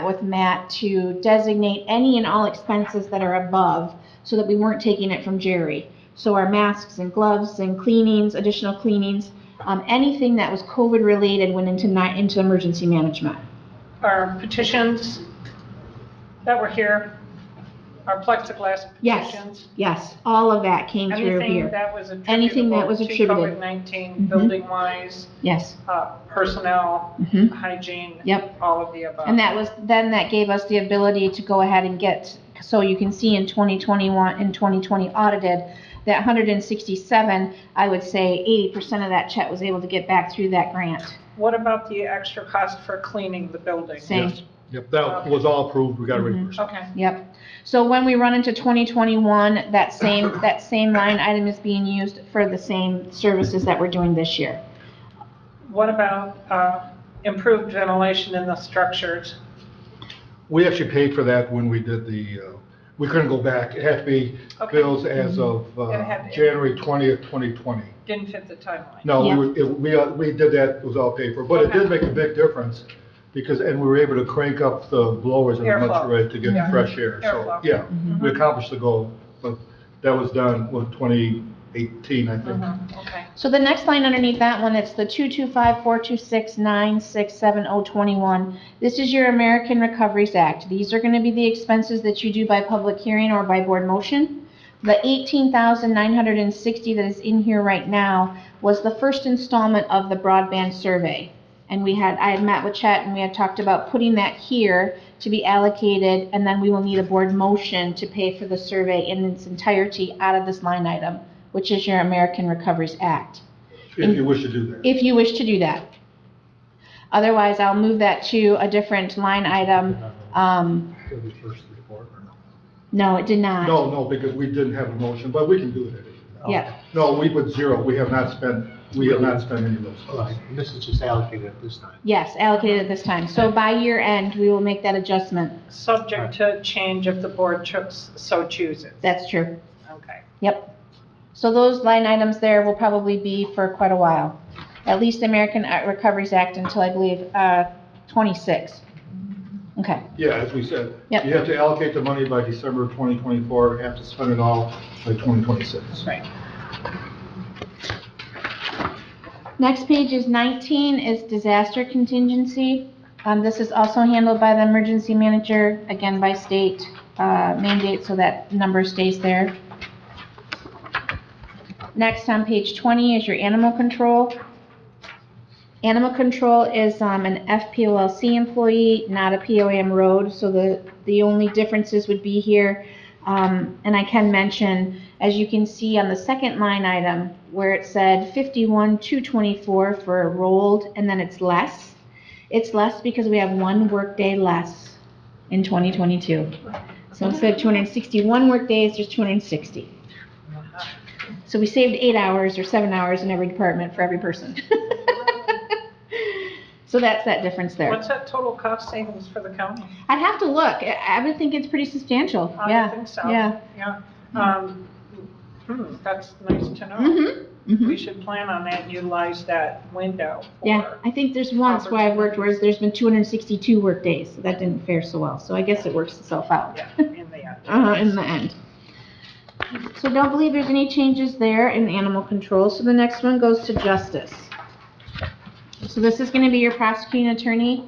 with Matt to designate any and all expenses that are above so that we weren't taking it from Jerry. So our masks and gloves and cleanings, additional cleanings, anything that was COVID related went into emergency management. Our petitions that were here, our plexiglass petitions. Yes, all of that came through here. Anything that was Anything that was attributable to attributed. COVID-19, building wise, Yes. personnel, Mhm. hygiene, Yep. all of the above. And that gave us the ability to go ahead and get, so you can see in 2021 and 2020 audited, that 167, I would say 80% of that Chet was able to get back through that grant. What about the extra cost for cleaning the building? Same. Yes. Yep, that was all approved, we got it reimbursed. Okay. Yep. So when we run into 2021, that same line item is being used for the same services that we're doing this year. What about improved ventilation in the structures? We actually paid for that when we did we couldn't go back. It had to be bills as of January 20th, 2020. Didn't fit the timeline. No, Yeah. we did that, it was all paid for, but it did make a big difference and we were able to crank up the blowers in a much Airflow. rate to get Yeah. fresh air. So, Airflow. yeah, Mm-hmm. we accomplished the goal, but that was done, 2018, I think. Okay. So the next line underneath that one, it's the 225-426-967-021. This is your American Recoveries Act. These are going to be the expenses that you do by public hearing or by board motion. The $18,960 that is in here right now was the first installment of the broadband survey. And I had met with Chet and we had talked about putting that here to be allocated, and then we will need a board motion to pay for the survey in its entirety out of this line item, which is your American Recoveries Act. If you wish to do that. If you wish to do that. Otherwise, I'll move that to a different line item. No, it did not. No, because we didn't have a motion, but we can do it. Yeah. No, we put zero, we have not spent any of those. Right, and this is just allocated at this time. Yes, allocated at this time. So by year end, we will make that adjustment. Subject to change if the board so chooses. That's true. Okay. Yep. So those line items there will probably be for quite a while. At least the American Recoveries Act until I believe 26. Okay. Yeah, as we said, Yep. you have to allocate the money by December of 2024, have to spend it all by 2026. Right. Next page is 19 is disaster contingency. This is also handled by the emergency manager, again by state mandate, so that number stays there. Next on page 20 is your animal control. Animal control is an FPOLC employee, not a POAM road, so the only differences would be here. And I can mention, as you can see on the second line item, where it said 51,224 for rolled, and then it's less. It's less because we have one workday less in 2022. So instead of 261 workdays, there's 260. So we saved 8 hours or 7 hours in every department for every person. So that's that difference there. What's that total cost savings for the county? I'd have to look. I would think it's pretty substantial. I think so. Yeah. Yeah. That's nice to know. Mm-hmm. We should plan on that and utilize that window. Yeah, I think there's once where I've worked where there's been 262 work days, so that didn't fare so well. So I guess it works itself out. Yeah, in the end. In the end. So don't believe there's any changes there in animal control. So the next one goes to justice. So this is going to be your prosecuting attorney.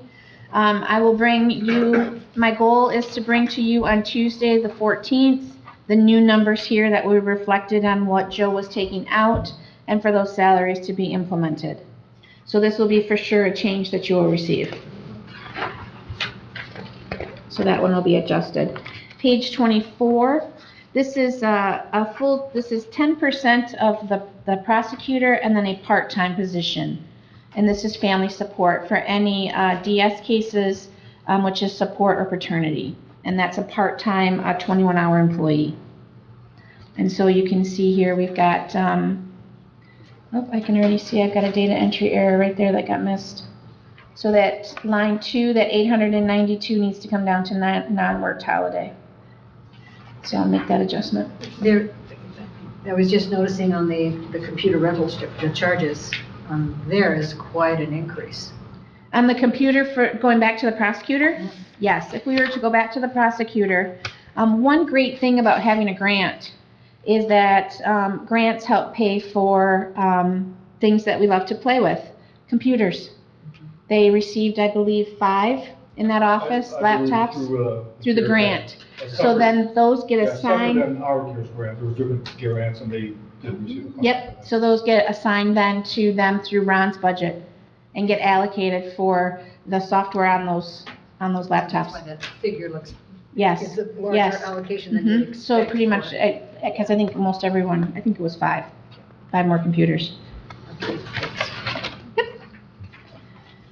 I will bring you, my goal is to bring to you on Tuesday the 14th, the new numbers here that were reflected on what Joe was taking out and for those salaries to be implemented. So this will be for sure a change that you will receive. So that one will be adjusted. Page 24, this is this is 10% of the prosecutor and then a part-time position. And this is family support for any DS cases, which is support or paternity. and that's a part-time, 21-hour employee. And so you can see here, we've got, oh, I can already see I've got a data entry error right there that got missed. So that line 2, that 892 needs to come down to non-worked holiday. So I'll make that adjustment. There, I was just noticing on the computer rental the charges, there is quite an increase. On the computer, for going back to the prosecutor, yes, if we were to go back to the prosecutor, one great thing about having a grant is that grants help pay for things that we love to play with, computers. They received, I believe, 5 in that office, laptops, through the grant. So then those get assigned. Separate than our year's grant, there was different grants and they did receive a Yep, so those get assigned then to them through Ron's budget and get allocated for the software on those laptops. That's why that figure looks, Yes, is a larger yes. allocation than you'd expect. So pretty much, for it. because I think most everyone, I think it was 5 more computers. Okay, thanks.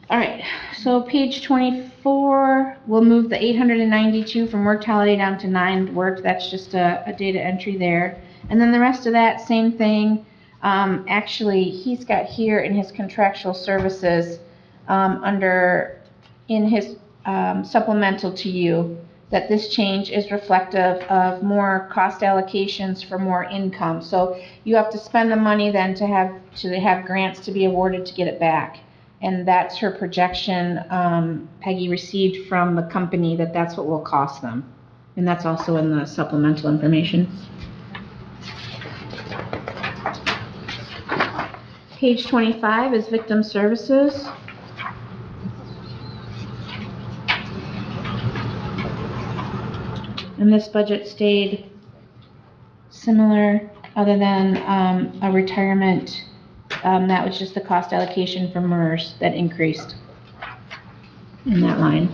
All right, so page 24, we'll move the 892 from worked holiday down to non-worked. That's just a data entry there. And then the rest of that, same thing. Actually, he's got here in his contractual services, in his supplemental to you, that this change is reflective of more cost allocations for more income. So you have to spend the money then to have grants to be awarded to get it back. And that's her projection, Peggy received from the company, that's what will cost them. And that's also in the supplemental information. Page 25 is victim services. And this budget stayed similar, other than a retirement. That was just the cost allocation for MERS that increased in that line.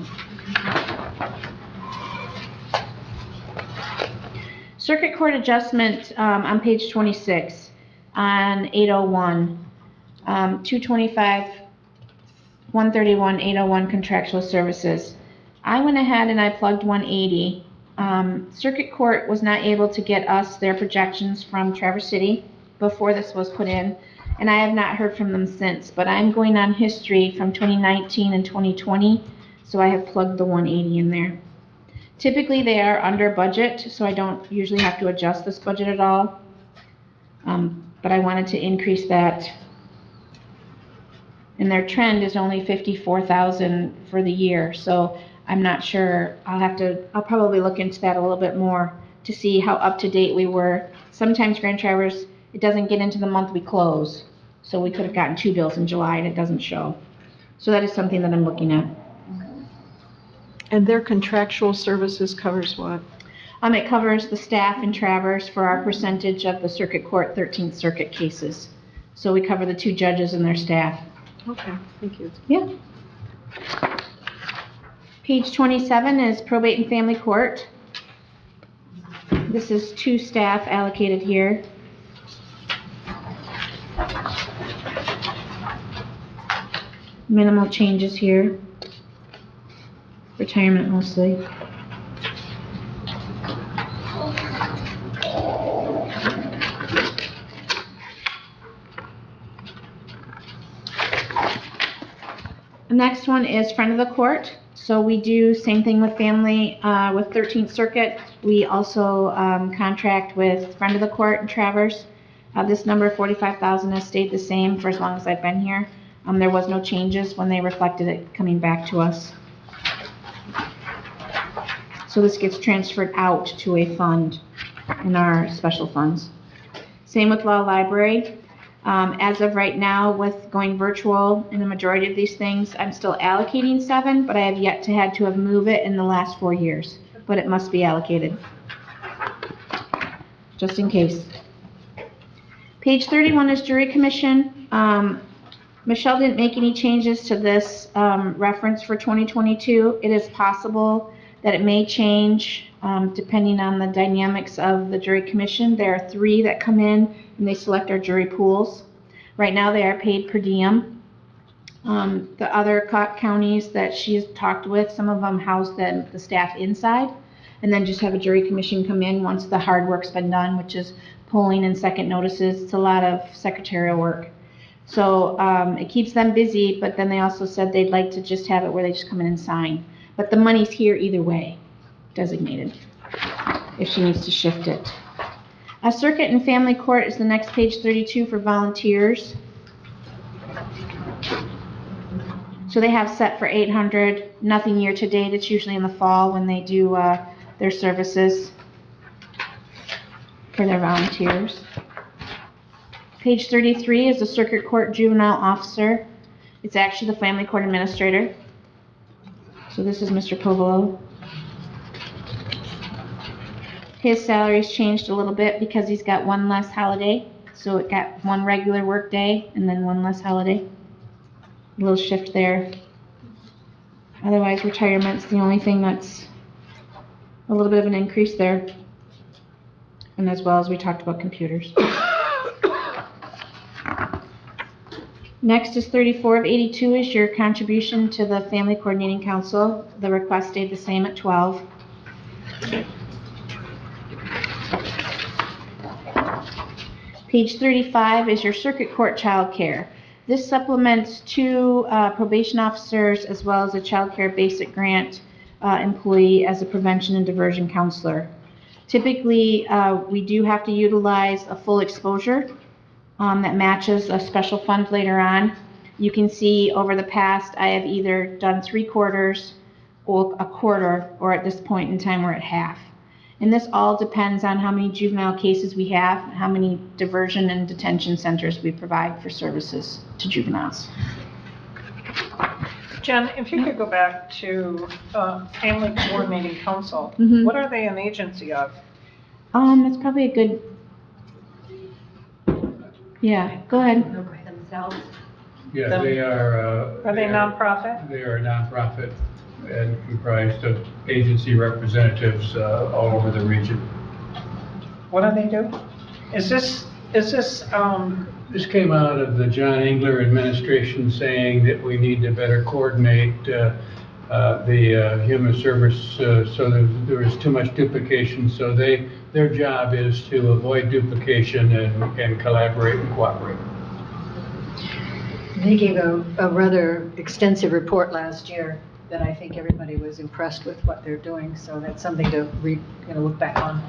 Circuit court adjustment on page 26 on 801, 225, 131, 801 contractual services. I went ahead and I plugged 180. Circuit court was not able to get us their projections from Traverse City before this was put in, and I have not heard from them since, but I'm going on history from 2019 and 2020, so I have plugged the 180 in there. Typically they are under budget, so I don't usually have to adjust this budget at all, but I wanted to increase that. And their trend is only 54,000 for the year, so I'm not sure. I'll probably look into that a little bit more to see how up to date we were. Sometimes Grand Traverse, it doesn't get into the month we close, so we could have gotten 2 bills in July and it doesn't show. So that is something that I'm looking at. And their contractual services covers what? It covers the staff in Traverse for our percentage of the circuit court 13th circuit cases. So we cover the 2 judges and their staff. Okay, thank you. Yeah. Page 27 is probate and family court. This is 2 staff allocated here. Minimal changes here. Retirement mostly. The next one is friend of the court. So we do same thing with family, with 13th Circuit. We also contract with friend of the court in Traverse. This number 45,000 has stayed the same for as long as I've been here. There was no changes when they reflected it coming back to us. So this gets transferred out to a fund in our special funds. Same with law library. As of right now, with going virtual in the majority of these things, I'm still allocating 7, but I have yet to have moved it in the last 4 years. But it must be allocated, just in case. Page 31 is jury commission. Michelle didn't make any changes to this reference for 2022. It is possible that it may change depending on the dynamics of the jury commission. There are 3 that come in and they select our jury pools. Right now they are paid per diem. The other counties that she's talked with, some of them house the staff inside. and then just have a jury commission come in once the hard work's been done, which is polling and second notices. It's a lot of secretarial work. So it keeps them busy, but then they also said they'd like to just have it where they just come in and sign. But the money's here either way, designated, if she needs to shift it. A circuit and family court is the next page 32 for volunteers. So they have set for 800, nothing year to date. It's usually in the fall when they do their services for their volunteers. Page 33 is the circuit court juvenile officer. It's actually the family court administrator. So this is Mr. Povolo. His salary's changed a little bit because he's got one less holiday. So it got one regular work day and then one less holiday. A little shift there. Otherwise, retirement's the only thing that's a little bit of an increase there. And as well as we talked about computers. Next is 34 of 82 is your contribution to the Family Coordinating Council. The request stayed the same at 12. Page 35 is your circuit court child care. This supplements 2 probation officers as well as a child care basic grant employee as a prevention and diversion counselor. Typically, we do have to utilize a full exposure that matches a special fund later on. You can see over the past, I have either done 3/4 or a quarter, or at this point in time, we're at half. And this all depends on how many juvenile cases we have, how many diversion and detention centers we provide for services to juveniles. Jen, if you could go back to Family Coordinating Council, what are they an agency of? That's probably a good, yeah, go ahead. Themselves. Yeah, they are. Are they nonprofit? They are a nonprofit and comprised of agency representatives all over the region. What do they do? Is this, This came out of the John Engler administration saying that we need to better coordinate the human service so that there is too much duplication. So their job is to avoid duplication and collaborate and cooperate. They gave a rather extensive report last year that I think everybody was impressed with what they're doing. So that's something to look back on.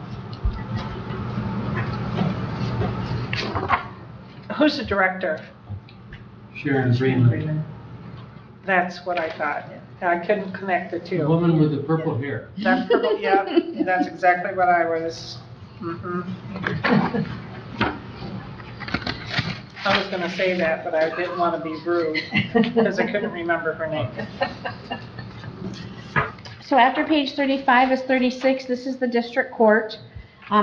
who's the director? Sharon Freeman. That's what I thought. I couldn't connect the two. The woman with the purple hair. That purple, yeah, that's exactly what I was. I was gonna say that, but I didn't want to be rude, because I couldn't remember her name. So after page 35 is 36, this is the district court.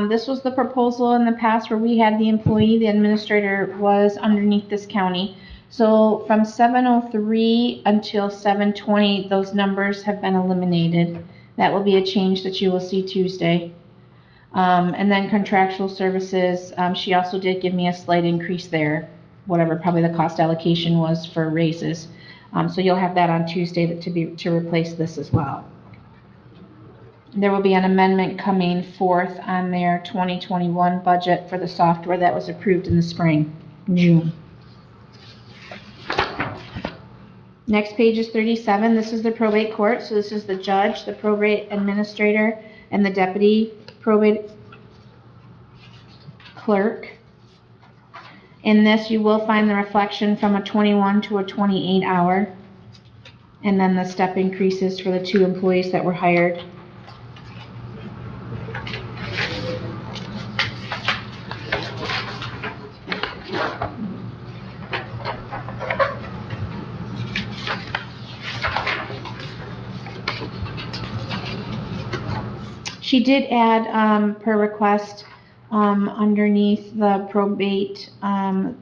This was the proposal in the past where we had the employee, the administrator was underneath this county. So from 7:03 until 7:20, those numbers have been eliminated. That will be a change that you will see Tuesday. And then contractual services, she also did give me a slight increase there, whatever probably the cost allocation was for raises. So you'll have that on Tuesday to replace this as well. There will be an amendment coming forth on their 2021 budget for the software that was approved in the spring, June. Next page is 37. This is the probate court. So this is the judge, the probate administrator, and the deputy probate clerk. In this, you will find the reflection from a 21 to a 28 hour. And then the step increases for the 2 employees that were hired. She did add, per request, underneath the probate,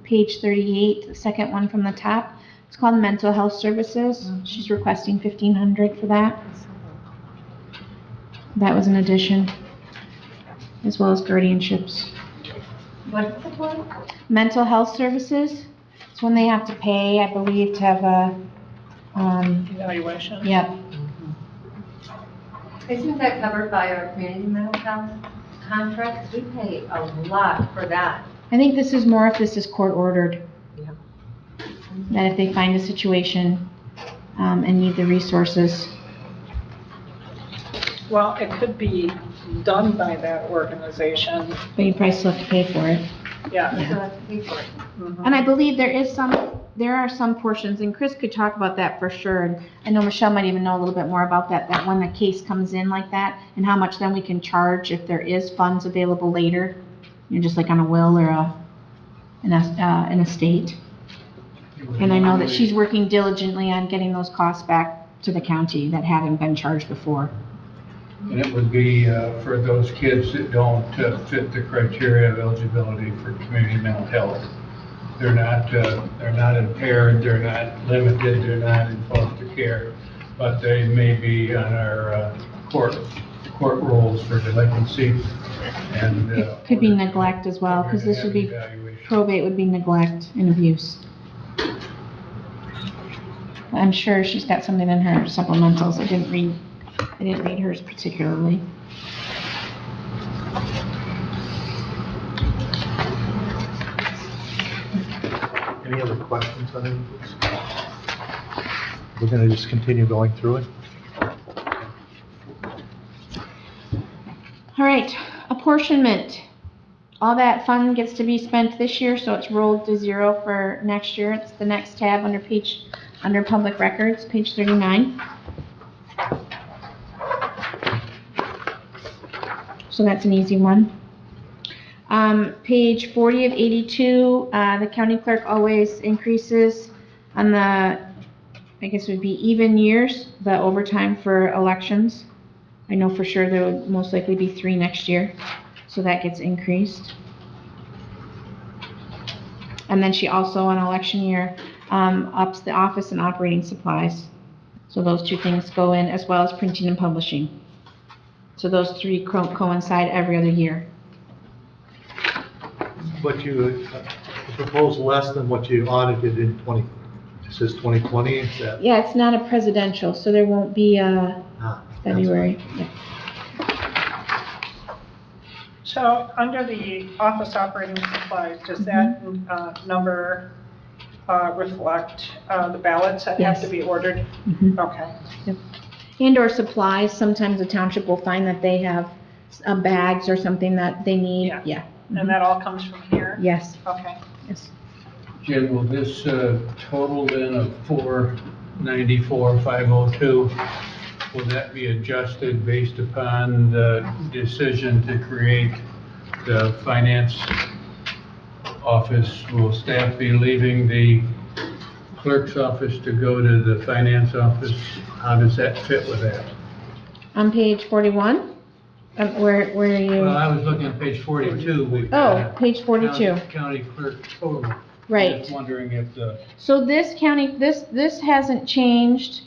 page 38, the second one from the top. It's called Mental Health Services. She's requesting $1,500 for that. That was an addition, as well as guardianships. What is it for? Mental Health Services. It's when they have to pay, I believe, to have a, Evaluation? yep. Isn't that covered by our community mental health contracts? We pay a lot for that. I think this is more if this is court ordered. Yeah. That if they find a situation, and need the resources. Well, it could be done by that organization, But you probably still have to pay for it. yeah. We still have to pay for it. Mhm. And I believe there are some portions, and Chris could talk about that for sure. And I know Michelle might even know a little bit more about that when the case comes in like that, and how much then we can charge if there is funds available later. Just like on a will or an estate. And I know that she's working diligently on getting those costs back to the county that haven't been charged before. And it would be for those kids that don't fit the criteria of eligibility for community mental health. They're not impaired, they're not limited, they're not in foster care, but they may be on our court rules for delinquency. And It could be neglect as well, because this would be, probate would be neglect and abuse. I'm sure she's got something in her supplementals. I didn't read hers particularly. Any other questions on any of this? We're gonna just continue going through it. All right, apportionment. All that fund gets to be spent this year, so it's rolled to zero for next year. It's the next tab under public records, page 39. So that's an easy one. Page 40 of 82, the county clerk always increases on the, I guess it would be even years, the overtime for elections. I know for sure there will most likely be 3 next year, so that gets increased. And then she also, on election year, ups the office and operating supplies. So those 2 things go in, as well as printing and publishing. So those 3 coincide every other year. But you propose less than what you audited in it says 2020, is that? Yeah, it's not a presidential, so there won't be a February. Yeah. So under the office operating supplies, does that number reflect the ballots that have to be ordered? Mhm. Okay. Yep. And/or supplies. Sometimes the township will find that they have bags or something that they need. Yeah. And that all comes from here? Yes. Okay. Yes. Jim, will this total then of 494,502, will that be adjusted based upon the decision to create the finance office? Will staff be leaving the clerk's office to go to the finance office? How does that fit with that? On page 41? Where are you? Well, I was looking at page 42. We've Oh, got page 42. County clerk total. Right. Just wondering if the, So this this hasn't changed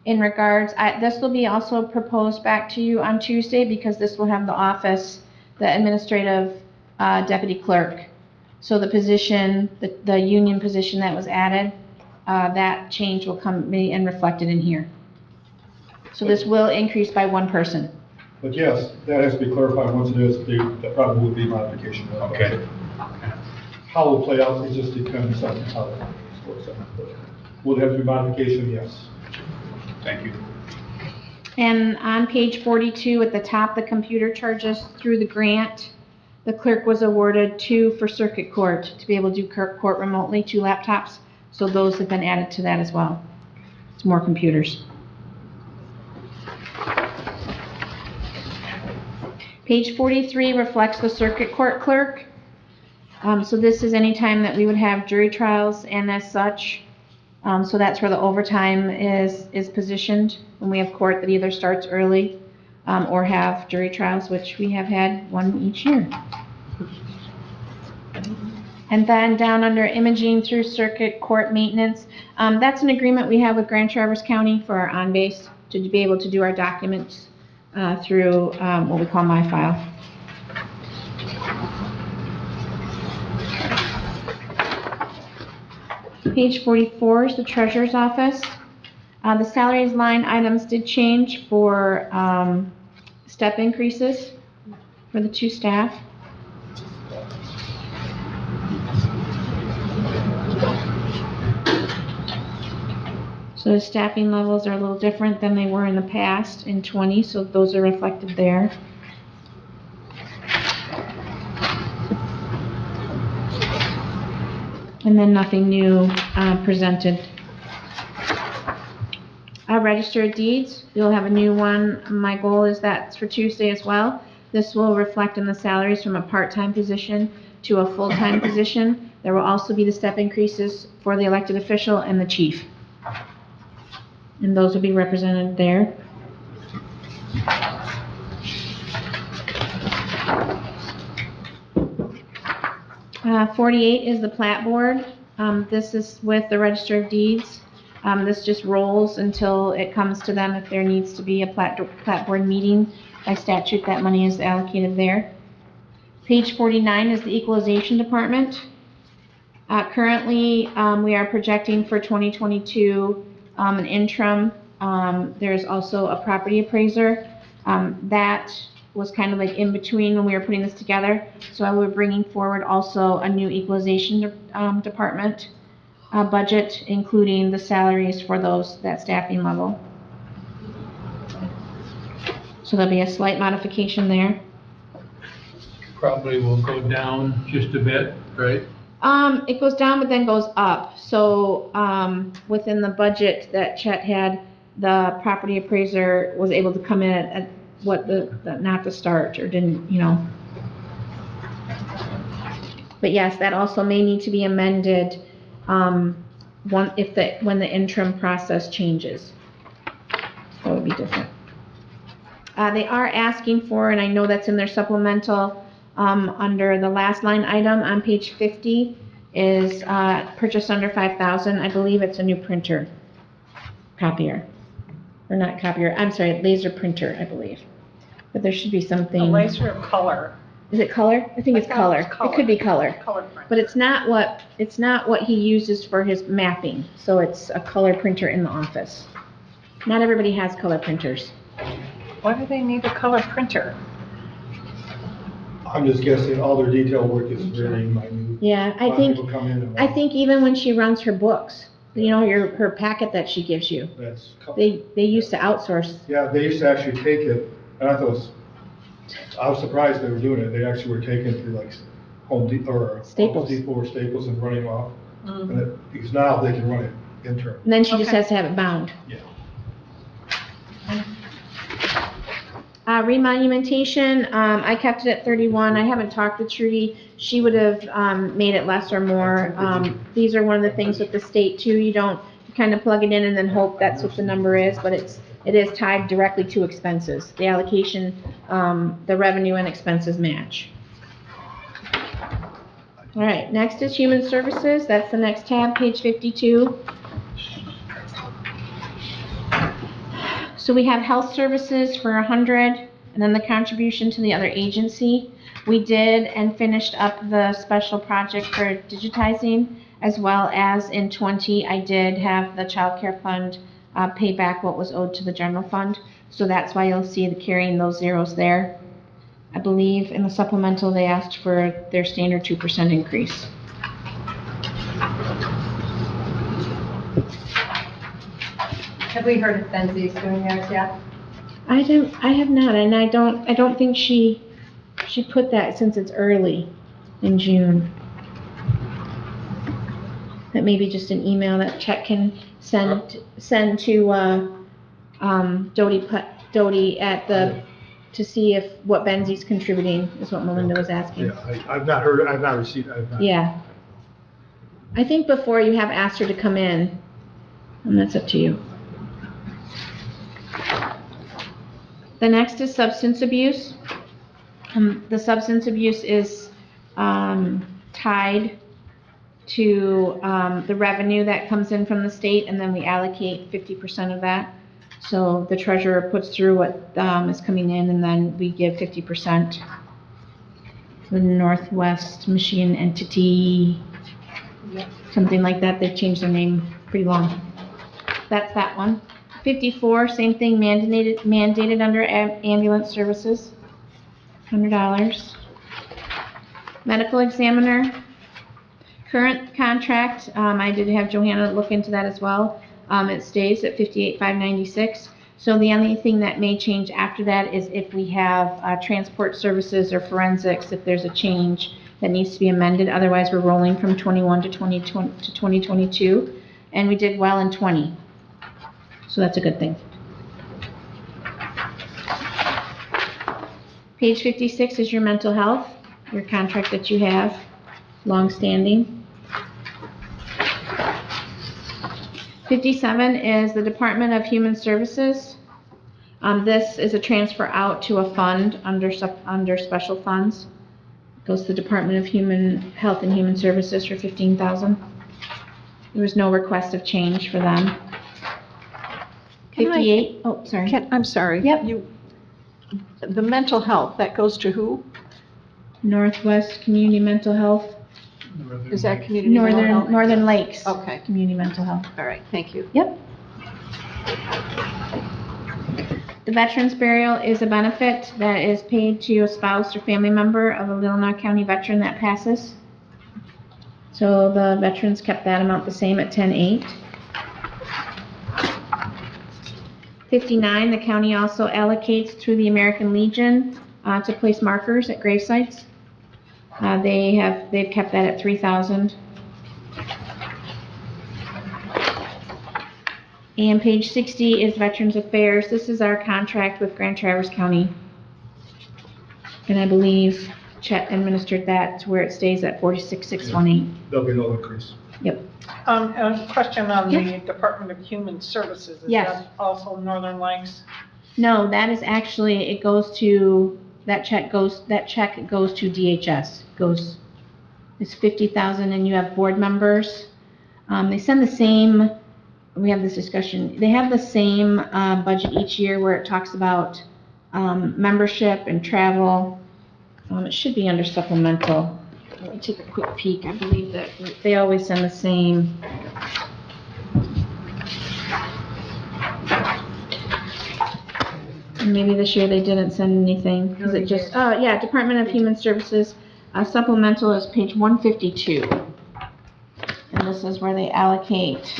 in regards, this will be also proposed back to you on Tuesday, because this will have the office, the administrative deputy clerk. So the position, the union position that was added, that change will come and reflected in here. So this will increase by 1 person. But yes, that has to be clarified. Once it is, that probably would be modification. okay. How it will play out, it just depends on how it works out. Would it have to be modification? Yes. Thank you. And on page 42 at the top, the computer charges through the grant, the clerk was awarded 2 for circuit court to be able to do court remotely, 2 laptops. So those have been added to that as well. It's more computers. Page 43 reflects the circuit court clerk. So this is any time that we would have jury trials and as such. So that's where the overtime is positioned when we have court that either starts early or have jury trials, which we have had 1 each year. And then down under imaging through circuit court maintenance, that's an agreement we have with Grand Traverse County for our on-base to be able to do our documents through what we call My File. Page 44 is the treasurer's office. The salaries line items did change for step increases for the 2 staff. So the staffing levels are a little different than they were in the past in 20, so those are reflected there. And then nothing new presented. Register of Deeds, you'll have a new one. My goal is that's for Tuesday as well. This will reflect in the salaries from a part-time position to a full-time position. There will also be the step increases for the elected official and the chief. And those will be represented there. Uh, 48 is the plat board. This is with the Register of Deeds. This just rolls until it comes to them if there needs to be a plat board meeting. By statute, that money is allocated there. Page 49 is the Equalization Department. Currently, we are projecting for 2022 an interim. There's also a property appraiser. That was kind of like in between when we were putting this together. So we're bringing forward also a new Equalization Department budget, including the salaries for that staffing level. So there'll be a slight modification there. Probably will go down just a bit, right? It goes down but then goes up. So within the budget that Chet had, the property appraiser was able to come in at what not the start or didn't, you know. But yes, that also may need to be amended when the interim process changes. That would be different. They are asking for, and I know that's in their supplemental, under the last line item on page 50 is purchase under $5,000. I believe it's a new printer, copier, or not copier. I'm sorry, laser printer, I believe. But there should be something. A laser of color. Is it color? I think it's color. It could be color. Color print. But it's not what he uses for his mapping. So it's a color printer in the office. Not everybody has color printers. Why do they need a color printer? I'm just guessing all their detail work is very minute. Yeah, A lot of people come in and I think even when she runs her books, you know, her packet that she gives you, That's. they used to outsource. Yeah, they used to actually take it, and I was surprised they were doing it. They actually were taking it to like Home Depot or Staples. Home Depot or Staples and running off. Because now they can run it internally. And then she just has to have it bound. Yeah. Remonumentation, I kept it at 31. I haven't talked with Trudy. She would have made it less or more. These are one of the things with the state too. You kind of plug it in and then hope that's what the number is, but it is tied directly to expenses. The allocation, the revenue and expenses match. All right, next is Human Services. That's the next tab, page 52. So we have health services for 100, and then the contribution to the other agency. We did and finished up the special project for digitizing, as well as in 20, I did have the child care fund pay back what was owed to the general fund. So that's why you'll see carrying those zeros there. I believe in the supplemental, they asked for their standard 2% increase. Have we heard of Benzie's doing theirs yet? I have not, and I don't think she put that since it's early in June. That may be just an email that Chet can send to Dodie to see what Benzie's contributing is what Melinda was asking. Yeah, I've not received. Yeah. I think before you have asked her to come in, and that's up to you. The next is substance abuse. The substance abuse is tied to the revenue that comes in from the state, and then we allocate 50% of that. So the treasurer puts through what is coming in, and then we give 50% to the Northwest Michigan entity, something like that. They've changed their name pretty long. That's that one. 54, same thing, mandated under ambulance services, $100. Medical examiner, current contract, I did have Johanna look into that as well. It stays at $58,596. So the only thing that may change after that is if we have transport services or forensics, if there's a change that needs to be amended. Otherwise, we're rolling from 21 to 2022, and we did well in 20. So that's a good thing. Page 56 is your mental health, your contract that you have, long-standing. 57 is the Department of Human Services. This is a transfer out to a fund under special funds. Goes to the Department of Human Health and Human Services for $15,000. There was no request of change for them. 58, oh, sorry. I'm sorry. Yep. The mental health, that goes to who? Northwest Community Mental Health. Is that community mental health? Northern Lakes. Okay. Community Mental Health. All right, thank you. Yep. The Veterans Burial is a benefit that is paid to a spouse or family member of a Leelanau County veteran that passes. So the veterans kept that amount the same at $10,800. 59, the county also allocates through the American Legion to place markers at grave sites. They've kept that at $3,000. And page 60 is Veterans Affairs. This is our contract with Grand Traverse County. And I believe Chet administered that to where it stays at $46,618. There'll be no increase. Yep. A question on the Department of Human Services. Is Yes. that also Northern Lakes? No, that is actually, it goes to, that check goes to DHS. It's $50,000 and you have board members. They send the same, we have this discussion, they have the same budget each year where it talks about membership and travel. It should be under supplemental. Let me take a quick peek. I believe that they always send the same. And maybe this year they didn't send anything because it just, yeah, Department of Human Services supplemental is page 152. And this is where they allocate.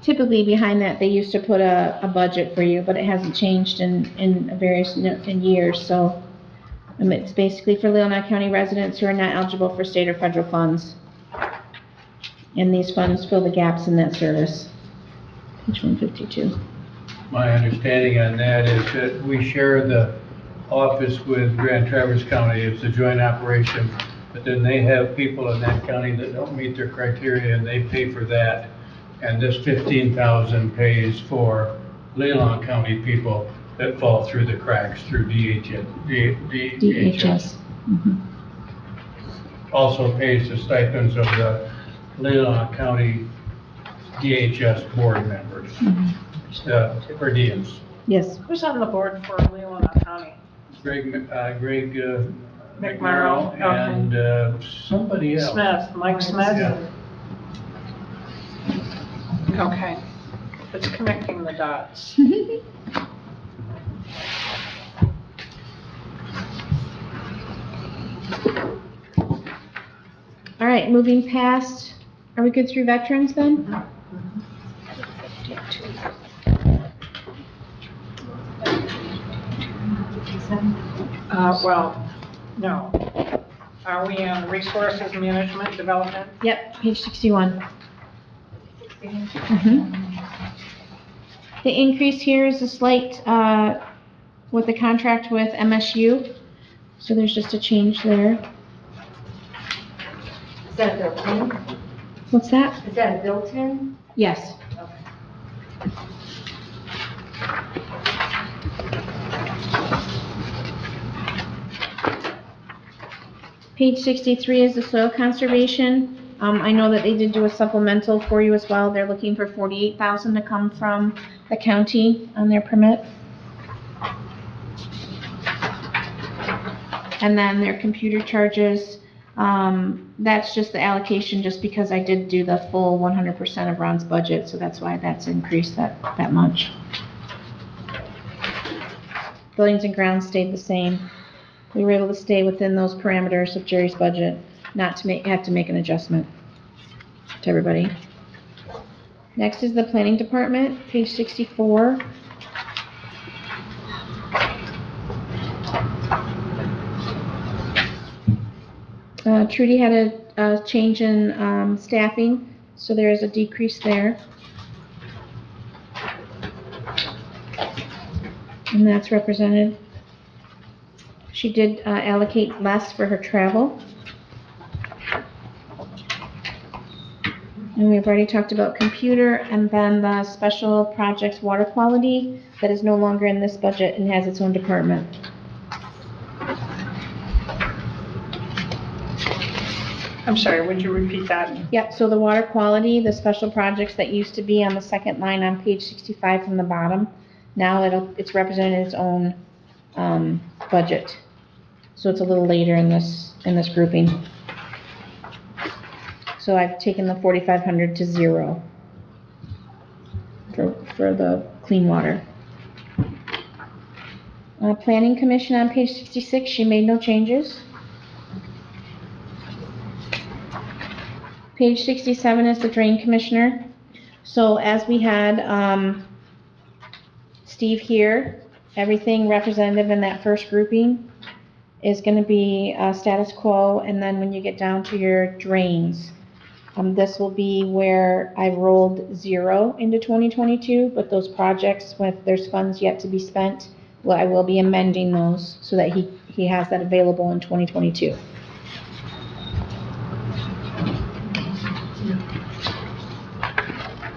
Typically behind that, they used to put a budget for you, but it hasn't changed in various in years. So it's basically for Leelanau County residents who are not eligible for state or federal funds. And these funds fill the gaps in that service. Page 152. My understanding on that is that we share the office with Grand Traverse County. It's a joint operation, but then they have people in that county that don't meet their criteria and they pay for that. And this $15,000 pays for Leelanau County people that fall through the cracks through DHS. Mm-hmm. Also pays the stipends of the Leelanau County DHS board members, per diems. Yes. Who's on the board for Leelanau County? Greg McMurrow, and somebody else. Smith, Mike Smith? Yeah. Okay. It's connecting the dots. All right, moving past, are we good through veterans then? Well, no. Are we on resources management development? Yep, page 61. Mm-hmm. The increase here is a slight, with the contract with MSU. So there's just a change there. Is that a built-in? What's that? Is that a built-in? Yes. Page 63 is the soil conservation. I know that they did do a supplemental for you as well. They're looking for $48,000 to come from the county on their permit. And then their computer charges, that's just the allocation, just because I did do the full 100% of Ron's budget, so that's why that's increased that much. Buildings and grounds stayed the same. We were able to stay within those parameters of Jerry's budget, not to have to make an adjustment to everybody. Next is the planning department, page 64. Trudy had a change in staffing, so there is a decrease there. And that's represented. She did allocate less for her travel. And we've already talked about computer, and then the special projects water quality that is no longer in this budget and has its own department. I'm sorry, would you repeat that? Yep, so the water quality, the special projects that used to be on the second line on page 65 from the bottom, now it's represented in its own budget. So it's a little later in this grouping. So I've taken the 4,500 to 0 for the clean water. Planning Commission on page 66, she made no changes. Page 67 is the Drain Commissioner. So as we had Steve here, everything representative in that first grouping is going to be status quo, and then when you get down to your drains, this will be where I rolled 0 into 2022, but those projects, when there's funds yet to be spent, well, I will be amending those so that he has that available in 2022.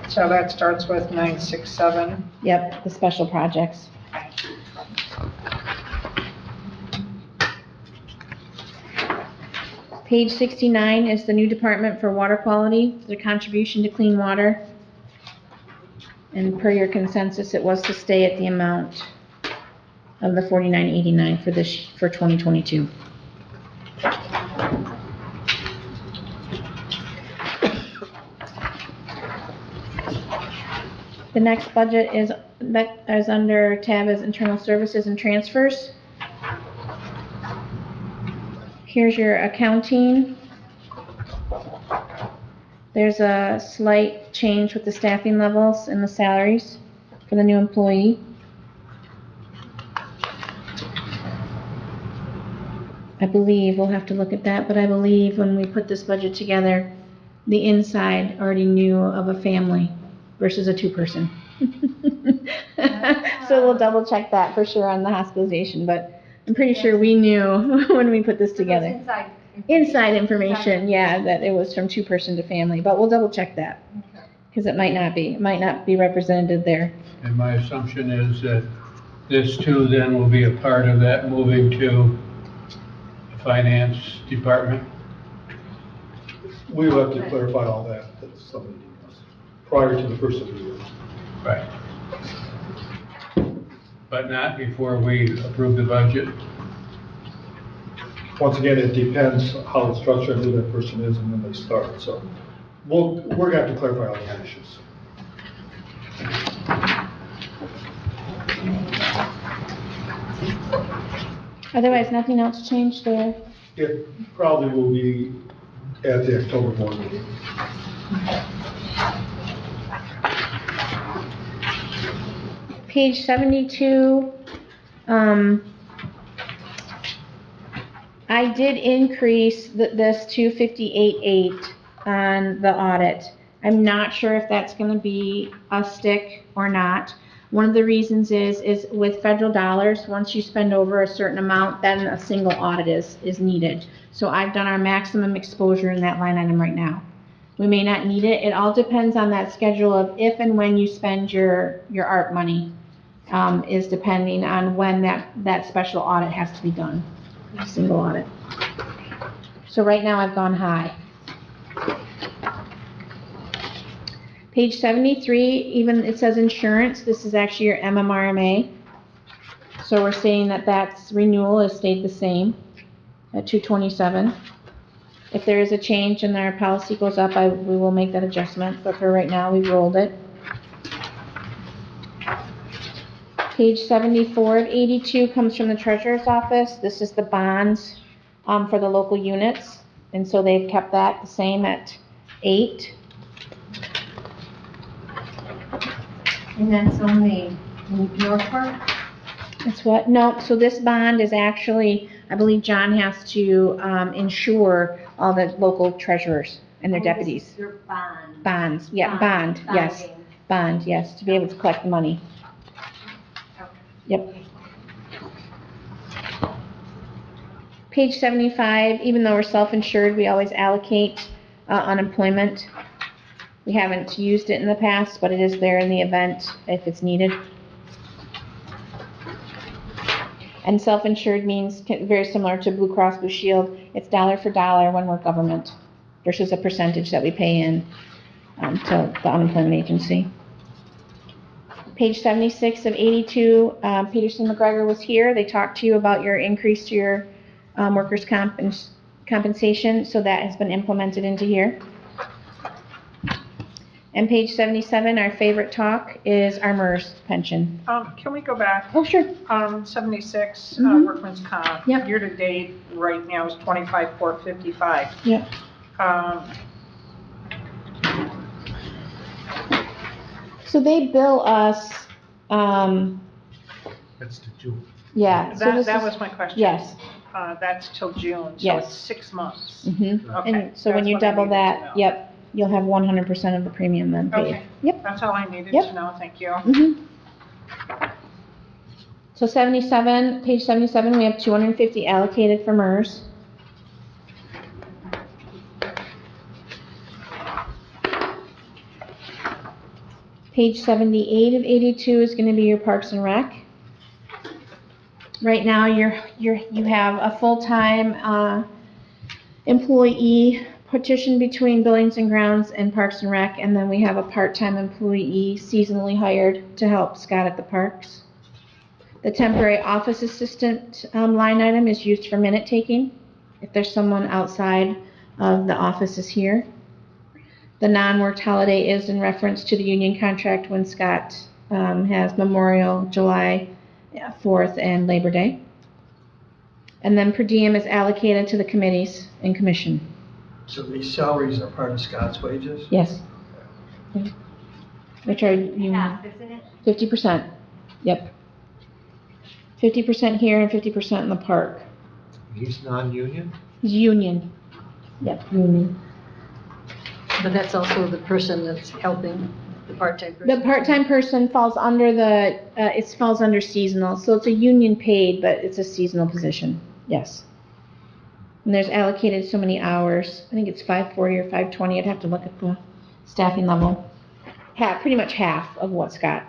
So that starts with 967. Yep, the special projects. Page 69 is the new department for water quality, the contribution to clean water. And per your consensus, it was to stay at the amount of the 4989 for 2022. The next budget is under tab is Internal Services and Transfers. Here's your accounting. There's a slight change with the staffing levels and the salaries for the new employee. I believe, we'll have to look at that, but I believe when we put this budget together, the inside already knew of a family versus a 2-person. So we'll double check that for sure on the hospitalization, but I'm pretty sure we knew when we put this together. Inside information, yeah, that it was from 2-person to family, but we'll double check that. Because it might not be represented there. And my assumption is that this too then will be a part of that moving to the finance department. We will have to clarify all that, prior to the first of the year. Right. But not before we approve the budget. Once again, it depends how it's structured, who that person is, and when they start, so we're gonna have to clarify all the issues. Otherwise, nothing else changed there. It probably will be at the October board meeting. Page 72, I did increase this to 58.8 on the audit. I'm not sure if that's going to be a stick or not. One of the reasons is with federal dollars, once you spend over a certain amount, then a single audit is needed. So I've done our maximum exposure in that line item right now. We may not need it. It all depends on that schedule of if and when you spend your ARP money, is depending on when that special audit has to be done, single audit. So right now I've gone high. Page 73, even it says insurance, this is actually your MMRMA. So we're saying that's renewal has stayed the same. at 227. If there is a change and our policy goes up, we will make that adjustment, but for right now, we've rolled it. Page 74 of 82 comes from the treasurer's office. This is the bonds for the local units, and so they've kept that the same at 8. And that's only North Park? That's what, no, so this bond is actually, I believe John has to insure all the local treasurers and their deputies. Your bond. Bonds, yeah, bond, yes. Bonding. Bond, yes, to be able to collect the money. Yep. Page 75, even though we're self-insured, we always allocate unemployment. We haven't used it in the past, but it is there in the event if it's needed. And self-insured means very similar to Blue Cross Blue Shield. It's dollar for dollar when we're government versus a percentage that we pay in to the unemployment agency. Page 76 of 82, Peterson McGregor was here. They talked to you about your increase to your workers' compensation, so that has been implemented into here. And page 77, our favorite talk is our MERS pension. Can we go back? Oh, sure. 76, Mhm. workman's comp. Yep. Year to date, right now is 25,455. Yep. So they bill us, That's the June. yeah. So this That is- was my question. Yes. That's till June, so Yes. it's 6 months. Mm-hmm. Okay, And so when that's you what I double needed to that, know. yep, you'll have 100% of the premium then paid. Okay. Yep. That's all I needed Yep. to know, thank you. Mm-hmm. So 77, page 77, we have 250 allocated for MERS. Page 78 of 82 is going to be your Parks and Rec. Right now, you have a full-time employee partition between Buildings and Grounds and Parks and Rec, and then we have a part-time employee seasonally hired to help Scott at the parks. The temporary office assistant line item is used for minute taking, if there's someone outside of the offices here. The non-worked holiday is in reference to the union contract when Scott has Memorial, July 4th, and Labor Day. And then per diem is allocated to the committees and commission. So these salaries are part of Scott's wages? Yes. Which are union. Half, isn't it? 50%. Yep. 50% here and 50% in the park. He's non-union? He's union. Yep, union. But that's also the person that's helping the part-time person. The part-time person falls under it falls under seasonal, so it's a union paid, but it's a seasonal position, yes. And there's allocated so many hours, I think it's 540 or 520, I'd have to look at the staffing level. Pretty much half of what's got.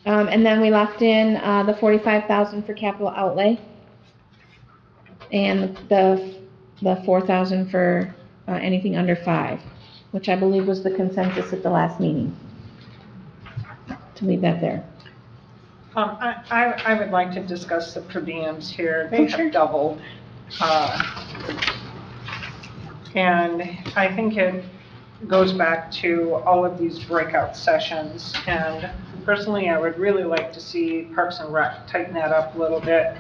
And then we left in the 45,000 for capital outlay. And the 4,000 for anything under 5, which I believe was the consensus at the last meeting. To leave that there. I would like to discuss the per diems here. They have doubled. And I think it goes back to all of these breakout sessions. And personally, I would really like to see Parks and Rec tighten that up a little bit.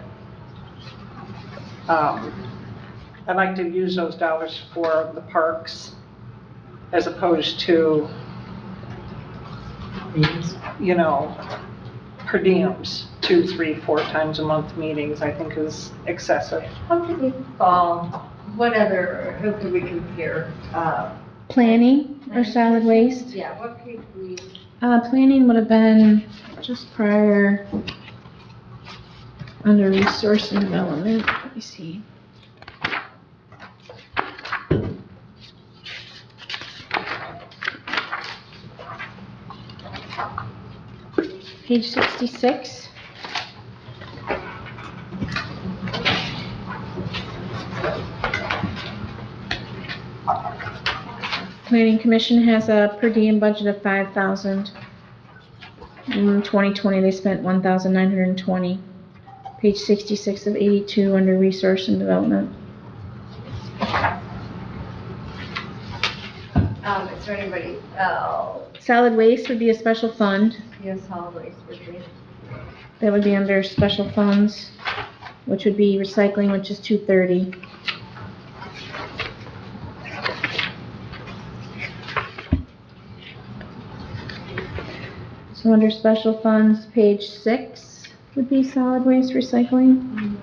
I'd like to use those dollars for the parks as opposed to, you know, per diems, 2, 3, 4 times a month meetings, I think is excessive. How could we fall, who could we compare? Planning or solid waste? Yeah, what could we? Planning would have been just prior under resource and development. Let me see. Page 66. Planning Commission has a per diem budget of 5,000. In 2020, they spent 1,920. Page 66 of 82 under Resource and Development. Is there anybody else? Solid waste would be a special fund. Yes, solid waste would be. That would be under special funds, which would be recycling, which is 230. So under special funds, page 6 would be solid waste recycling.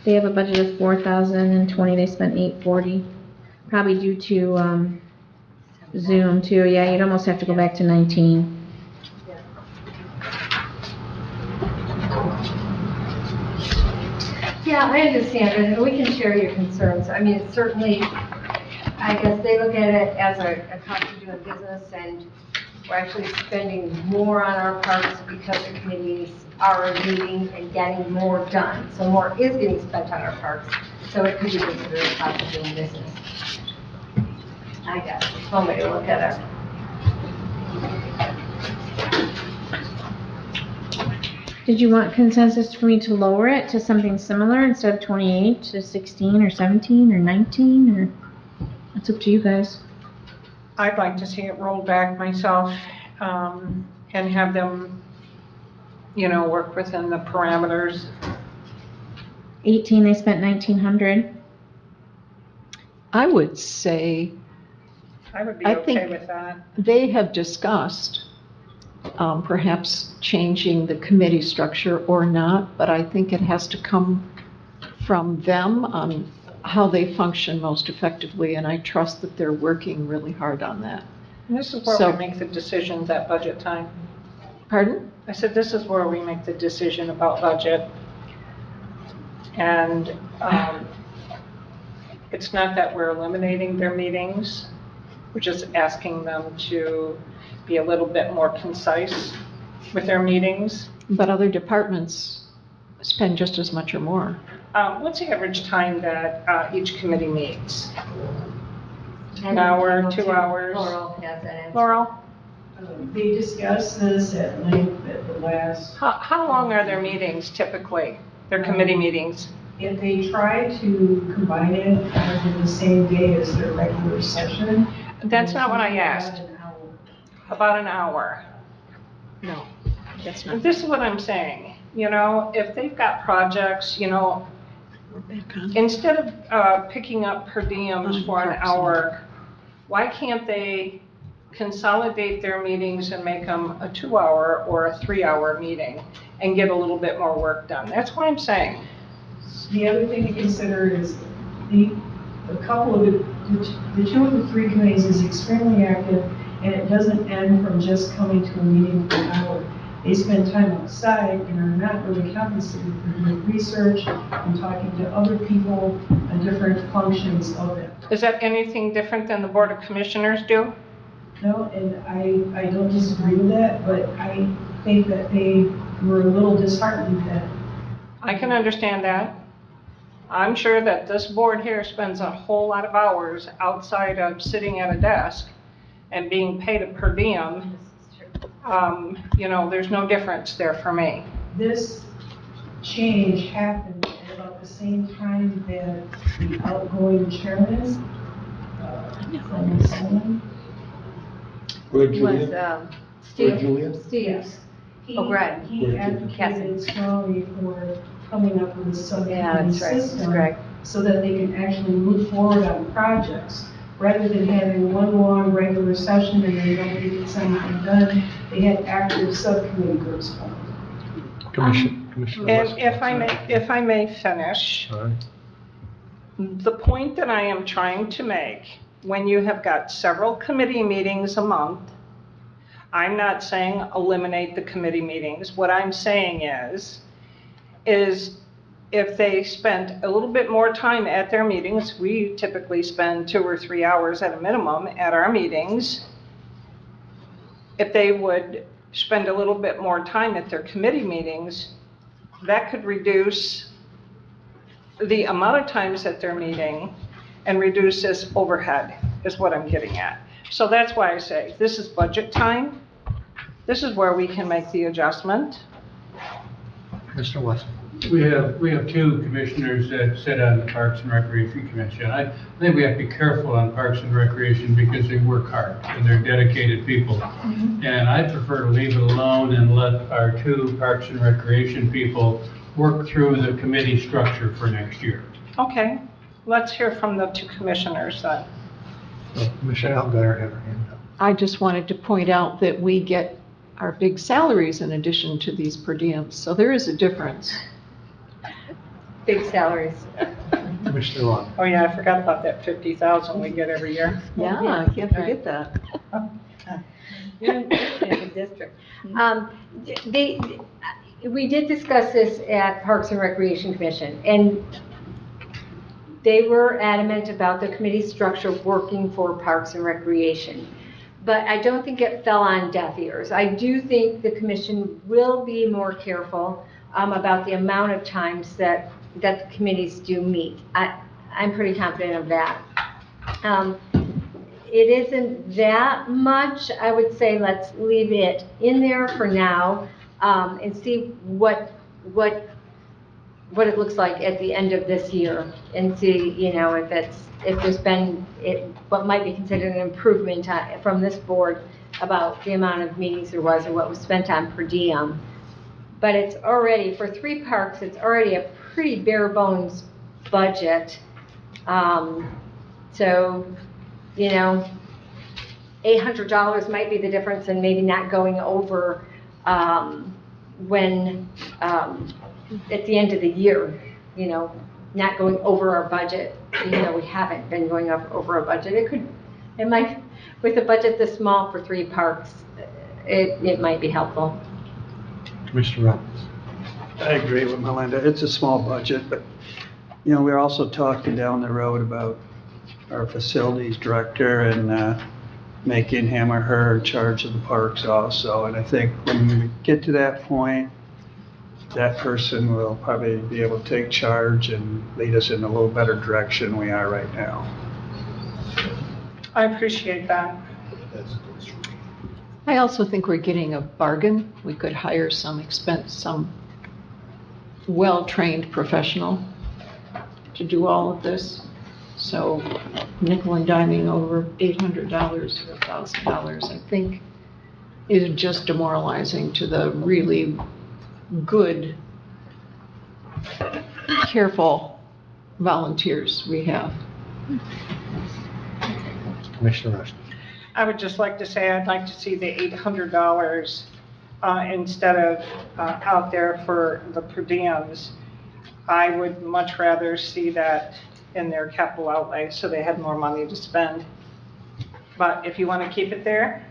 They have a budget of 4,020, they spent 840. Probably due to Zoom too, yeah, you'd almost have to go back to 19. Yeah, I understand, and we can share your concerns. I mean, it's certainly, I guess they look at it as a cost of doing business, and we're actually spending more on our parks because the committees are meeting and getting more done. So more is getting spent on our parks, so it could be considered a cost of doing business. I guess, it's one way to look at it. Did you want consensus for me to lower it to something similar instead of 28 to 16 or 17 or 19, or it's up to you guys. I'd like to see it rolled back myself, and have them, work within the parameters. 18, they spent 1,900. I would say I would be I okay think with that. they have discussed perhaps changing the committee structure or not, but I think it has to come from them on how they function most effectively, and I trust that they're working really hard on that. And this is where So- we make the decisions at budget time. Pardon? I said, this is where we make the decision about budget. And it's not that we're eliminating their meetings, we're just asking them to be a little bit more concise with their meetings. But other departments spend just as much or more. What's the average time that each committee meets? And An hour, Laurel, 2 hours? Laurel has that answer. Laurel, They discussed this at length at the last, how long are their meetings typically, their committee meetings? if they try to combine it on the same day as their regular session. That's not what I asked. About an hour. No, that's not. This is what I'm saying, if they've got projects, instead of picking up per diems for an hour, why can't they consolidate their meetings and make them a 2-hour or a 3-hour meeting and get a little bit more work done? That's what I'm saying. The other thing to consider is a couple of the 2 of the 3 committees is extremely active, and it doesn't end from just coming to a meeting for an hour. They spend time outside and are not really compensated for doing research and talking to other people on different functions of it. Is that anything different than the Board of Commissioners do? No, and I don't disagree with that, but I think that they were a little disheartened that I can understand that. I'm sure that this board here spends a whole lot of hours outside of sitting at a desk and being paid a per diem. There's no difference there for me. this change happened at about the same time that the outgoing chairman from Salem. Greg Was, Julian? Steve, Julian? Steve. Yes. Oh, Greg. He advocated strongly for coming up with a Yeah, subcommittee that's right, it's system Greg. so that they can actually move forward on projects. Rather than having one long regular session and then nobody gets anything done, they had active subcommittee groups formed. Commissioner And West. if I may finish, All right. the point that I am trying to make, when you have got several committee meetings a month, I'm not saying eliminate the committee meetings. What I'm saying is if they spent a little bit more time at their meetings, we typically spend 2 or 3 hours at a minimum at our meetings. If they would spend a little bit more time at their committee meetings, that could reduce the amount of times that they're meeting and reduce this overhead, is what I'm getting at. So that's why I say, this is budget time. this is where we can make the adjustment. Mr. Wesson. We have two commissioners that sit on the Parks and Recreation Commission. I think we have to be careful on Parks and Recreation because they work hard and they're dedicated people. And I prefer to leave it alone and let our two Parks and Recreation people work through the committee structure for next year. Okay, let's hear from the two commissioners then. Commissioner Algar had her hand up. I just wanted to point out that we get our big salaries in addition to these per diems, so there is a difference. Big salaries. Commissioner Long. Oh yeah, I forgot about that 50,000 we get every year. Yeah, I can't forget that. You're in the district. We did discuss this at Parks and Recreation Commission, and they were adamant about the committee structure working for Parks and Recreation. But I don't think it fell on deaf ears. I do think the commission will be more careful about the amount of times that the committees do meet. I'm pretty confident of that. It isn't that much. I would say let's leave it in there for now and see what it looks like at the end of this year, and see, if there's been what might be considered an improvement from this board about the amount of meetings there was or what was spent on per diem. But it's already, for 3 parks, it's already a pretty bare bones budget. So, $800 might be the difference in maybe not going over when at the end of the year, not going over our budget. We haven't been going over our budget. It might, with a budget this small for 3 parks, it might be helpful. Commissioner Robbins. I agree with Melinda. It's a small budget, but, we're also talking down the road about our facilities director and making him or her in charge of the parks also. And I think when we get to that point, that person will probably be able to take charge and lead us in a little better direction than we are right now. I appreciate that. I also think we're getting a bargain. We could hire some well-trained professional to do all of this. So nickel and diming over $800 or $1,000, I think, is just demoralizing to the really good, careful volunteers we have. Commissioner Rushton. I would just like to say I'd like to see the $800 instead of out there for the per diems. I would much rather see that in their capital outlay so they had more money to spend. But if you want to keep it there,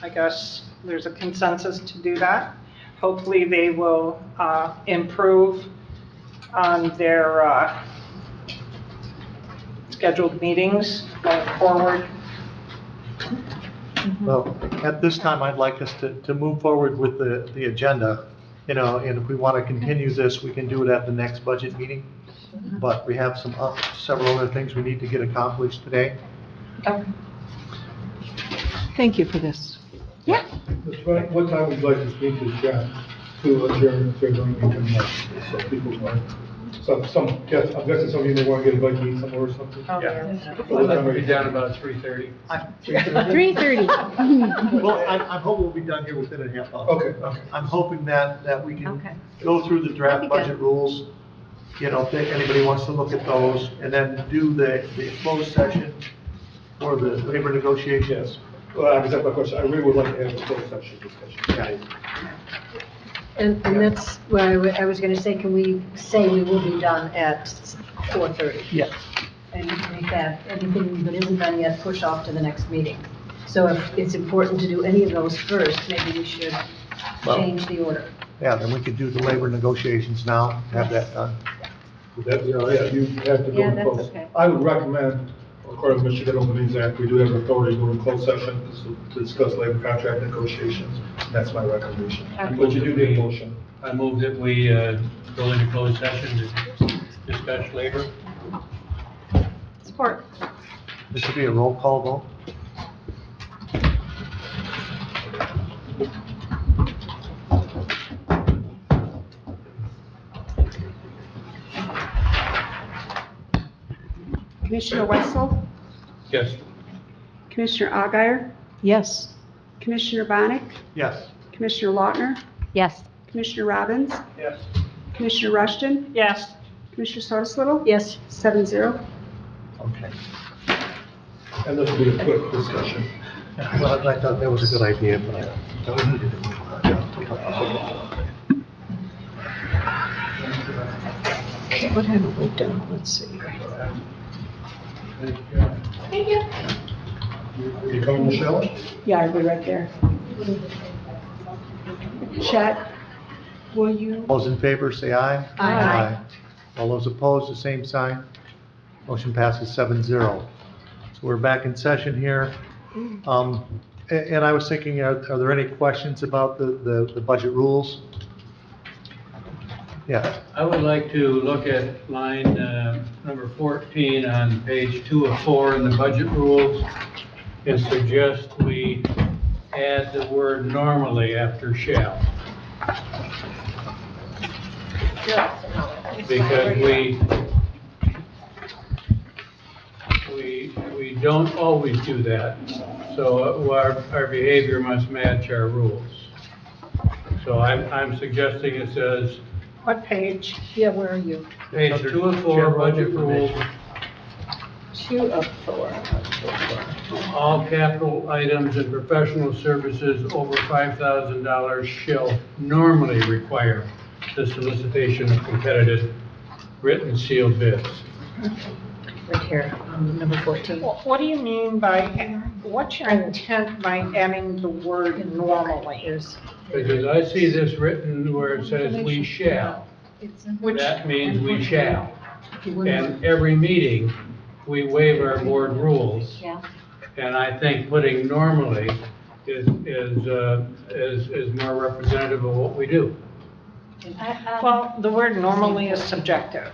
I guess there's a consensus to do that. Hopefully they will improve on their scheduled meetings going forward. Well, at this time, I'd like us to move forward with the agenda, and if we want to continue this, we can do it at the next budget meeting. But we have several other things we need to get accomplished today. Okay. Thank you for this. Yeah. What time would you like to speak to Jen to adjourn if they're going to be so people know? I'm guessing some of you may want to get a bite to eat somewhere or something. Oh, Yeah. We'll be down about 3:30. 3:30. Well, I'm hoping we'll be done here within a half hour. Okay. I'm hoping that we can Okay. go through the draft That'd be good. budget rules, if anybody wants to look at those, and then do the closed session for the labor negotiations. Well, I guess that's my question. I really would like to have a closed session discussion. And that's what I was going to say, can we say we will be done at 4:30? Yes. And make that, anything that isn't done yet, push off to the next meeting. So if it's important to do any of those first, maybe we should change the order. Yeah, then we could do the labor negotiations now, have that done. Would that be all right? You have to go Yeah, in that's closed. okay. I would recommend, according to Michigan Openings Act, we do have authority to go in closed session to discuss labor contract negotiations. That's my recommendation. But you do need a motion. I move that we go into closed session to discuss labor. Support. This would be a roll call vote. Commissioner Wessel, Yes. Commissioner Alguier, Yes. Commissioner Bonick, Yes. Commissioner Lautner, Yes. Commissioner Robbins, Yes. Commissioner Rushton, Yes. Commissioner Sotoslittle, Yes. 7-0. Okay. And this will be a quick discussion. Well, I thought that was a good idea, but I don't need to do What haven't we done? Let's see. You coming, Michelle? Yeah, I'll be right there. Chet, will you? Those in favor, say aye. Aye. All those opposed, the same sign. Motion passes 7-0. So we're back in session here. And I was thinking, are there any questions about the budget rules? Yeah. I would like to look at line number 14 on page 2 of 4 in the budget rules and suggest we add the word normally after shall. Because we don't always do that. So our behavior must match our rules. So I'm suggesting it says, What page? Yeah, where are you? page 2 of 4, budget rules, 2 of 4. all capital items and professional services over $5,000 shall normally require the solicitation of competitive written sealed bids. Right here, number 14. What do you mean by, what's your intent by adding the word normally? Because I see this written where it says we shall. That means we shall. And every meeting, we waive our board rules. Yeah. And I think putting normally is more representative of what we do. Well, the word normally is subjective.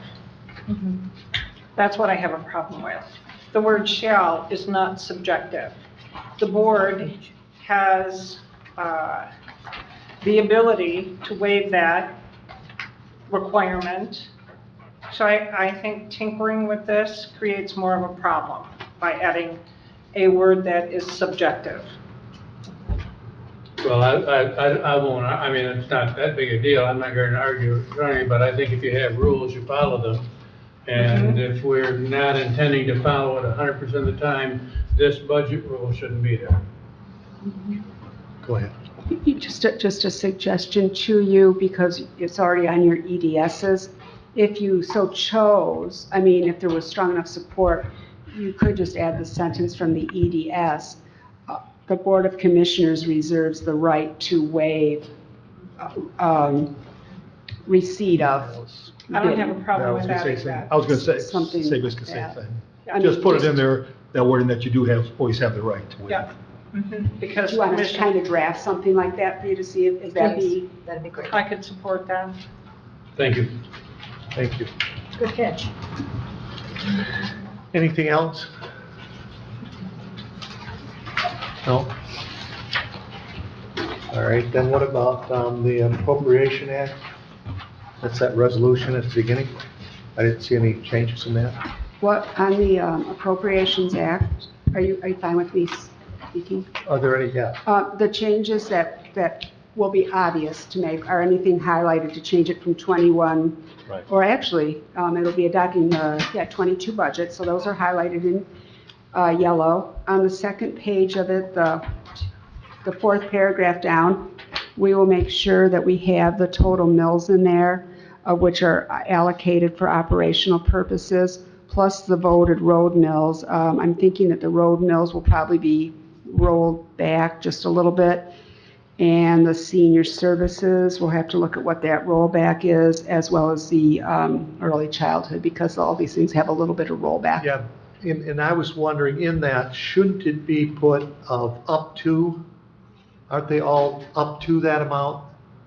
That's what I have a problem with. The word shall is not subjective. The board has the ability to waive that requirement. So I think tinkering with this creates more of a problem by adding a word that is subjective. Well, I won't, I mean, it's not that big a deal. I'm not going to argue with Tony, but I think if you have rules, you follow them. And if we're not intending to follow it 100% of the time, this budget rule shouldn't be there. Go ahead. Just a suggestion to you, because it's already on your EDSs. If you so chose, I mean, if there was strong enough support, you could just add the sentence from the EDS. The Board of Commissioners reserves the right to waive receipt of. I don't have a problem with that. I was going to Something say basically the same bad. thing. I Just mean, put it in there, that wording that you do have, always have the right to waive. Yeah. Because Do you want us to kind of draft something like that for you to see if that'd be? That'd be great. I could support that. Thank you. Thank you. Good catch. Anything else? No? All right, then what about the Appropriation Act? That's that resolution at the beginning. I didn't see any changes in that. What, on the Appropriations Act, are you fine with me speaking? Are there any, yeah? The changes that will be obvious to make, are anything highlighted to change it from 21? Right. Or actually, it'll be adopting the 22 budget, so those are highlighted in yellow. On the second page of it, the fourth paragraph down, we will make sure that we have the total mills in there, which are allocated for operational purposes, plus the voted road mills. I'm thinking that the road mills will probably be rolled back just a little bit. And the senior services, we'll have to look at what that rollback is, as well as the early childhood, because all these things have a little bit of rollback. Yeah, and I was wondering, in that, shouldn't it be put of up to? Aren't they all up to that amount?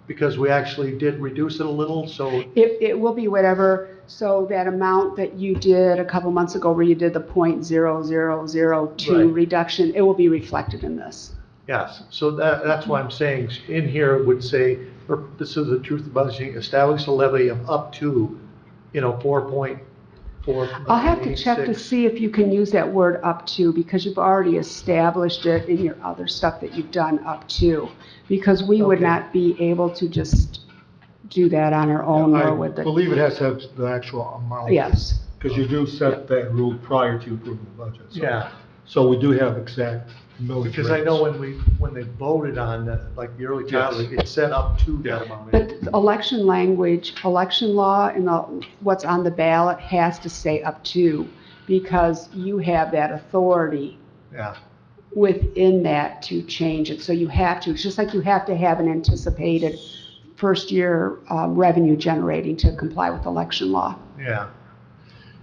Because we actually did reduce it a little, so. It will be whatever, so that amount that you did a couple months ago where you did the .0002 Right. reduction, it will be reflected in this. Yes, so that's why I'm saying, in here it would say, this is the truth of budgeting, establish a levy of up to, 4 point I'll have to check to see if you can use that word up to, because you've already established it in your other stuff that you've done up to. Because we would not be able to just do that on our own or with I the. believe it has to have the actual amount. Yes. Because you do set that rule prior to approving the budget. So- Yeah. So we do have exact millage Because I know rates. when they voted on that, like the early Yes. childhood, it set up to that amount. But the election language, election law, and what's on the ballot has to say up to, because you have that authority Yeah, within that to change it. So you have to, it's just like you have to have an anticipated first year revenue generating to comply with election law. yeah.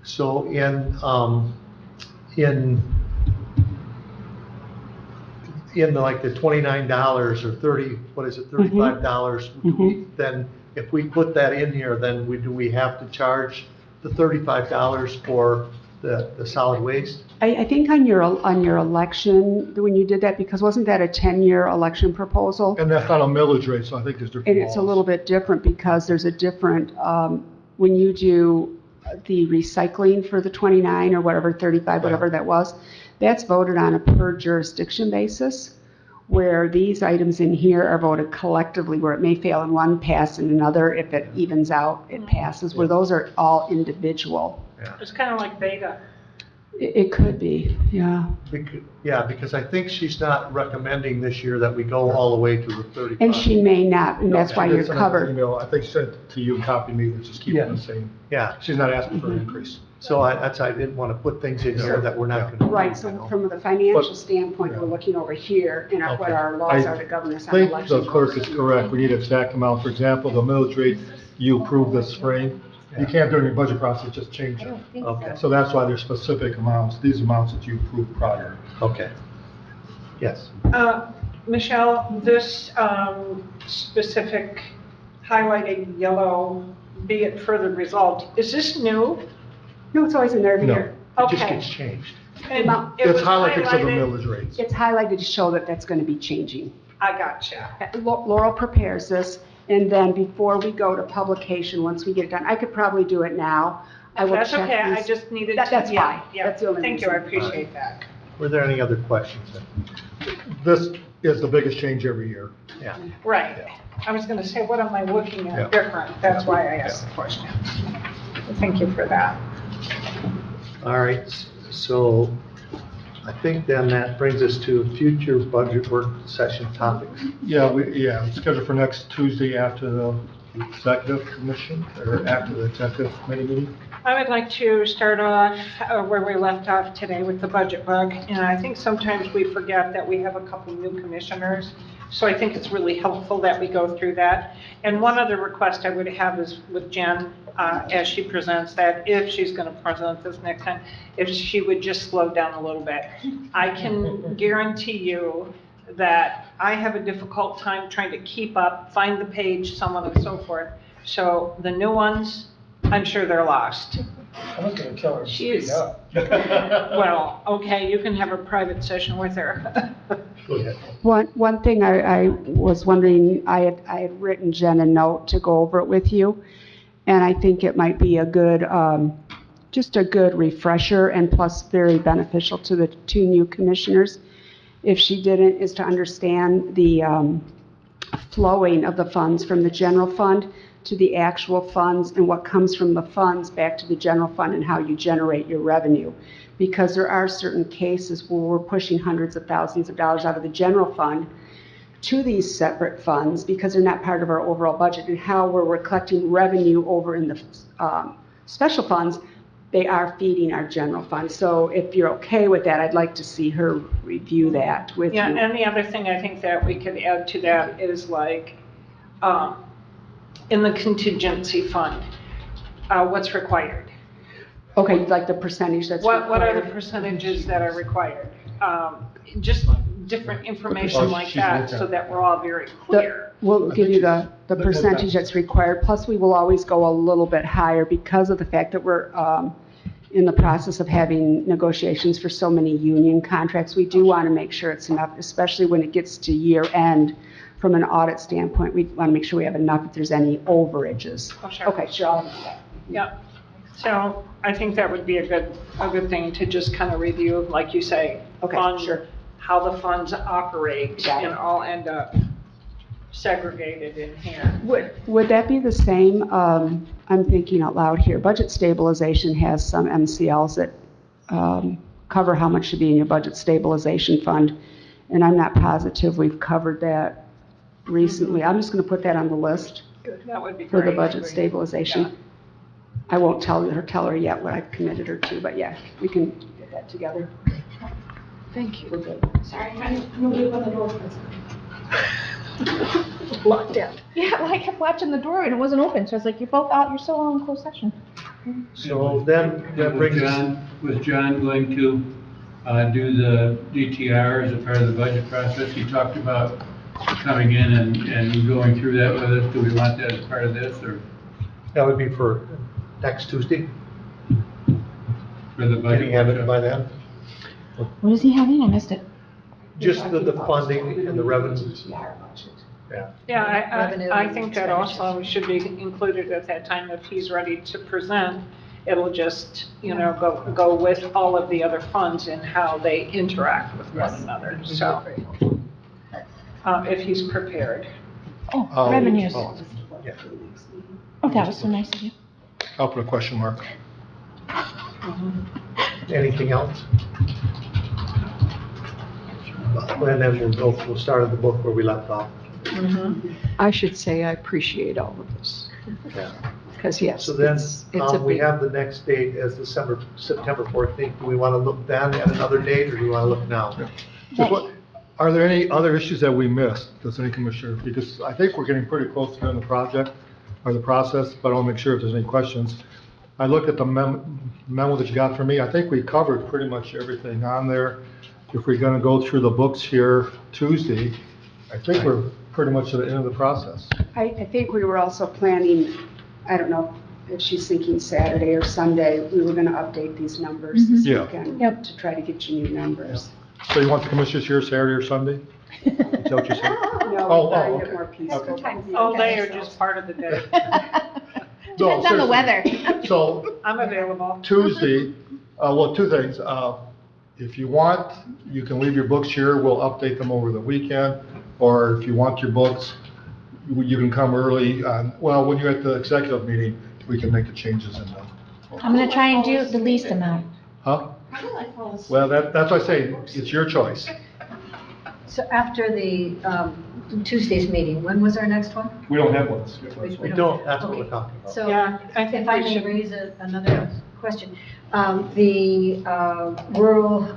So in like the $29 or $35, then if we put that in here, then do we have to charge the $35 for the solid waste? I think on your election, when you did that, because wasn't that a 10-year election proposal? And that's not a millage rate, so I think there's different And it's a laws. little bit different because there's a different, when you do the recycling for the 29 or whatever, 35, whatever that was, that's voted on a per jurisdiction basis, where these items in here are voted collectively, where it may fail in one, pass in another. If it evens out, it passes, where those are all individual. It's kind of like beta. It could be, yeah. Yeah, because I think she's not recommending this year that we go all the way to the 35. And she may not, and that's why She you're did send an covered. email, I think she sent to you and copied me, which is keeping the same. Yeah. She's not asking for an increase. So I didn't want to put things in here that we're not going to. Right, so from the financial standpoint, we're looking over here and what our laws are to govern us on I think election. the clerk is correct, we need an exact amount. For example, the millage rate you approved this spring, you can't during your budget process just change it. Okay. So that's why there's specific amounts, these amounts that you approved prior. Okay. Yes. Michelle, this specific highlighted yellow, be it further resolved, is this new? No, it's always in there every No. year. It just Okay. gets changed. And it It's was highlighted because of the highlighted. millage rates. It's highlighted to show that that's going to be changing. I gotcha. Laurel prepares this, and then before we go to publication, once we get it done, I could probably do it now. I will That's check okay, I these- just needed to. That's yeah, fine. Yeah, That's the only thank you, I reason. appreciate that. Were there any other questions then? This is the biggest change every year. Yeah. Right. I was going to say, what am I looking Yeah. at different? That's why I asked the question. Thank you for that. All right, so I think then that brings us to future budget work session topics. Yeah, it's scheduled for next Tuesday after the executive commission, or after the executive committee meeting. I would like to start off where we left off today with the budget bug. And I think sometimes we forget that we have a couple new commissioners. So I think it's really helpful that we go through that. And one other request I would have is with Jen, as she presents that, if she's going to present this next time, if she would just slow down a little bit. I can guarantee you that I have a difficult time trying to keep up, find the page, so on and so forth. So the new ones, I'm sure they're lost. I was gonna tell her to She speed is- up. Well, okay, you can have a private session with her. Go ahead. One thing I was wondering, I had written Jen a note to go over it with you, and I think it might be a good, just a good refresher and plus very beneficial to the two new commissioners. If she didn't, is to understand the flowing of the funds from the general fund to the actual funds and what comes from the funds back to the general fund and how you generate your revenue. Because there are certain cases where we're pushing hundreds of thousands of dollars out of the general fund to these separate funds because they're not part of our overall budget, and how we're collecting revenue over in the special funds, they are feeding our general fund. So if you're okay with that, I'd like to see her review that with you. Yeah, and the other thing I think that we could add to that is like, in the contingency fund, what's required? Okay, like the percentage that's What are the required. percentages that are required? Just different information Oh, like she's that, with so that. that we're all very clear. We'll give you the percentage that's required, plus we will always go a little bit higher because of the fact that we're in the process of having negotiations for so many union contracts. We do want to make sure it's enough, especially when it gets to year end. From an audit standpoint, we want to make sure we have enough if there's any overages. Oh, sure. Okay, sure, I'll do that. Yeah, so I think that would be a good thing to just kind of review, like you say. Okay, on sure. How the funds operate Got it. and all end up segregated in here. Would that be the same, I'm thinking out loud here, budget stabilization has some MCLs that cover how much should be in your budget stabilization fund, and I'm not positive we've covered that recently. I'm just going to put that on the list That would be for great. the budget stabilization. I won't tell her yet what I've committed her to, but yeah, we can get that together. Thank you. We're good. Sorry, nobody opened the door. Locked out. Yeah, well, I kept watching the door and it wasn't open, so I was like, you're both out, you're still all in closed session. So then, that brings us, Was John going to do the DTR as a part of the budget process? He talked about coming in and going through that with us. Do we want that as part of this, or that would be for next Tuesday. for the Can budget? you have it by then? What is he having? I missed it. Just the funding and the revenues. Yeah. Yeah, Revenue I and think that also should be included at that time if he's ready to present. It'll just, go with all of the other funds and how they interact with one another, so. If he's prepared. Oh, revenues. Yeah. Oh, that was so nice of you. I'll put a question mark. Anything else? And then we'll start at the book where we left off. I should say I appreciate all of this. Yeah. Because yes, So then, it's a we big, have the next date as September 14th. Do we want to look then at another date, or do we want to look now? Are there any other issues that we missed, does any commissioner, because I think we're getting pretty close to the end of the project, or the process, but I want to make sure if there's any questions. I looked at the memo that you got from me, I think we covered pretty much everything on there. If we're gonna go through the books here Tuesday, I think we're pretty much at the end of the process. I think we were also planning, I don't know if she's thinking Saturday or Sunday, we were going to update these numbers this Yeah. weekend Yep. to try to get you new numbers. So you want the commissioners here Saturday or Sunday? Is that what you said? No, Oh, we find okay. it more peaceful. All day or just part of the day? No, Depends on the seriously. weather. So I'm available. Tuesday, well, two things. If you want, you can leave your books here. We'll update them over the weekend. Or if you want your books, you can come early. When you're at the executive meeting, we can make the changes in them. I'm gonna try and do the least amount. Huh? Well, that's what I say. It's your choice. So after the Tuesday's meeting, when was our next one? We don't have ones. We don't, that's what we're talking about. So Yeah, I think if I we may should. raise another question. The rural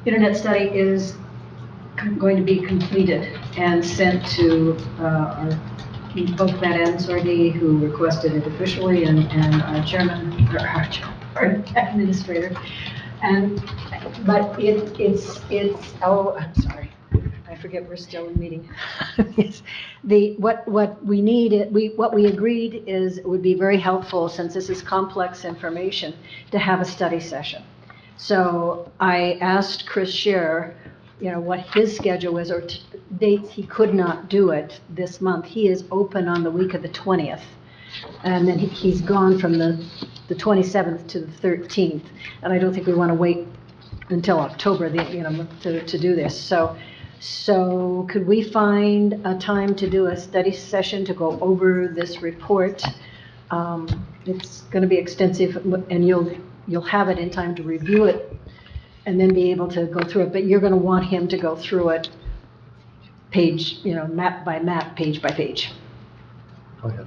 internet study is going to be completed and sent to both Matt Answorthy, who requested it officially, and our chairman, or our administrator. But it's, I'm sorry, I forget we're still in meeting. Yes. What we need, what we agreed is it would be very helpful, since this is complex information, to have a study session. So I asked Chris Scherer, what his schedule was, or dates he could not do it this month. He is open on the week of the 20th. And then he's gone from the 27th to the 13th. And I don't think we want to wait until October, to do this. So could we find a time to do a study session to go over this report? It's going to be extensive, and you'll have it in time to review it and then be able to go through it. But you're going to want him to go through it page, map by map, page by page. Go ahead.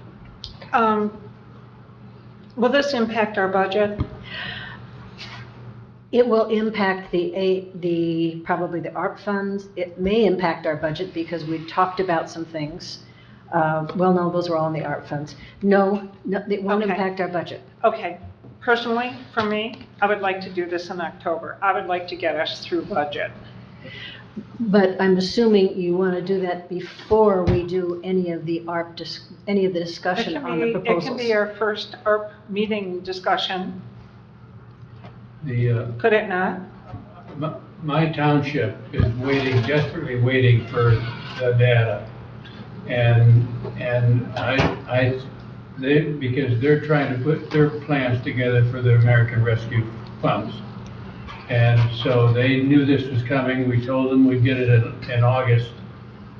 Will this impact our budget? It will impact probably the ARP funds. It may impact our budget because we've talked about some things. No, those were all in the ARP funds. No, it won't Okay. impact our budget. Okay, personally, for me, I would like to do this in October. I would like to get us through budget. But I'm assuming you want to do that before we do any of the any of the discussion on the proposals. It can be our first ARP meeting discussion, could it not? My township is desperately waiting for the data. And because they're trying to put their plans together for the American Rescue Funds. And so they knew this was coming. We told them we'd get it in August.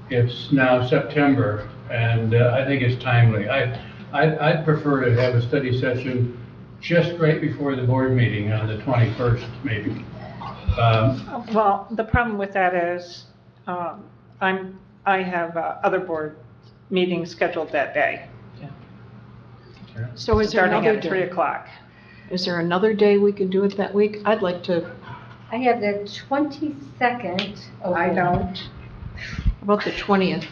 It's now September, and I think it's timely. I'd prefer to have a study session just right before the board meeting on the 21st, maybe. Well, the problem with that is, I have other board meetings scheduled that day, So is there starting another at 3 day? o'clock. Is there another day we can do it that week? I'd like to, I have the 22nd. I open. don't. about the 20th.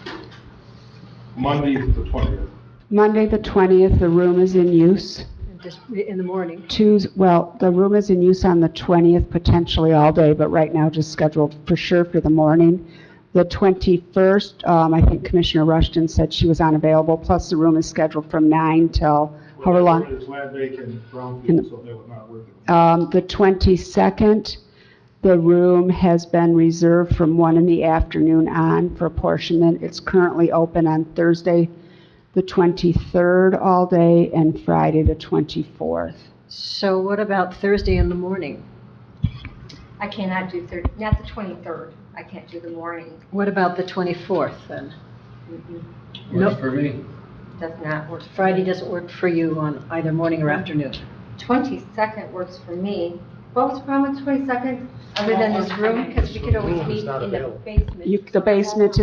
Monday, the 20th. Monday, the 20th, the room is in use. Just in the morning. Well, the room is in use on the 20th, potentially all day, but right now just scheduled for sure for the morning. The 21st, I think Commissioner Rushton said she was unavailable, plus the room is scheduled from 9 till however long. It's land vacant, brownfield, so they would not work. The 22nd, the room has been reserved from 1 in the afternoon on for apportionment. It's currently open on Thursday, the 23rd all day, and Friday, the 24th. So what about Thursday in the morning? I cannot do not the 23rd. I can't do the morning. What about the 24th then? Works for me. Does not work. Friday doesn't work for you on either morning or afternoon? 22nd works for me. What was wrong with 22nd, other than this room? Because we could always Room is meet not in the available. basement. The basement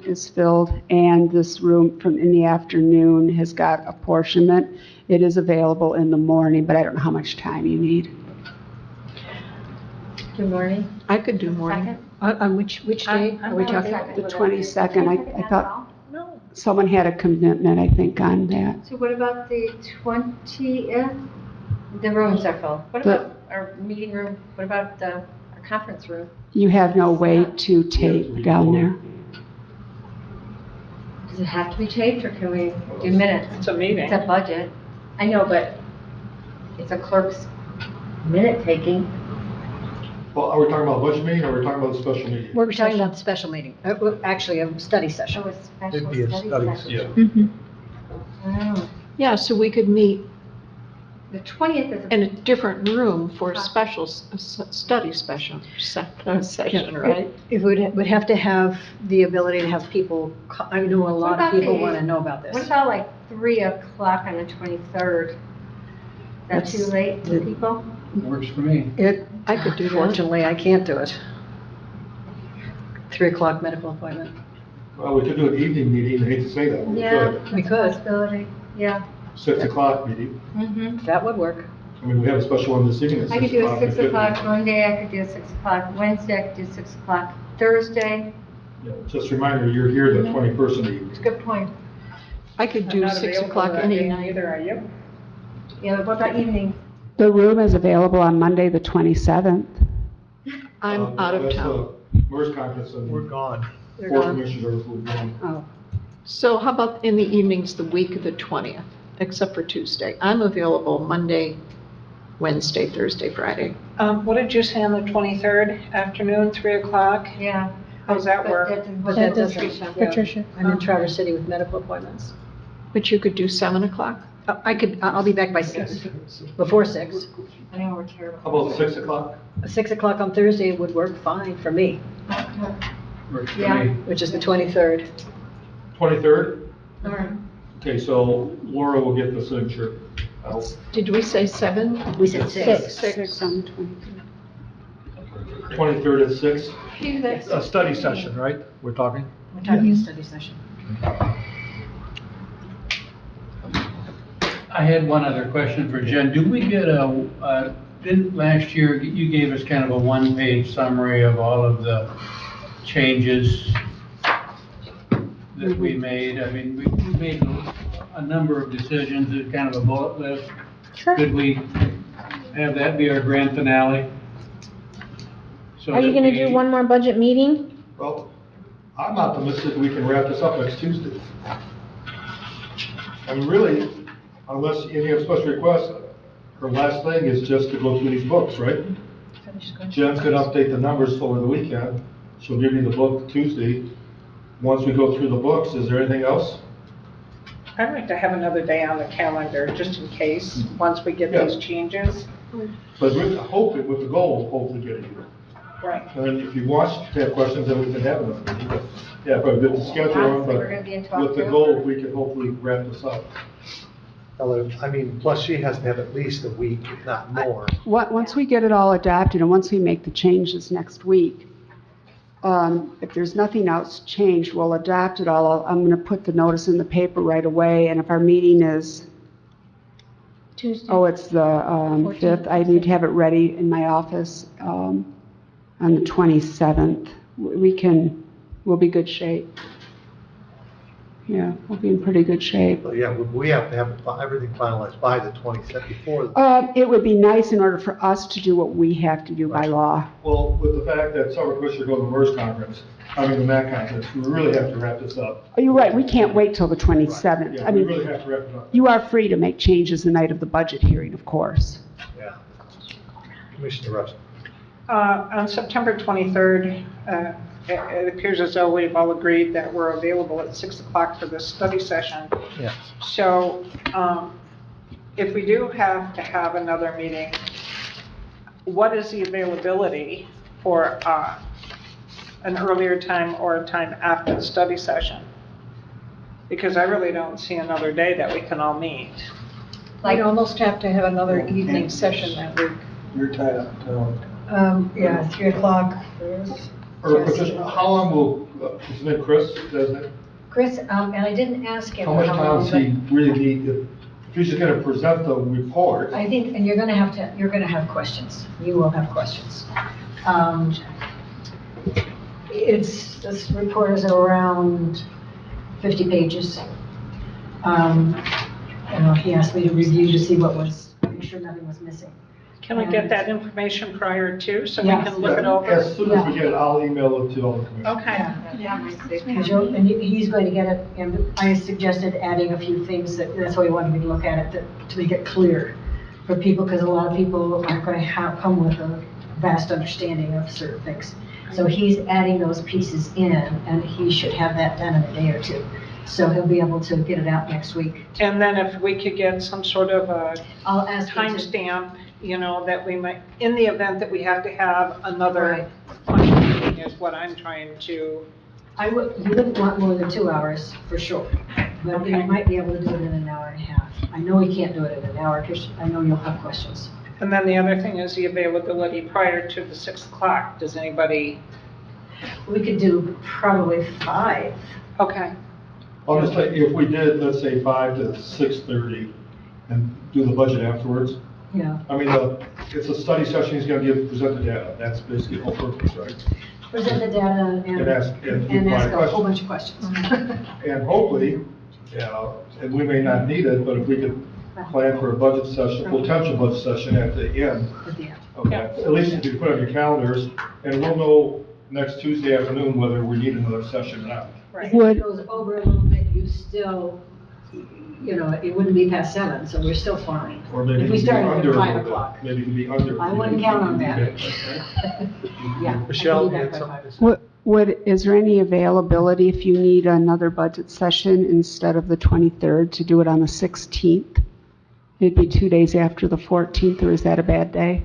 is filled, and this room in the afternoon has got apportionment. It is available in the morning, but I don't know how much time you need. Good morning. I could do morning. Second? On which day are we talking? Second. The 22nd, I thought someone had a commitment, I think, on that. So what about the 20th? The rooms are full. What about our meeting room? What about our conference room? You have no way to tape down there. Does it have to be taped, or can we do minutes? It's a meeting. It's a budget. I know, but it's a clerk's minute taking. Well, are we talking about a budget meeting or are we talking about a special meeting? We're talking about the special meeting, actually a study session. Oh, it's special It'd be a study session. session. Oh. Yeah, so we could meet The 20th is in a different room for a special, study session, right? It would have to have the ability to have people, I know a lot of people want to know about What this. about like 3 o'clock on the 23rd? Is that too late for people? Works for me. I could do that. Fortunately, I can't do it. 3 o'clock medical appointment. Well, we could do an evening meeting, I hate to say that, but we could. We could. Possibility, yeah. 6 o'clock meeting. Mm-hmm. That would work. I mean, we have a special one this evening at 6 I o'clock. could do a 6 We could- o'clock Monday, I could do a 6 o'clock Wednesday, I could do 6 o'clock Thursday. Yeah, just a reminder, you're here the 21st of the evening. It's a good point. I could I'm do not 6 available o'clock that any day night. Either are you? Yeah, what about evening? The room is available on Monday, the 27th. I'm out of That's town. MERS conference and We're gone. They're four gone. commissioners will be on. Oh, So how about in the evenings, the week of the 20th, except for Tuesday? I'm available Monday, Wednesday, Thursday, Friday. What did you say on the 23rd afternoon, 3 o'clock? Yeah. How's that work? but that doesn't, Patricia. I'm in Traverse City with medical appointments. But you could do 7 o'clock? I'll be back by 6, before 6. I know we're terrible. How about 6 o'clock? 6 o'clock on Thursday would work fine for me, Works for Yeah. me. which is the 23rd. 23rd? All right. Okay, so Laura will get the signature out. Did we say 7? We said 6. 6 on the 23rd. 23rd at 6? A study session, right? We're talking? We're talking a study session. I had one other question for Jen. Do we get didn't last year, you gave us kind of a one-page summary of all of the changes that we made? I mean, we made a number of decisions, it's kind of a bullet list. Sure. Could we have that be our grand finale? So Are you that gonna we- do one more budget meeting? Well, I'm optimistic we can wrap this up next Tuesday. I mean, really, unless any have special requests, her last thing is just to go through these books, right? Jen could update the numbers over the weekend. She'll give you the book Tuesday. Once we go through the books, is there anything else? I'd like to have another day on the calendar, just in case, once we get these changes. But with the hope, with the goal, of hopefully getting here. Right. And if you want to have questions, then we can have them. Yeah, but with the schedule on, but We're gonna be in with the talk goal, we can hopefully wrap this up. I mean, plus she has to have at least a week, if not more. Once we get it all adapted and once we make the changes next week, if there's nothing else changed, we'll adapt it all. I'm gonna put the notice in the paper right away, and if our meeting is, Tuesday. it's the 5th, I need to have it ready in my office on the 27th. We'll be good shape. Yeah, we'll be in pretty good shape. But yeah, we have to have everything finalized by the 27th before. It would be nice in order for us to do what we have to do by law. Well, with the fact that some requests are going to the MERS conference, the MAC conference, we really have to wrap this up. Oh, you're right, we can't wait till the 27th. Yeah, I we mean, really have to wrap it up. you are free to make changes the night of the budget hearing, of course. Yeah. Commissioner Rush. On September 23rd, it appears as though we've all agreed that we're available at 6 o'clock for this study session. Yes. So if we do have to have another meeting, what is the availability for an earlier time or a time after the study session? Because I really don't see another day that we can all meet. Like- We'd almost have to have another evening session that week. You're tied up until. Yeah, 3 o'clock. Or just, how long will, isn't it Chris, doesn't it? Chris, and I didn't ask him How much how time long, does but he really need, if he's just gonna present the report? I think, and you're gonna have questions. You will have questions. This report is around 50 pages. He asked me to review to see make sure nothing was missing. Can we get that information prior to, so we Yes. can look it over? As soon as we get it, I'll email it to all the commissioners. Okay. And he's going to get it, and I suggested adding a few things, that's why he wanted me to look at it, to make it clear for people, because a lot of people aren't going to come with a vast understanding of certain things. So he's adding those pieces in, and he should have that done in a day or two. So he'll be able to get it out next week. And then if we could get some sort of a I'll ask him to- timestamp, that we might, in the event that we have to have another Right. meeting is what I'm trying to, You wouldn't want more than 2 hours, for sure. But Okay. you might be able to do it in an hour and a half. I know he can't do it in an hour, because I know you'll have questions. and then the other thing is the availability prior to the 6 o'clock. Does anybody? We could do probably 5. Okay. I'll just say, if we did, let's say 5 to 6:30, and do the budget afterwards, Yeah. it's a study session, he's gonna present the data, that's basically the whole purpose, right? Present the data And ask a whole bunch of questions. And hopefully, and we may not need it, but if we could plan for a budget session, potential budget session at the end, At the end. okay, at least if you put on your calendars, and we'll know next Tuesday afternoon whether we need another session or not. If it goes over a little bit, you still, it wouldn't be past 7, so we're still fine. Or maybe If we it could be started under at a 5 little bit. o'clock. Maybe it could be under. I wouldn't count on that. Okay. Yeah. Michelle, I can you do had that by something 5. to say? Is there any availability if you need another budget session instead of the 23rd to do it on the 16th? It'd be 2 days after the 14th, or is that a bad day?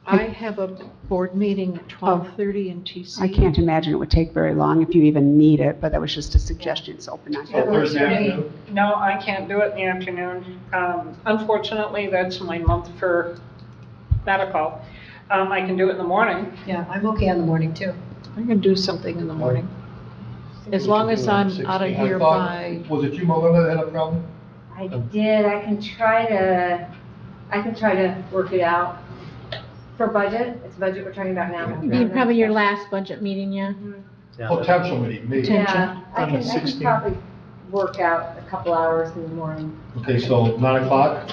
I have a board meeting at 12:30 in TC. I can't imagine it would take very long if you even need it, but that was just a suggestion, it's open on. So Thursday afternoon? No, I can't do it in the afternoon. Unfortunately, that's my month for medical. I can do it in the morning. Yeah, I'm okay in the morning, too. I'm going to do something in the morning. As long as I'm out of here by, Was it you, Melinda, that had a problem? I did, I can try to work it out. For budget, it's budget we're talking about now. Be probably your last budget meeting, yeah. Yeah, Potential meeting, maybe. Yeah, I On the can 16th. probably work out a couple hours in the morning. Okay, so 9 o'clock?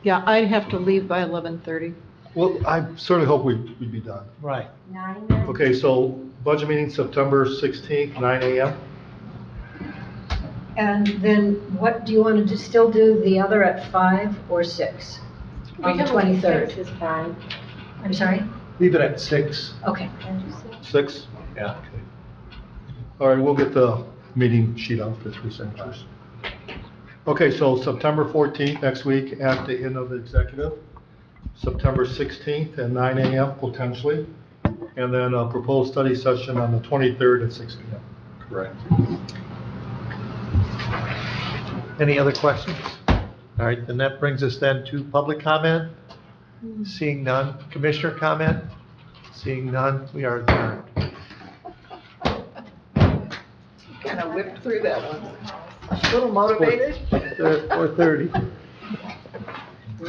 yeah, I'd have to leave by 11:30. Well, I certainly hope we'd be done. Right. 9 then? Okay, so budget meeting September 16th, 9 a.m.? And then what, do you want to still do the other at 5 or 6? On the 23rd? 6 is fine. I'm sorry? Leave it at 6. Okay. 6? Yeah. All right, we'll get the meeting sheet out for 3 signatures. Okay, so September 14th, next week, at the end of the executive. September 16th at 9 a.m. potentially. And then a proposed study session on the 23rd at 6 p.m. Correct. Any other questions? All right, then that brings us then to public comment. Seeing none. Commissioner comment? Seeing none, we are adjourned. Kind of whipped through that one. A little motivated. 4:30.